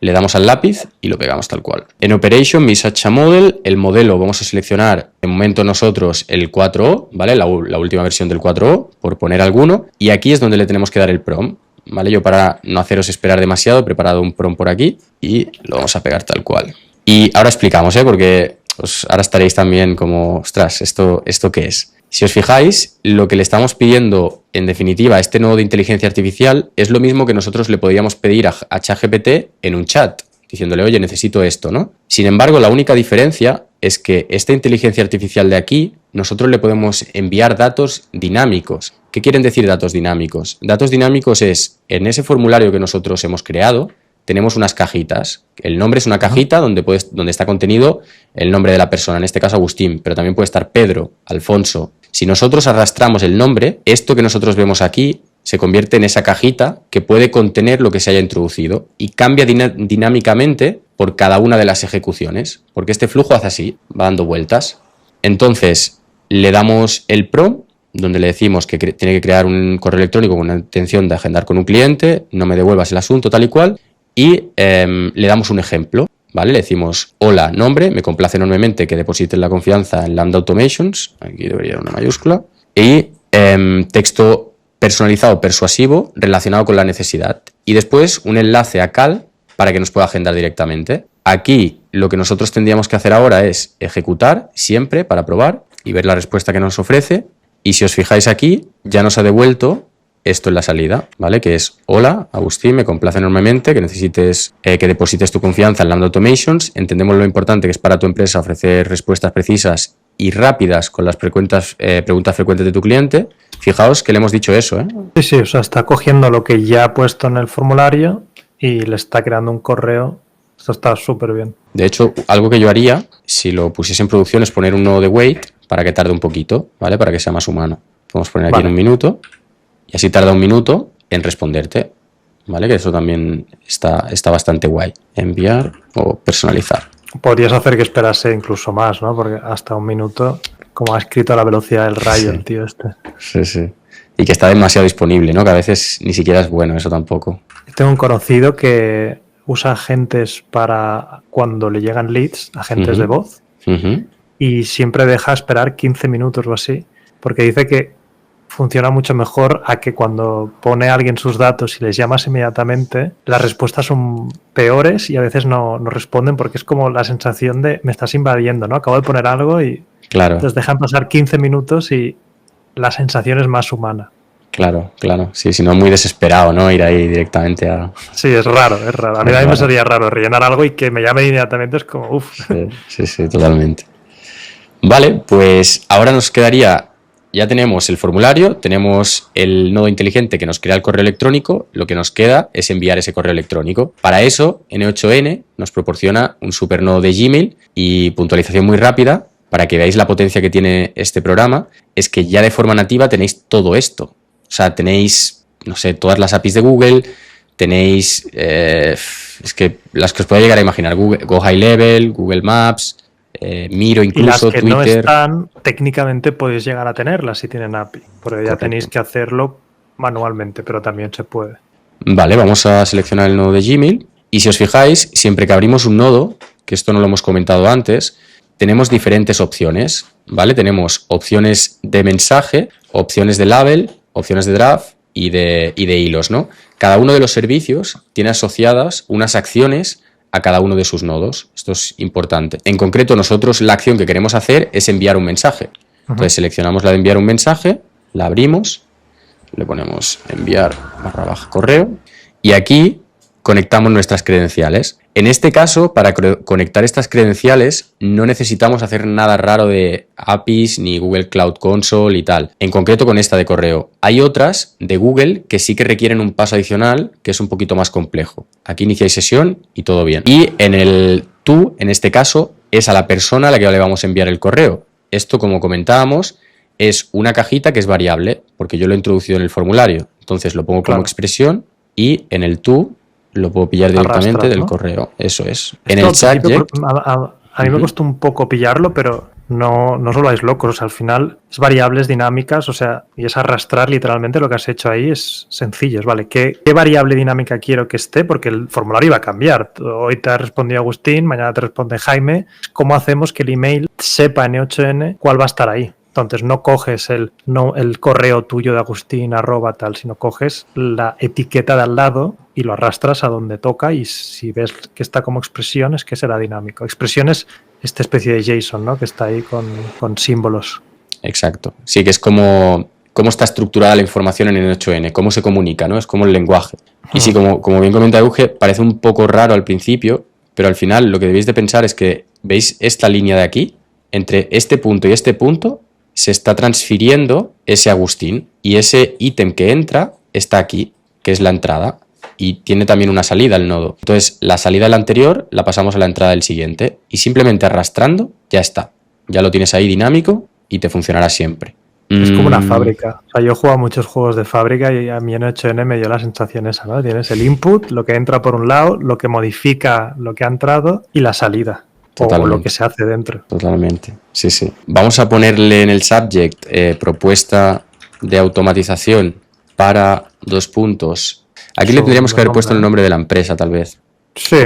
le damos al lápiz y lo pegamos tal cual. En Operation, Message a Model, el modelo vamos a seleccionar de momento nosotros el 4O, ¿vale? La última versión del 4O, por poner alguno. Y aquí es donde le tenemos que dar el prompt, ¿vale? Yo para no haceros esperar demasiado he preparado un prompt por aquí y lo vamos a pegar tal cual. Y ahora explicamos, porque... pues ahora estaréis también como, ostras, ¿esto qué es? Si os fijáis, lo que le estamos pidiendo, en definitiva, a este nodo de inteligencia artificial es lo mismo que nosotros le podríamos pedir a ChatGPT en un chat, diciéndole, oye, necesito esto, ¿no? Sin embargo, la única diferencia es que esta inteligencia artificial de aquí, nosotros le podemos enviar datos dinámicos. ¿Qué quieren decir datos dinámicos? Datos dinámicos es, en ese formulario que nosotros hemos creado, tenemos unas cajitas. El nombre es una cajita donde está contenido el nombre de la persona, en este caso Agustín, pero también puede estar Pedro, Alfonso. Si nosotros arrastramos el nombre, esto que nosotros vemos aquí se convierte en esa cajita que puede contener lo que se haya introducido y cambia dinámicamente por cada una de las ejecuciones, porque este flujo hace así, va dando vueltas. Entonces, le damos el prompt, donde le decimos que tiene que crear un correo electrónico con la intención de agendar con un cliente, no me devuelvas el asunto tal y cual, y le damos un ejemplo, ¿vale? Le decimos, hola, nombre, me complace enormemente que deposites la confianza en Lambda Automations, aquí debería haber una mayúscula, y texto personalizado, persuasivo, relacionado con la necesidad. Y después un enlace a Cal para que nos pueda agendar directamente. Aquí lo que nosotros tendríamos que hacer ahora es ejecutar siempre para probar y ver la respuesta que nos ofrece. Y si os fijáis aquí, ya nos ha devuelto esto en la salida, ¿vale? Que es, hola, Agustín, me complace enormemente que necesites que deposites tu confianza en Lambda Automations. Entendemos lo importante que es para tu empresa ofrecer respuestas precisas y rápidas con las preguntas frecuentes de tu cliente. Fijaos que le hemos dicho eso, ¿eh? Sí, o sea, está cogiendo lo que ya ha puesto en el formulario y le está creando un correo. Esto está súper bien. De hecho, algo que yo haría, si lo pusiese en producción, es poner un nodo de wait para que tarde un poquito, ¿vale? Para que sea más humano. Podemos poner aquí en 1 minuto y así tarda 1 minuto en responderte, ¿vale? Que eso también está bastante guay. Enviar o personalizar. Podrías hacer que esperase incluso más, ¿no? Porque hasta 1 minuto, como ha escrito a la velocidad del rayo el tío este. Sí. Y que está demasiado disponible, ¿no? Que a veces ni siquiera es bueno eso tampoco. Tengo un conocido que usa agentes para cuando le llegan leads, agentes de voz, y siempre deja esperar 15 minutos o así, porque dice que funciona mucho mejor a que cuando pone a alguien sus datos y les llamas inmediatamente, las respuestas son peores y a veces no responden porque es como la sensación de me estás invadiendo, ¿no? Acabo de poner algo y entonces dejan pasar 15 minutos y la sensación es más humana. Claro. Sí, si no, muy desesperado, ¿no? Ir ahí directamente a... Sí, es raro. A mí también me sería raro rellenar algo y que me llame inmediatamente, es como uff. Sí, totalmente. Vale, pues ahora nos quedaría... Ya tenemos el formulario, tenemos el nodo inteligente que nos crea el correo electrónico, lo que nos queda es enviar ese correo electrónico. Para eso, N8N nos proporciona un supernodo de Gmail y puntualización muy rápida para que veáis la potencia que tiene este programa, es que ya de forma nativa tenéis todo esto. O sea, tenéis, no sé, todas las APIs de Google, tenéis, es que las que os podéis llegar a imaginar, Google, Go High Level, Google Maps, Miro incluso, y las que Twitter. no están, técnicamente podéis llegar a tenerlas si tienen API, porque ya tenéis que hacerlo manualmente, pero también se puede. Vale, vamos a seleccionar el nodo de Gmail y si os fijáis, siempre que abrimos un nodo, que esto no lo hemos comentado antes, tenemos diferentes opciones, ¿vale? Tenemos opciones de mensaje, opciones de label, opciones de draft y de hilos, ¿no? Cada uno de los servicios tiene asociadas unas acciones a cada uno de sus nodos. Esto es importante. En concreto, nosotros la acción que queremos hacer es enviar un mensaje. Entonces seleccionamos la de enviar un mensaje, la abrimos, le ponemos enviar / correo y aquí conectamos nuestras credenciales. En este caso, para conectar estas credenciales no necesitamos hacer nada raro de APIs ni Google Cloud Console y tal. En concreto con esta de correo. Hay otras de Google que sí que requieren un paso adicional que es un poquito más complejo. Aquí iniciáis sesión y todo bien. Y en el tú, en este caso, es a la persona a la que le vamos a enviar el correo. Esto, como comentábamos, es una cajita que es variable porque yo lo he introducido en el formulario. Entonces lo pongo como expresión y en el tú lo puedo pillar directamente del correo. Eso es. En el chat. A mí me costó un poco pillarlo, pero no os volváis locos. O sea, al final es variables dinámicas, o sea, y es arrastrar literalmente lo que has hecho ahí. Es sencillo, ¿vale? ¿Qué variable dinámica quiero que esté? Porque el formulario va a cambiar. Hoy te ha respondido Agustín, mañana te responde Jaime. ¿Cómo hacemos que el email sepa N8N cuál va a estar ahí? Entonces no coges el correo tuyo de Agustín @ tal, sino coges la etiqueta de al lado y lo arrastras a donde toca y si ves que está como expresión es que será dinámico. Expresión es esta especie de JSON, ¿no? Que está ahí con símbolos. Exacto. Sí, que es como cómo está estructurada la información en N8N, cómo se comunica, ¿no? Es como el lenguaje. Y sí, como bien comenta Euge, parece un poco raro al principio, pero al final lo que debéis de pensar es que, ¿veis esta línea de aquí? Entre este punto y este punto se está transfiriendo ese Agustín y ese ítem que entra está aquí, que es la entrada, y tiene también una salida el nodo. Entonces, la salida del anterior la pasamos a la entrada del siguiente y simplemente arrastrando ya está. Ya lo tienes ahí dinámico y te funcionará siempre. Es como una fábrica. O sea, yo he jugado muchos juegos de fábrica y a mí en N8N me dio la sensación esa, ¿no? Tienes el input, lo que entra por un lado, lo que modifica lo que ha entrado y la salida. Totalmente. O lo que se hace dentro. Totalmente. Sí, sí. Vamos a ponerle en el subject propuesta de automatización para 2 puntos. Aquí le tendríamos que haber puesto el nombre de la empresa, tal vez. Sí.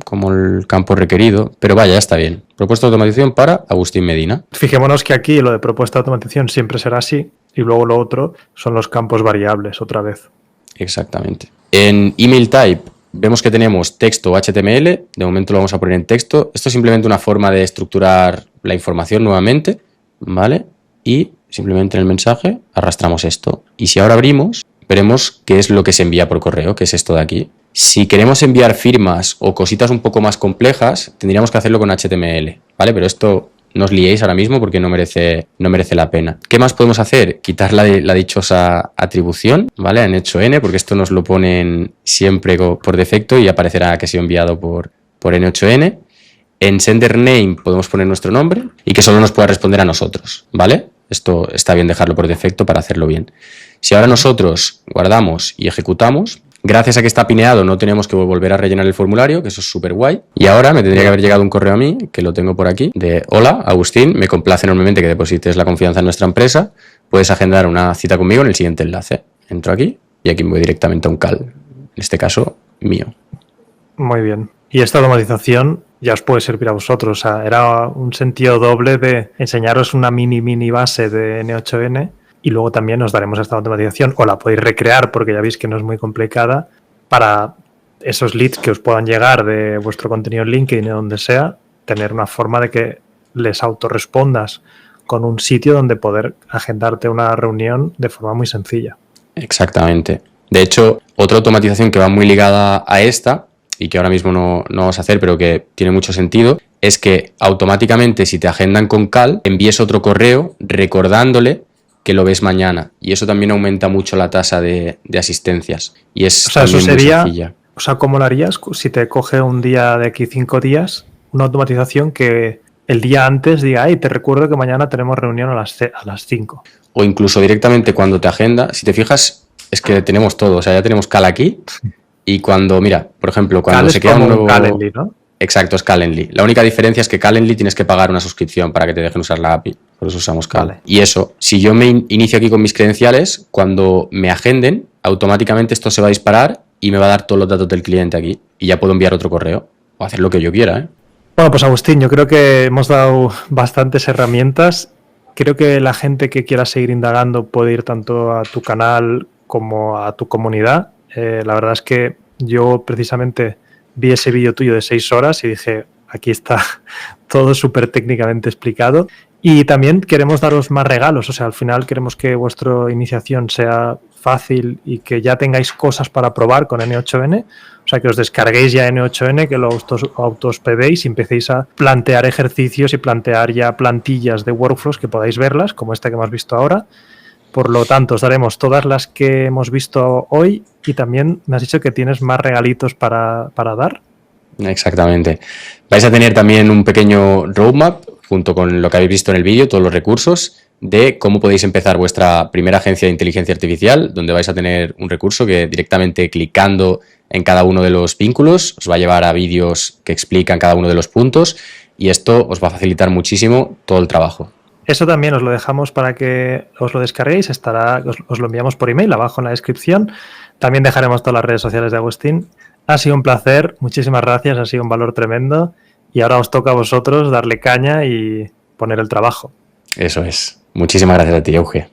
Como el campo requerido, pero vaya, ya está bien. Propuesta de automatización para Agustín Medina. Fijémonos que aquí lo de propuesta de automatización siempre será así y luego lo otro son los campos variables otra vez. Exactamente. En email type vemos que tenemos texto HTML, de momento lo vamos a poner en texto. Esto es simplemente una forma de estructurar la información nuevamente, ¿vale? Y simplemente en el mensaje arrastramos esto. Y si ahora abrimos, veremos qué es lo que se envía por correo, que es esto de aquí. Si queremos enviar firmas o cositas un poco más complejas, tendríamos que hacerlo con HTML, ¿vale? Pero esto no os liéis ahora mismo porque no merece la pena. ¿Qué más podemos hacer? Quitar la dichosa atribución, ¿vale? En N8N, porque esto nos lo ponen siempre por defecto y aparecerá que ha sido enviado por N8N. En sender name podemos poner nuestro nombre y que solo nos pueda responder a nosotros, ¿vale? Esto está bien dejarlo por defecto para hacerlo bien. Si ahora nosotros guardamos y ejecutamos, gracias a que está pineado no tenemos que volver a rellenar el formulario, que eso es súper guay. Y ahora me tendría que haber llegado un correo a mí, que lo tengo por aquí, de hola, Agustín, me complace enormemente que deposites la confianza en nuestra empresa. Puedes agendar una cita conmigo en el siguiente enlace. Entro aquí y aquí me voy directamente a un call, en este caso mío. Muy bien. Y esta automatización ya os puede servir a vosotros. O sea, era un sentido doble de enseñaros una mini base de N8N y luego también os daremos esta automatización o la podéis recrear porque ya veis que no es muy complicada para esos leads que os puedan llegar de vuestro contenido en LinkedIn o donde sea, tener una forma de que les autorrespondas con un sitio donde poder agendarte una reunión de forma muy sencilla. Exactamente. De hecho, otra automatización que va muy ligada a esta y que ahora mismo no vamos a hacer, pero que tiene mucho sentido, es que automáticamente si te agendan con Cal, envíes otro correo recordándole que lo ves mañana. Y eso también aumenta mucho la tasa de asistencias. Y es eso sería, muy sencilla. O sea, ¿cómo lo harías si te coge un día de aquí 5 días? Una automatización que el día antes diga, te recuerdo que mañana tenemos reunión a las 5. O incluso directamente cuando te agenda, si te fijas, es que tenemos todo. O sea, ya tenemos Cal aquí. Y cuando, mira, por ejemplo, cuando Cal se queda un nuevo... Calendly, ¿no? Exacto, es Calendly. La única diferencia es que Calendly tienes que pagar una suscripción para que te dejen usar la API. Por eso usamos Cal. Vale. Y eso, si yo me inicio aquí con mis credenciales, cuando me agenden, automáticamente esto se va a disparar y me va a dar todos los datos del cliente aquí. Y ya puedo enviar otro correo o hacer lo que yo quiera, ¿eh? Bueno, pues Agustín, yo creo que hemos dado bastantes herramientas. Creo que la gente que quiera seguir indagando puede ir tanto a tu canal como a tu comunidad. La verdad es que yo precisamente vi ese vídeo tuyo de 6 horas y dije, aquí está todo súper técnicamente explicado. Y también queremos daros más regalos, o sea, al final queremos que vuestra iniciación sea fácil y que ya tengáis cosas para probar con N8N, o sea, que os descarguéis ya N8N, que lo autohospedéis y empecéis a plantear ejercicios y plantear ya plantillas de workflows que podáis verlas, como esta que hemos visto ahora. Por lo tanto, os daremos todas las que hemos visto hoy y también me has dicho que tienes más regalitos para dar. Exactamente. Vais a tener también un pequeño roadmap junto con lo que habéis visto en el vídeo, todos los recursos de cómo podéis empezar vuestra primera agencia de inteligencia artificial, donde vais a tener un recurso que directamente clicando en cada uno de los vínculos os va a llevar a vídeos que explican cada uno de los puntos y esto os va a facilitar muchísimo todo el trabajo. Eso también os lo dejamos para que os lo descarguéis, os lo enviamos por email abajo en la descripción. También dejaremos todas las redes sociales de Agustín. Ha sido un placer, muchísimas gracias, ha sido un valor tremendo y ahora os toca a vosotros darle caña y poner el trabajo. Eso es. Muchísimas gracias a ti, Euge.